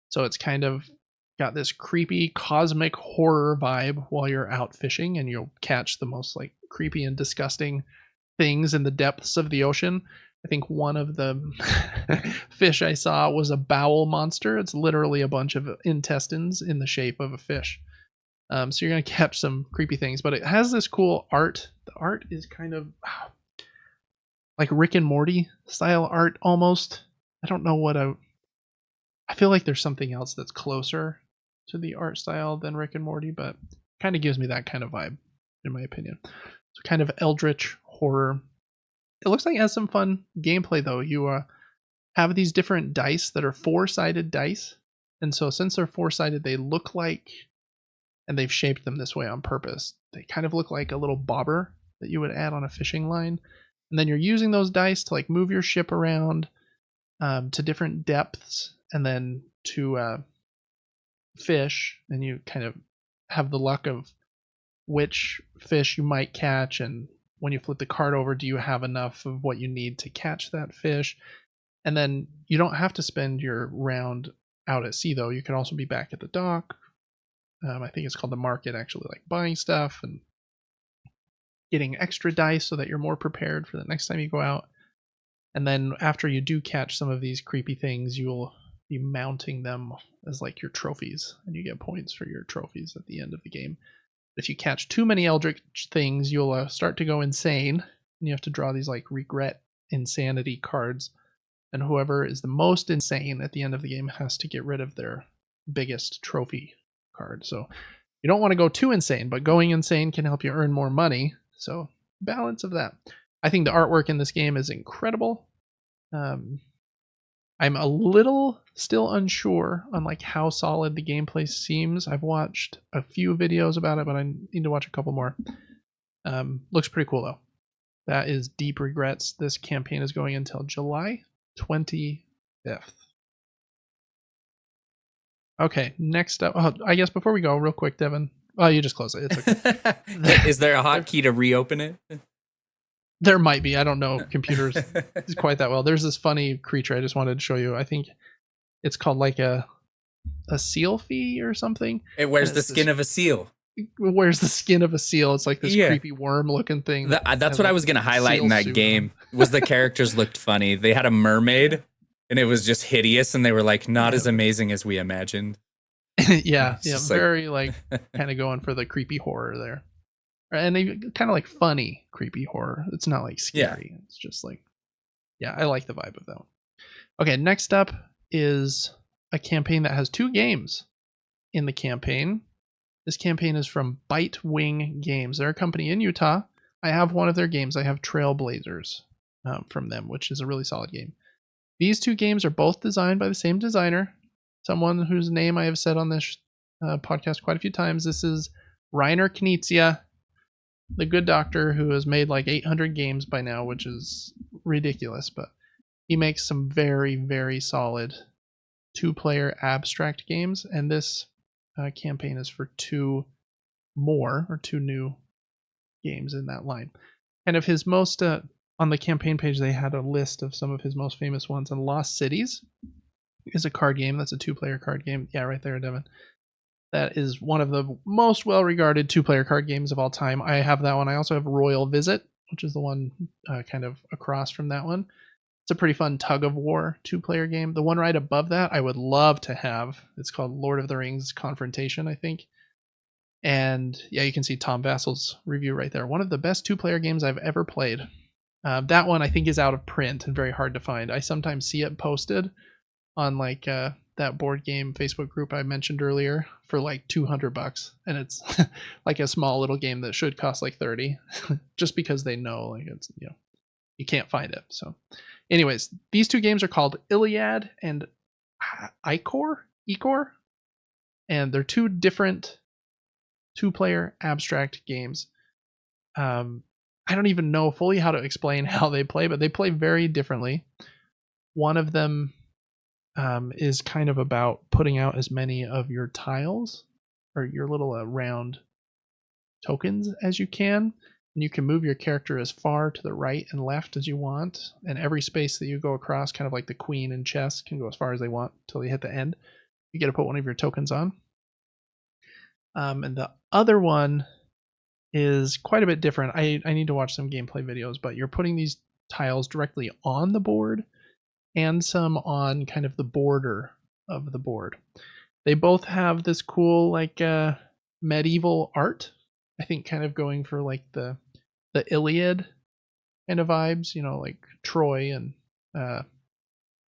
Speaker 1: So it's kind of got this creepy cosmic horror vibe while you're out fishing, and you'll catch the most like creepy and disgusting things in the depths of the ocean. I think one of the fish I saw was a bowel monster. It's literally a bunch of intestines in the shape of a fish. So you're going to catch some creepy things, but it has this cool art. The art is kind of like Rick and Morty style art almost. I don't know what I feel like there's something else that's closer to the art style than Rick and Morty, but kind of gives me that kind of vibe, in my opinion. So kind of eldritch horror. It looks like it has some fun gameplay, though. You have these different dice that are 4-sided dice. And so since they're 4-sided, they look like, and they've shaped them this way on purpose, they kind of look like a little bobber that you would add on a fishing line. And then you're using those dice to like move your ship around to different depths, and then to fish, and you kind of have the luck of which fish you might catch, and when you flip the card over, do you have enough of what you need to catch that fish? And then you don't have to spend your round out at sea, though. You can also be back at the dock. I think it's called the market, actually, like buying stuff and getting extra dice so that you're more prepared for the next time you go out. And then after you do catch some of these creepy things, you'll be mounting them as like your trophies, and you get points for your trophies at the end of the game. If you catch too many eldritch things, you'll start to go insane, and you have to draw these like regret insanity cards. And whoever is the most insane at the end of the game has to get rid of their biggest trophy card. So you don't want to go too insane, but going insane can help you earn more money. So balance of that. I think the artwork in this game is incredible. I'm a little still unsure on like how solid the gameplay seems. I've watched a few videos about it, but I need to watch a couple more. Looks pretty cool though. That is Deep Regrets. This campaign is going until July 25th. Okay, next up. Oh, I guess before we go, real quick, Devin. Oh, you just close it. It's okay.
Speaker 2: Is there a hotkey to reopen it?
Speaker 1: There might be. I don't know computers quite that well. There's this funny creature I just wanted to show you. I think it's called like a seal fee or something.
Speaker 2: It wears the skin of a seal.
Speaker 1: Wears the skin of a seal. It's like this creepy worm looking thing.
Speaker 2: That's what I was going to highlight in that game. Was the characters looked funny. They had a mermaid and it was just hideous, and they were like not as amazing as we imagined.
Speaker 1: yeah, very like kind of going for the creepy horror there. And they kind of like funny creepy horror. It's not like scary. Yeah. It's just like, yeah, I like the vibe of that one. Okay, next up is a campaign that has 2 games in the campaign. This campaign is from Bite Wing Games. They're a company in Utah. I have one of their games. I have Trailblazers from them, which is a really solid game. These 2 games are both designed by the same designer, someone whose name I have said on this podcast quite a few times. This is Reiner Knizia, the good doctor who has made like 800 games by now, which is ridiculous, but he makes some very, very solid 2-player abstract games, and this campaign is for 2 new games in that line. And of his most, on the campaign page, they had a list of some of his most famous ones, and Lost Cities is a card game. That's a 2-player card game. Yeah, right there, Devin. That is one of the most well-regarded 2-player card games of all time. I have that one. I also have Royal Visit, which is the one kind of across from that one. It's a pretty fun tug-of-war 2-player game. The one right above that I would love to have. It's called Lord of the Rings Confrontation, I think. And yeah, you can see Tom Vassel's review right there. One of the best 2-player games I've ever played. That one I think is out of print and very hard to find. I sometimes see it posted on like that board game Facebook group I mentioned earlier for like $200, and it's like a small little game that should cost like 30, just because they know like it's, you know, you can't find it. So anyways, these 2 games are called Iliad and Icor, and they're 2 different 2-player abstract games. I don't even know fully how to explain how they play, but they play very differently. One of them is kind of about putting out as many of your tiles or your little round tokens as you can. And you can move your character as far to the right and left as you want. And every space that you go across, kind of like the queen in chess, can go as far as they want until you hit the end. You get to put one of your tokens on. And the other one is quite a bit different. I need to watch some gameplay videos, but you're putting these tiles directly on the board and some on kind of the border of the board. They both have this cool like medieval art. I think kind of going for like the Iliad kind of vibes, you know, like Troy and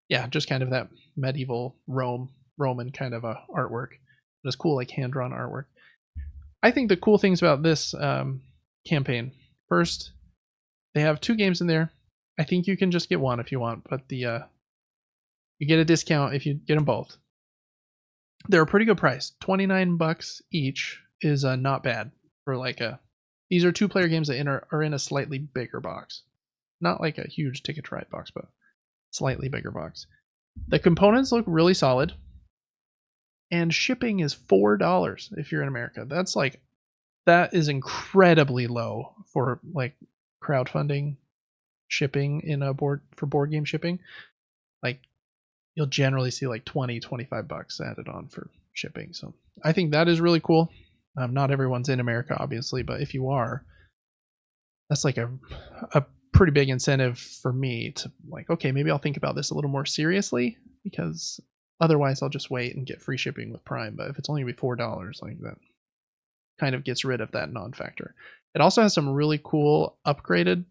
Speaker 1: yeah, just kind of that medieval Roman kind of a artwork. It's cool, like hand-drawn artwork. I think the cool things about this campaign, first, they have 2 games in there. I think you can just get one if you want, but you get a discount if you get them both. They're a pretty good price. $29 each is not bad for like a. These are 2-player games that are in a slightly bigger box, not like a huge Ticket to Ride box, but slightly bigger box. The components look really solid. And shipping is $4 if you're in America. That is incredibly low for like crowdfunding shipping in a board game shipping. Like you'll generally see like $20-$25 added on for shipping. So I think that is really cool. Not everyone's in America, obviously, but if you are, that's like a pretty big incentive for me to like, okay, maybe I'll think about this a little more seriously, because otherwise, I'll just wait and get free shipping with Prime. But if it's only going to be $4, like that kind of gets rid of that non-factor. It also has some really cool upgraded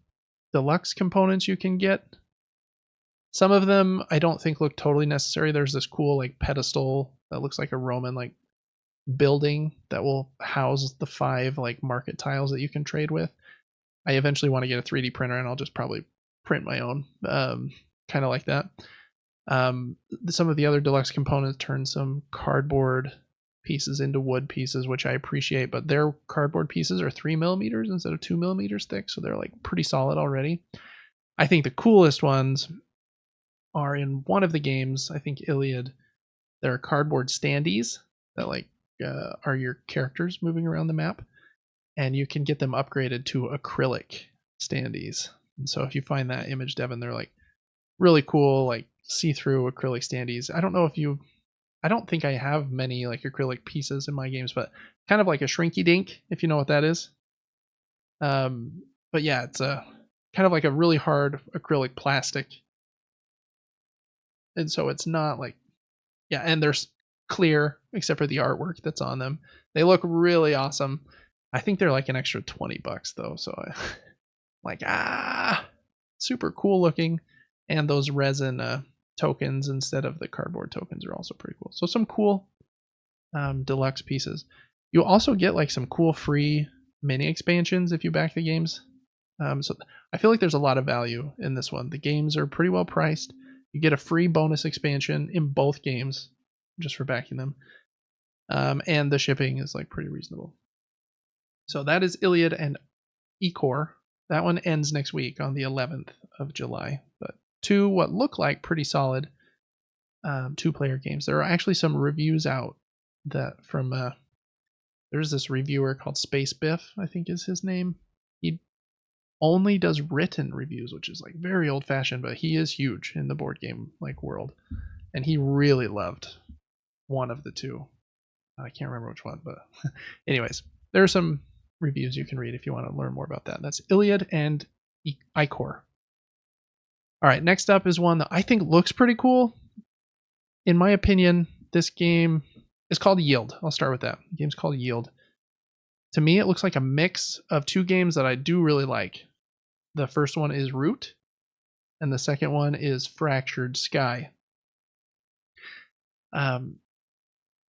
Speaker 1: deluxe components you can get. Some of them I don't think look totally necessary. There's this cool like pedestal that looks like a Roman like building that will house the 5 like market tiles that you can trade with. I eventually want to get a 3D printer, and I'll just probably print my own, kind of like that. Some of the other deluxe components turn some cardboard pieces into wood pieces, which I appreciate, but their cardboard pieces are 3 millimeters instead of 2 millimeters thick, so they're like pretty solid already. I think the coolest ones are in one of the games, I think Iliad. There are cardboard standees that like are your characters moving around the map, and you can get them upgraded to acrylic standees. And so if you find that image, Devin, they're like really cool, like see-through acrylic standees. I don't think I have many like acrylic pieces in my games, but kind of like a shrinky dink, if you know what that is. But yeah, it's a kind of like a really hard acrylic plastic, and so it's not like, yeah, and they're clear except for the artwork that's on them. They look really awesome. I think they're like an extra $20 though, so I like super cool looking, and those resin tokens instead of the cardboard tokens are also pretty cool. So some cool deluxe pieces. You also get like some cool free mini expansions if you back the games. So I feel like there's a lot of value in this one. The games are pretty well priced. You get a free bonus expansion in both games just for backing them. And the shipping is like pretty reasonable. So that is Iliad and Ecor. That one ends next week on the 11th of July. But two what look like pretty solid 2-player games. There are actually some reviews out that from there's this reviewer called Space Biff, I think is his name. He only does written reviews, which is like very old fashioned, but he is huge in the board game like world, and he really loved one of the two. I can't remember which one, but anyways, there are some reviews you can read if you want to learn more about that. That's Iliad and Icor. All right, next up is one that I think looks pretty cool. In my opinion, this game is called Yield. I'll start with that. The game's called Yield. To me, it looks like a mix of two games that I do really like. The first one is Root, and the second one is Fractured Sky.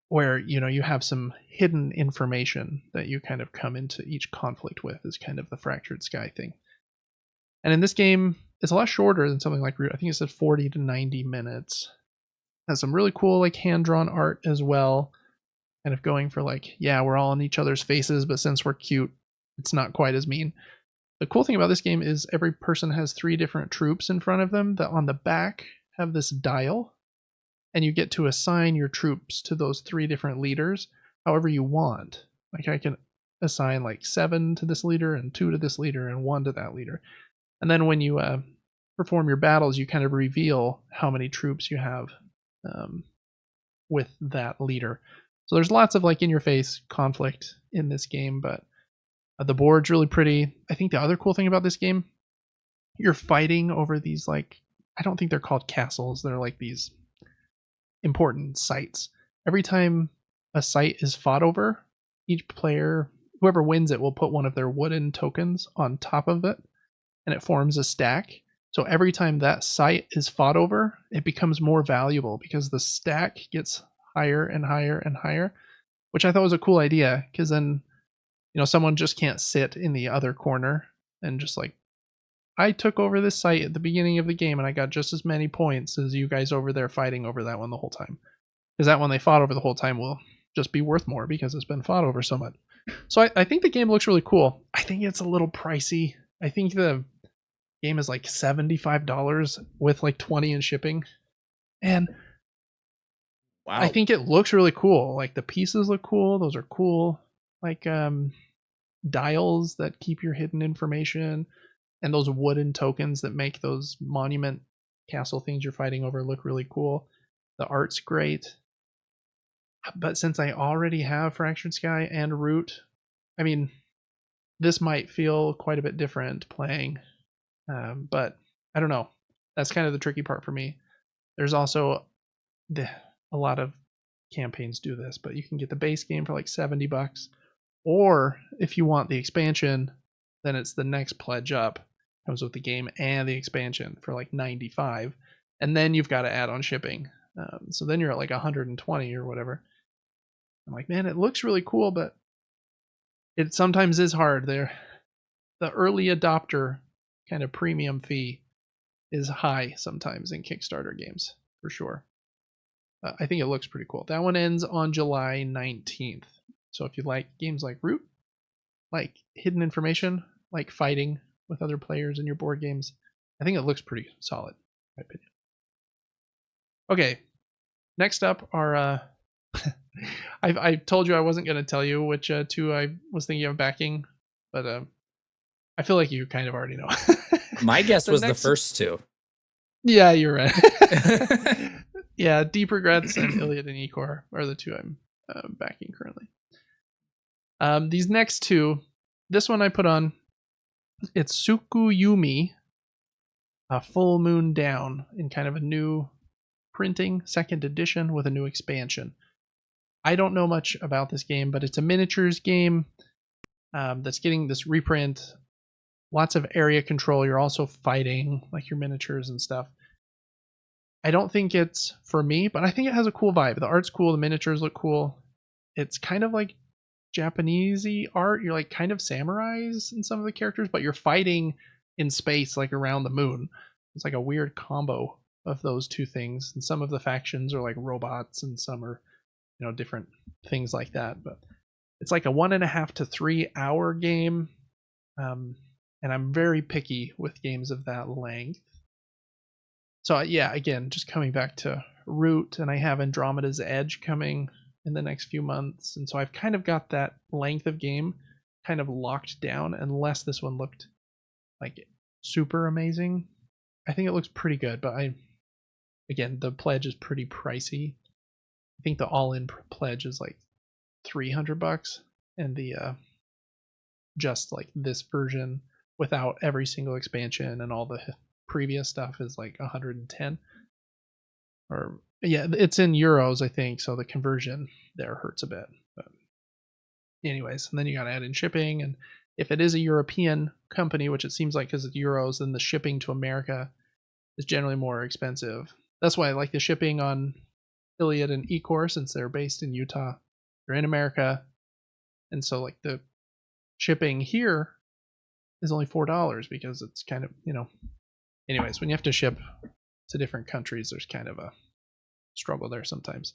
Speaker 1: Where you have some hidden information that you kind of come into each conflict with, is kind of the Fractured Sky thing. And in this game, it's a lot shorter than something like Root. I think it said 40 to 90 minutes. Has some really cool like hand-drawn art as well. Kind of going for like, yeah, we're all in each other's faces, but since we're cute, it's not quite as mean. The cool thing about this game is every person has 3 different troops in front of them that on the back have this dial, and you get to assign your troops to those 3 different leaders however you want. Like I can assign like 7 to this leader and 2 to this leader and 1 to that leader. And then when you perform your battles, you kind of reveal how many troops you have with that leader. So there's lots of like in-your-face conflict in this game, but the board's really pretty. I think the other cool thing about this game, you're fighting over these like, I don't think they're called castles. They're like these important sites. Every time a site is fought over, each player, whoever wins it, will put one of their wooden tokens on top of it, and it forms a stack. So every time that site is fought over, it becomes more valuable because the stack gets higher and higher and higher, which I thought was a cool idea, because then someone just can't sit in the other corner and just like, I took over this site at the beginning of the game and I got just as many points as you guys over there fighting over that one the whole time. Because that one they fought over the whole time will just be worth more because it's been fought over so much. So I think the game looks really cool. I think it's a little pricey. I think the game is like $75 with like 20 in shipping. And wow, I think it looks really cool. Like the pieces look cool. Those are cool. Like dials that keep your hidden information, and those wooden tokens that make those monument castle things you're fighting over look really cool. The art's great. But since I already have Fractured Sky and Root, I mean, this might feel quite a bit different playing. But I don't know. That's kind of the tricky part for me. There's also a lot of campaigns do this, but you can get the base game for like $70. Or if you want the expansion, then it's the next pledge up. Comes with the game and the expansion for like $95, and then you've got to add on shipping. So then you're at like $120 or whatever. I'm like, man, it looks really cool, but it sometimes is hard. There, the early adopter kind of premium fee is high sometimes in Kickstarter games for sure. I think it looks pretty cool. That one ends on July 19th. So if you like games like Root, like hidden information, like fighting with other players in your board games, I think it looks pretty solid, in my opinion. Okay, next up are I told you I wasn't going to tell you which two I was thinking of backing, but I feel like you kind of already know.
Speaker 2: My guess was the first two.
Speaker 1: Yeah, you're right. Yeah, Deep Regrets and Iliad and Ecor are the two I'm backing currently. These next two, this one I put on, it's Tsukuyumi, a Full Moon Down, in kind of a new printing, second edition with a new expansion. I don't know much about this game, but it's a miniatures game that's getting this reprint. Lots of area control. You're also fighting like your miniatures and stuff. I don't think it's for me, but I think it has a cool vibe. The art's cool. The miniatures look cool. It's kind of like Japanesey art. You're like kind of samurais in some of the characters, but you're fighting in space, like around the moon. It's like a weird combo of those two things. And some of the factions are like robots, and some are, different things like that. But it's like a 1.5 to 3 hour game, and I'm very picky with games of that length. So yeah, again, just coming back to Root, and I have Andromeda's Edge coming in the next few months, and so I've kind of got that length of game kind of locked down, unless this one looked like super amazing. I think it looks pretty good, but again, the pledge is pretty pricey. I think the all-in pledge is like $300, and the just like this version without every single expansion and all the previous stuff is like 110. Or yeah, it's in euros, I think, so the conversion there hurts a bit. But anyways, and then you got to add in shipping, and if it is a European company, which it seems like because it's euros, then the shipping to America is generally more expensive. That's why I like the shipping on Iliad and Ecor, since they're based in Utah. They're in America, and so like the shipping here is only $4 because it's kind of, anyways, when you have to ship to different countries, there's kind of a struggle there sometimes.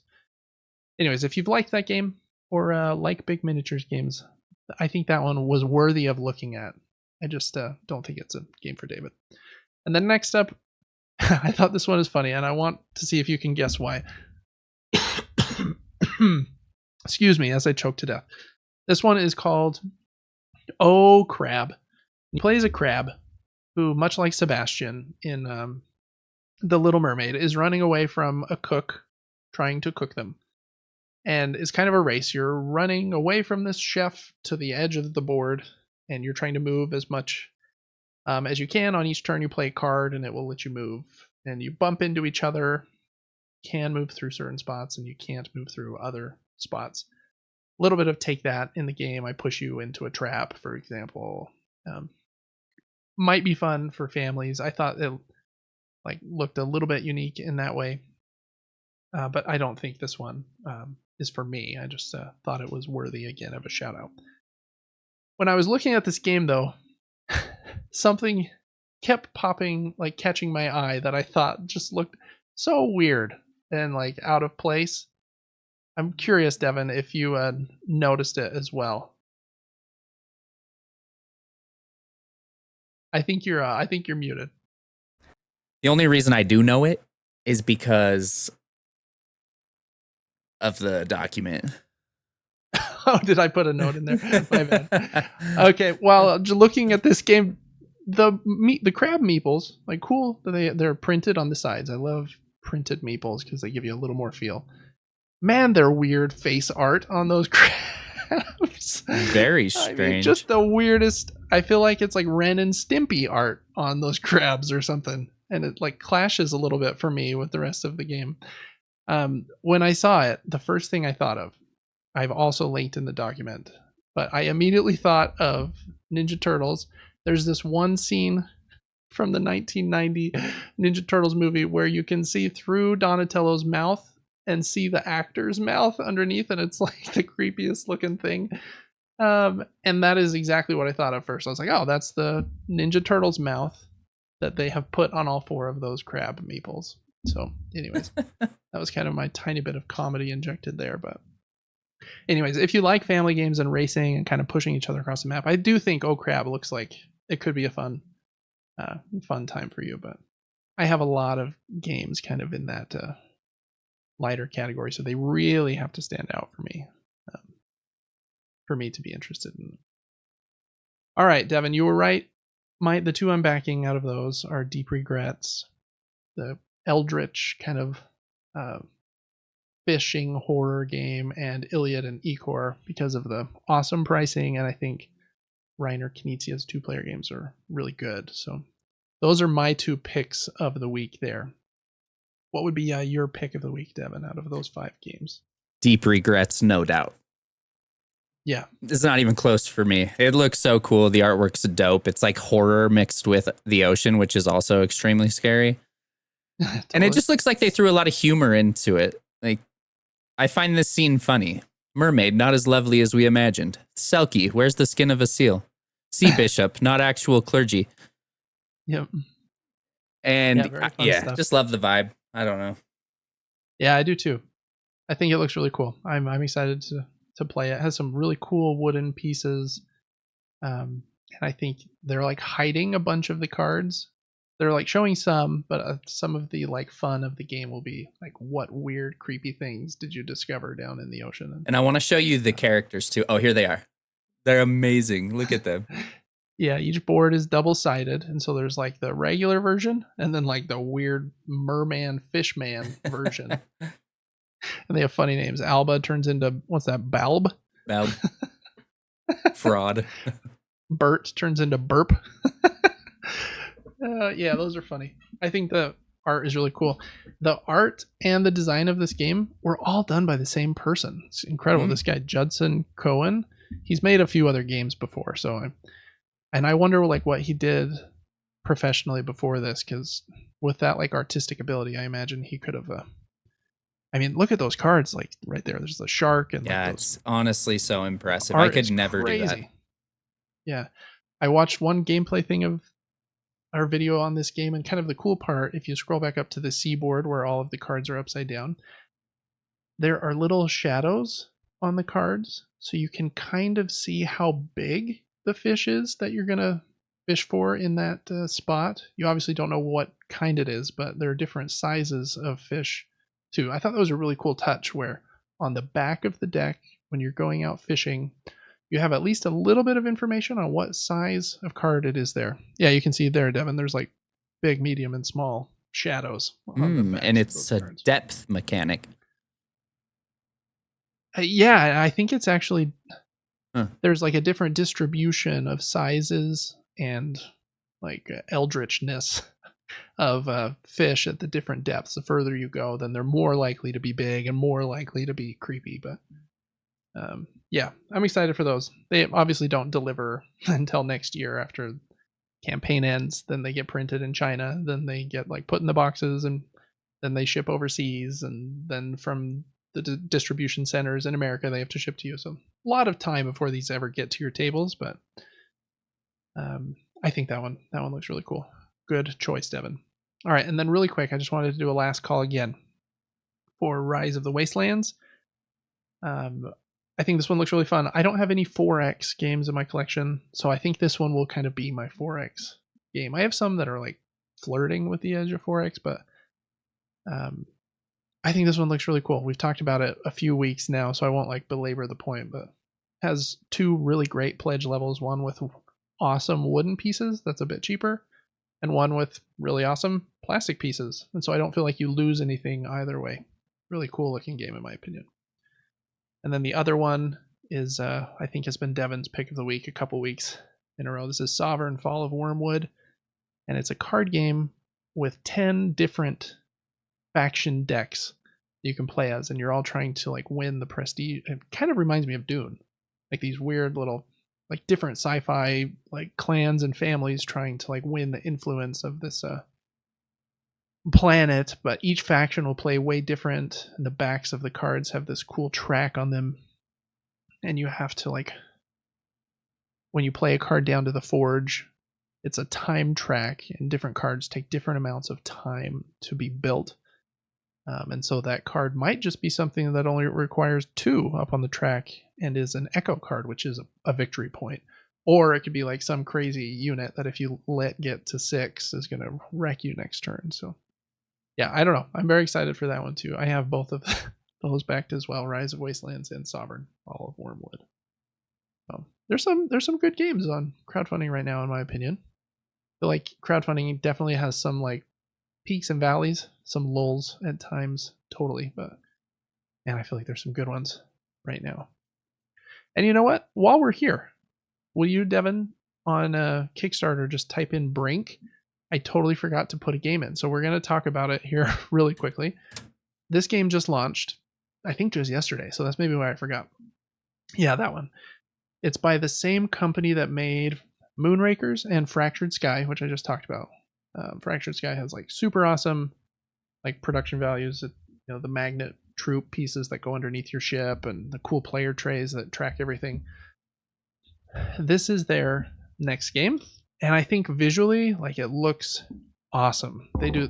Speaker 1: Anyways, if you've liked that game or like big miniatures games, I think that one was worthy of looking at. I just don't think it's a game for David. And then next up, I thought this one is funny, and I want to see if you can guess why. Excuse me as I choke to death. This one is called Oh Crab. He plays a crab who, much like Sebastian in The Little Mermaid, is running away from a cook trying to cook them. And it's kind of a race. You're running away from this chef to the edge of the board, and you're trying to move as much as you can. On each turn, you play a card, and it will let you move. And you bump into each other, can move through certain spots, and you can't move through other spots. A little bit of take that in the game. I push you into a trap, for example. Might be fun for families. I thought it looked a little bit unique in that way, but I don't think this one is for me. I just thought it was worthy again of a shout out. When I was looking at this game, though, something kept popping, catching my eye, that I thought just looked so weird and out of place. I'm curious, Devin, if you noticed it as well. I think you're muted.
Speaker 2: The only reason I do know it is because of the document.
Speaker 1: Oh, did I put a note in there? My bad. Okay, well, looking at this game, the crab meeples, cool. They're printed on the sides. I love printed meeples because they give you a little more feel. Man, they're weird face art on those crabs.
Speaker 2: Very strange. I mean,
Speaker 1: just the weirdest. I feel like it's like Ren and Stimpy art on those crabs or something. And it clashes a little bit for me with the rest of the game. When I saw it, the first thing I thought of, I've also linked in the document, but I immediately thought of Ninja Turtles. There's this one scene from the 1990 Ninja Turtles movie where you can see through Donatello's mouth and see the actor's mouth underneath, and it's like the creepiest looking thing. And that is exactly what I thought of first. I was like, oh, that's the Ninja Turtles mouth that they have put on all 4 of those crab meeples. So, anyways, that was kind of my tiny bit of comedy injected there. But, anyways, if you like family games and racing and kind of pushing each other across the map, I do think Oh Crab looks like it could be a fun time for you. But I have a lot of games kind of in that lighter category, so they really have to stand out for me to be interested in. All right, Devin, you were right. The two I'm backing out of those are Deep Regrets, the eldritch kind of fishing horror game, and Iliad and Ecor because of the awesome pricing, and I think Reiner Knizia's 2-player games are really good. So those are my 2 picks of the week there. What would be your pick of the week, Devin, out of those 5 games?
Speaker 2: Deep Regrets, no doubt.
Speaker 1: Yeah.
Speaker 2: It's not even close for me. It looks so cool. The artwork's dope. It's like horror mixed with the ocean, which is also extremely scary. Totally. And it just looks like they threw a lot of humor into it. Like, I find this scene funny. Mermaid, not as lovely as we imagined. Selkie, where's the skin of a seal? Sea bishop, not actual clergy.
Speaker 1: Yep.
Speaker 2: And yeah, just love the vibe. I don't know.
Speaker 1: Yeah, I do too. I think it looks really cool. I'm excited to play it. It has some really cool wooden pieces. And I think they're like hiding a bunch of the cards. They're like showing some, but some of the like fun of the game will be like, what weird, creepy things did you discover down in the ocean?
Speaker 2: And I want to show you the characters too. Oh, here they are. They're amazing. Look at them.
Speaker 1: Yeah, each board is double-sided, and so there's like the regular version and then like the weird merman fishman version. And they have funny names. Alba turns into, what's that, Balb?
Speaker 2: Balb. Fraud.
Speaker 1: Bert turns into Burp. Yeah, those are funny. I think the art is really cool. The art and the design of this game were all done by the same person. It's incredible. Mm-hmm. This guy, Judson Cohen, he's made a few other games before, and I wonder like what he did professionally before this, because with that like artistic ability, I imagine he could have. I mean, look at those cards, like right there. There's the shark and
Speaker 2: yeah,
Speaker 1: like
Speaker 2: it's honestly so impressive. I could never do that.
Speaker 1: Yeah, I watched one gameplay thing of our video on this game, and kind of the cool part, if you scroll back up to the seaboard where all of the cards are upside down, there are little shadows on the cards, so you can kind of see how big the fish is that you're gonna fish for in that spot. You obviously don't know what kind it is, but there are different sizes of fish too. I thought that was a really cool touch where on the back of the deck, when you're going out fishing, you have at least a little bit of information on what size of card it is there. Yeah, you can see there, Devin, there's like big, medium, and small shadows on the back.
Speaker 2: And it's a depth mechanic.
Speaker 1: Yeah, I think it's actually there's like a different distribution of sizes and like eldritchness of fish at the different depths. The further you go, then they're more likely to be big and more likely to be creepy. But yeah, I'm excited for those. They obviously don't deliver until next year after campaign ends. Then they get printed in China. Then they get like put in the boxes, and then they ship overseas, and then from the distribution centers in America, they have to ship to you. So a lot of time before these ever get to your tables, but I think that one looks really cool. Good choice, Devin. All right, and then really quick, I just wanted to do a last call again for Rise of the Wastelands. I think this one looks really fun. I don't have any 4X games in my collection, so I think this one will kind of be my 4X game. I have some that are like flirting with the edge of 4X, but I think this one looks really cool. We've talked about it a few weeks now, so I won't like belabor the point, but it has 2 really great pledge levels, one with awesome wooden pieces that's a bit cheaper, and one with really awesome plastic pieces. And so I don't feel like you lose anything either way. Really cool looking game in my opinion. And then the other one is I think has been Devin's pick of the week a couple weeks in a row. This is Sovereign Fall of Wormwood, and it's a card game with 10 different faction decks you can play as, and you're all trying to like win the prestige. It kind of reminds me of Dune, like these weird little like different sci-fi like clans and families trying to like win the influence of this planet, but each faction will play way different, and the backs of the cards have this cool track on them, and you have to like, when you play a card down to the forge, it's a time track, and different cards take different amounts of time to be built. And so that card might just be something that only requires 2 up on the track and is an echo card, which is a victory point. Or it could be like some crazy unit that if you let get to 6 is going to wreck you next turn. So yeah, I don't know. I'm very excited for that one too. I have both of those backed as well, Rise of Wastelands and Sovereign, all of Wormwood. There's some good games on crowdfunding right now, in my opinion. I feel like crowdfunding definitely has some like peaks and valleys, some lulls at times, totally. But man, I feel like there's some good ones right now. And you know what? While we're here, will you, Devin, on Kickstarter, just type in Brink? I totally forgot to put a game in, so we're going to talk about it here really quickly. This game just launched, I think just yesterday, so that's maybe why I forgot. Yeah, that one. It's by the same company that made Moonrakers and Fractured Sky, which I just talked about. Fractured Sky has like super awesome like production values. The magnet troop pieces that go underneath your ship and the cool player trays that track everything. This is their next game, and I think visually, like, it looks awesome. They do.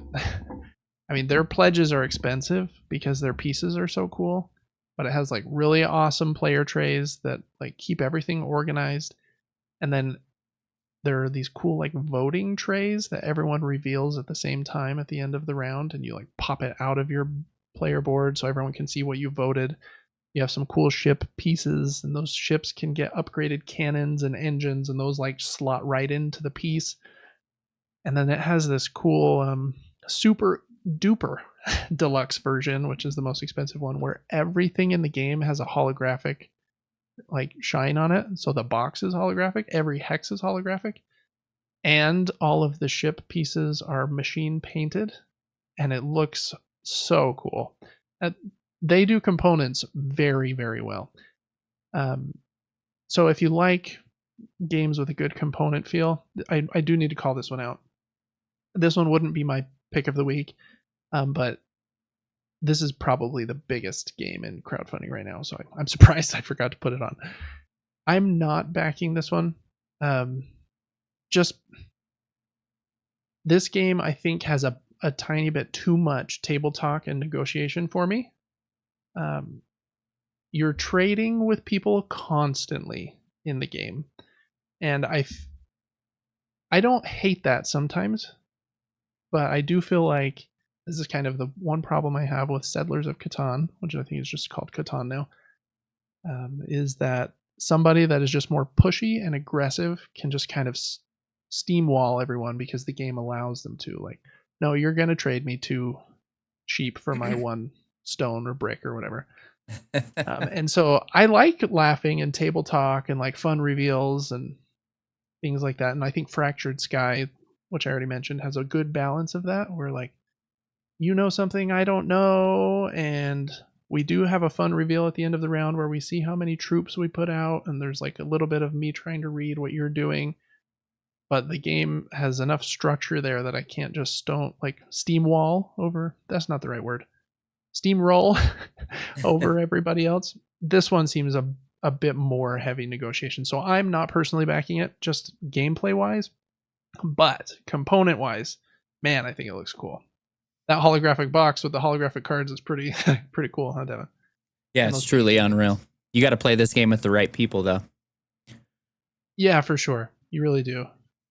Speaker 1: I mean, their pledges are expensive because their pieces are so cool, but it has like really awesome player trays that like keep everything organized. And then there are these cool like voting trays that everyone reveals at the same time at the end of the round, and you like pop it out of your player board so everyone can see what you voted. You have some cool ship pieces, and those ships can get upgraded cannons and engines, and those like slot right into the piece. And then it has this cool super duper deluxe version, which is the most expensive one, where everything in the game has a holographic like shine on it. So the box is holographic, every hex is holographic, and all of the ship pieces are machine painted, and it looks so cool. They do components very, very well. So if you like games with a good component feel, I do need to call this one out. This one wouldn't be my pick of the week, but this is probably the biggest game in crowdfunding right now, so I'm surprised I forgot to put it on. I'm not backing this one. Just this game, I think, has a tiny bit too much table talk and negotiation for me. You're trading with people constantly in the game, and I don't hate that sometimes, but I do feel like this is kind of the one problem I have with Settlers of Catan, which I think is just called Catan now, is that somebody that is just more pushy and aggressive can just kind of steamwall everyone because the game allows them to. Like, no, you're going to trade me 2 sheep for my 1 stone or brick or whatever. And so I like laughing and table talk and like fun reveals and things like that. And I think Fractured Sky, which I already mentioned, has a good balance of that, where like, you know something I don't know, and we do have a fun reveal at the end of the round where we see how many troops we put out, and there's like a little bit of me trying to read what you're doing, but the game has enough structure there that I can't just steamwall over. That's not the right word. Steamroll over everybody else. This one seems a bit more heavy negotiation, so I'm not personally backing it, just gameplay wise, but component wise, man, I think it looks cool. That holographic box with the holographic cards is pretty pretty cool, huh, Devin?
Speaker 2: Yeah, it's truly unreal. You got to play this game with the right people, though.
Speaker 1: Yeah, for sure. You really do.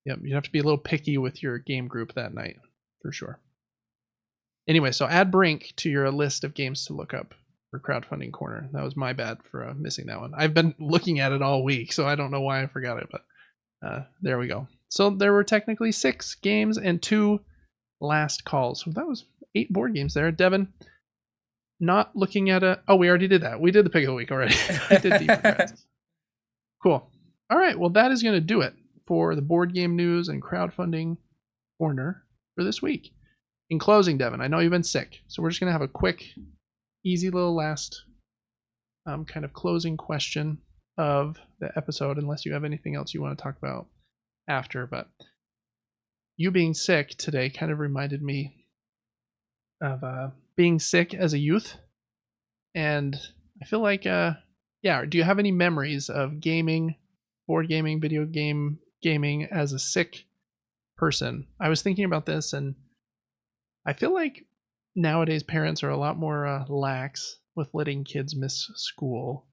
Speaker 1: Yep, you have to be a little picky with your game group that night, for sure. Anyway, so add Brink to your list of games to look up for Crowdfunding Corner. That was my bad for missing that one. I've been looking at it all week, so I don't know why I forgot it, but there we go. So there were technically 6 games and 2 last calls. So that was 8 board games there. Devin, not looking at we already did that. We did the pick of the week already. We did Deep Regrets. Cool. All right. Well, that is going to do it for the board game news and crowdfunding corner for this week. In closing, Devin, I know you've been sick, so we're just going to have a quick, easy little last kind of closing question of the episode, unless you have anything else you want to talk about after. But you being sick today kind of reminded me of being sick as a youth, and I feel like do you have any memories of gaming, board gaming, video game gaming as a sick person? I was thinking about this, and I feel like nowadays parents are a lot more lax with letting kids miss school,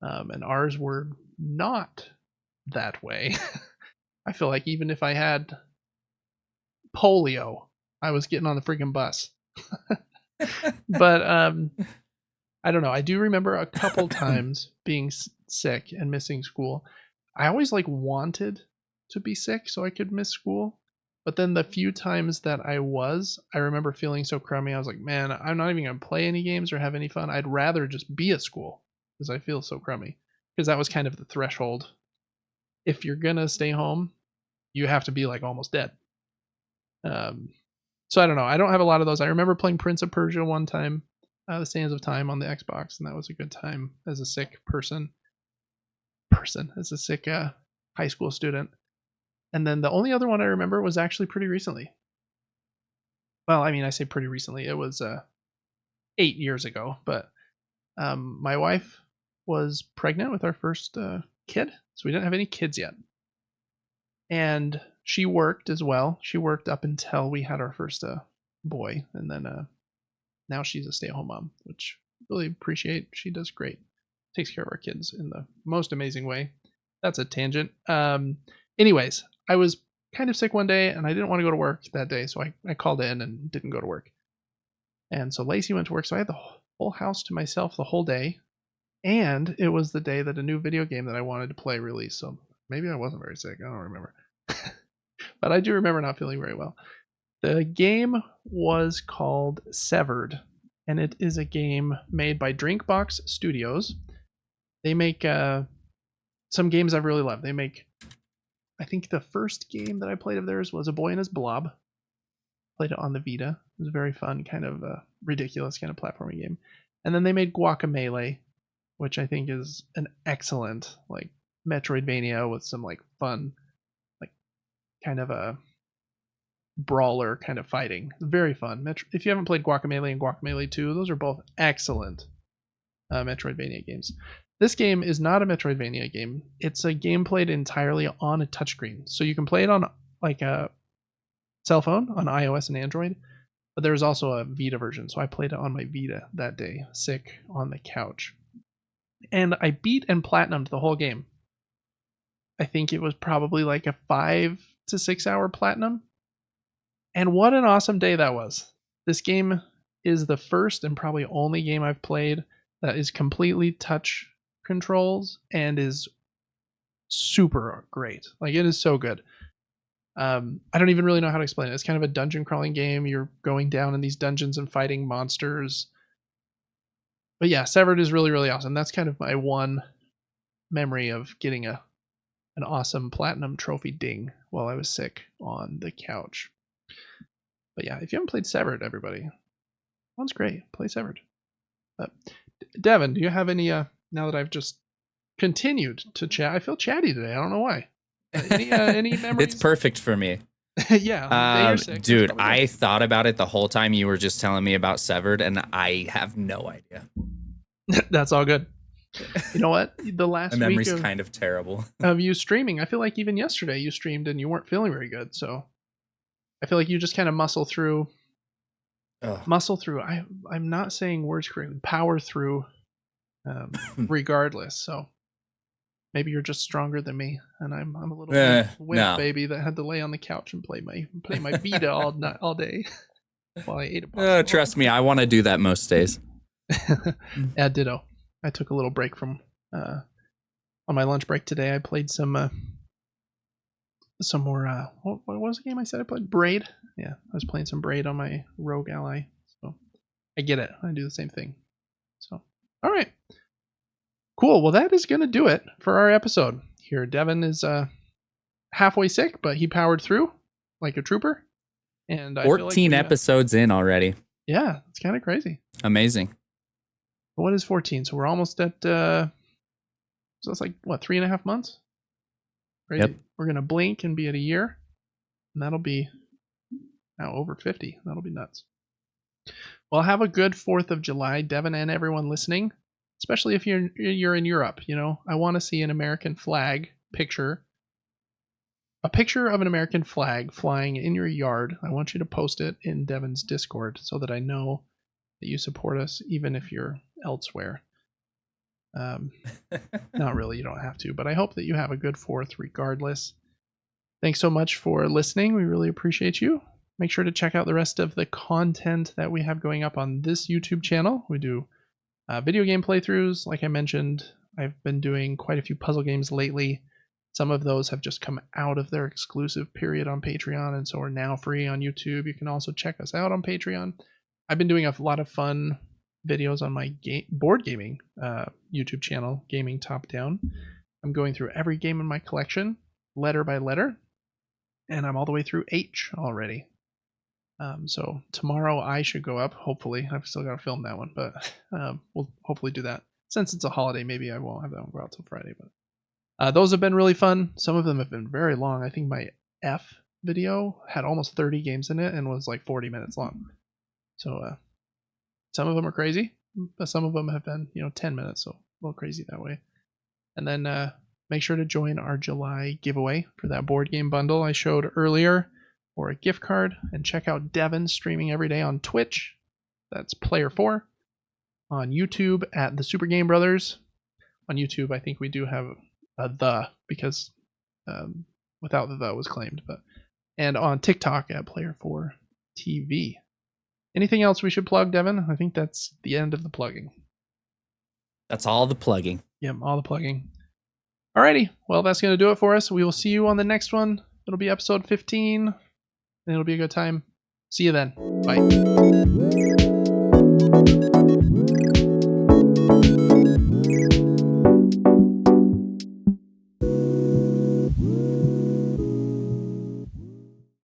Speaker 1: and ours were not that way. I feel like even if I had polio, I was getting on the freaking bus. But I don't know. I do remember a couple times being sick and missing school. I always like wanted to be sick so I could miss school. But then the few times that I remember feeling so crummy. I was like, man, I'm not even going to play any games or have any fun. I'd rather just be at school because I feel so crummy. Because that was kind of the threshold. If you're going to stay home, you have to be like almost dead. So I don't know. I don't have a lot of those. I remember playing Prince of Persia one time, The Sands of Time on the Xbox, and that was a good time as a sick as a sick high school student. And then the only other one I remember was actually pretty recently. Well, I mean, I say pretty recently. It was 8 years ago, but my wife was pregnant with our first kid, so we didn't have any kids yet. And she worked as well. She worked up until we had our first boy, and then now she's a stay-at-home mom, which I really appreciate. She does great. Takes care of our kids in the most amazing way. That's a tangent. Anyways, I was kind of sick one day, and I didn't want to go to work that day, so I called in and didn't go to work. And so Lacey went to work, so I had the whole house to myself the whole day. And it was the day that a new video game that I wanted to play released, so maybe I wasn't very sick. I don't remember. But I do remember not feeling very well. The game was called Severed, and it is a game made by Drinkbox Studios. They make some games I've really loved. They make, I think the first game that I played of theirs was A Boy and His Blob. Played it on the Vita. It was a very fun, kind of ridiculous kind of platforming game. And then they made Guacamelee, which I think is an excellent like Metroidvania with some like fun, like kind of a brawler kind of fighting. Very fun. If you haven't played Guacamelee and Guacamelee 2, those are both excellent Metroidvania games. This game is not a Metroidvania game. It's a game played entirely on a touchscreen. So you can play it on like a cell phone on iOS and Android, but there's also a Vita version. So I played it on my Vita that day, sick on the couch. And I beat and platinumed the whole game. I think it was probably like a 5 to 6 hour platinum. And what an awesome day that was. This game is the first and probably only game I've played that is completely touch controls and is super great. Like, it is so good. I don't even really know how to explain it. It's kind of a dungeon crawling game. You're going down in these dungeons and fighting monsters. But yeah, Severed is really, really awesome. That's kind of my one memory of getting an awesome platinum trophy ding while I was sick on the couch. But yeah, if you haven't played Severed, everybody, one's great. Play Severed. But Devin, do you have any? Now that I've just continued to chat, I feel chatty today. I don't know why. Any memories?
Speaker 2: It's perfect for me.
Speaker 1: Yeah, sick,
Speaker 2: dude, I thought about it the whole time you were just telling me about Severed, and I have no idea.
Speaker 1: That's all good. You know what? The last
Speaker 2: My memory's kind of terrible
Speaker 1: of you streaming. I feel like even yesterday you streamed and you weren't feeling very good, so I feel like you just kind of muscle through. I'm not saying words correctly. Power through, regardless. So maybe you're just stronger than me, and I'm a little wimp baby that had to lay on the couch and play my Vita all day while I ate a popsicle.
Speaker 2: Trust me, I want to do that most days.
Speaker 1: Yeah, ditto. I took a little break from on my lunch break today. I played some more. What was the game I said I played? Braid. Yeah, I was playing some Braid on my Rogue Ally. So I get it. I do the same thing. So all right, cool. Well, that is gonna do it for our episode here. Devin is halfway sick, but he powered through like a trooper. And
Speaker 2: 14 episodes in already.
Speaker 1: Yeah, it's kind of crazy.
Speaker 2: Amazing.
Speaker 1: What is 14? So we're almost at. So it's like what, 3.5 months? Right. Yep. We're gonna blink and be at a year, and that'll be now over 50. That'll be nuts. Well, have a good 4th of July, Devin, and everyone listening. Especially if you're in Europe. You know, I want to see an American flag picture a picture of an American flag flying in your yard. I want you to post it in Devin's Discord so that I know that you support us, even if you're elsewhere. Not really, you don't have to, but I hope that you have a good 4th regardless. Thanks so much for listening. We really appreciate you. Make sure to check out the rest of the content that we have going up on this YouTube channel. We do video game playthroughs. Like I mentioned, I've been doing quite a few puzzle games lately. Some of those have just come out of their exclusive period on Patreon and so are now free on YouTube. You can also check us out on Patreon. I've been doing a lot of fun videos on my board gaming YouTube channel, Gaming Top Down. I'm going through every game in my collection, letter by letter, and I'm all the way through H already. So tomorrow I should go up, hopefully. I've still got to film that one, but we'll hopefully do that. Since it's a holiday, maybe I won't have that one go out till Friday. But those have been really fun. Some of them have been very long. I think my F video had almost 30 games in it and was like 40 minutes long. So some of them are crazy, but some of them have been 10 minutes, so a little crazy that way. And then make sure to join our July giveaway for that board game bundle I showed earlier, or a gift card, and check out Devin streaming every day on Twitch. That's Player4. On YouTube at the Super Game Brothers. On YouTube, I think we do have a the, because without the was claimed. And on TikTok at Player4 TV. Anything else we should plug, Devin? I think that's the end of the plugging.
Speaker 2: That's all the plugging.
Speaker 1: Yep, all the plugging. Alrighty, well, that's going to do it for us. We will see you on the next one. It'll be episode 15. And it'll be a good time. See you then. Bye.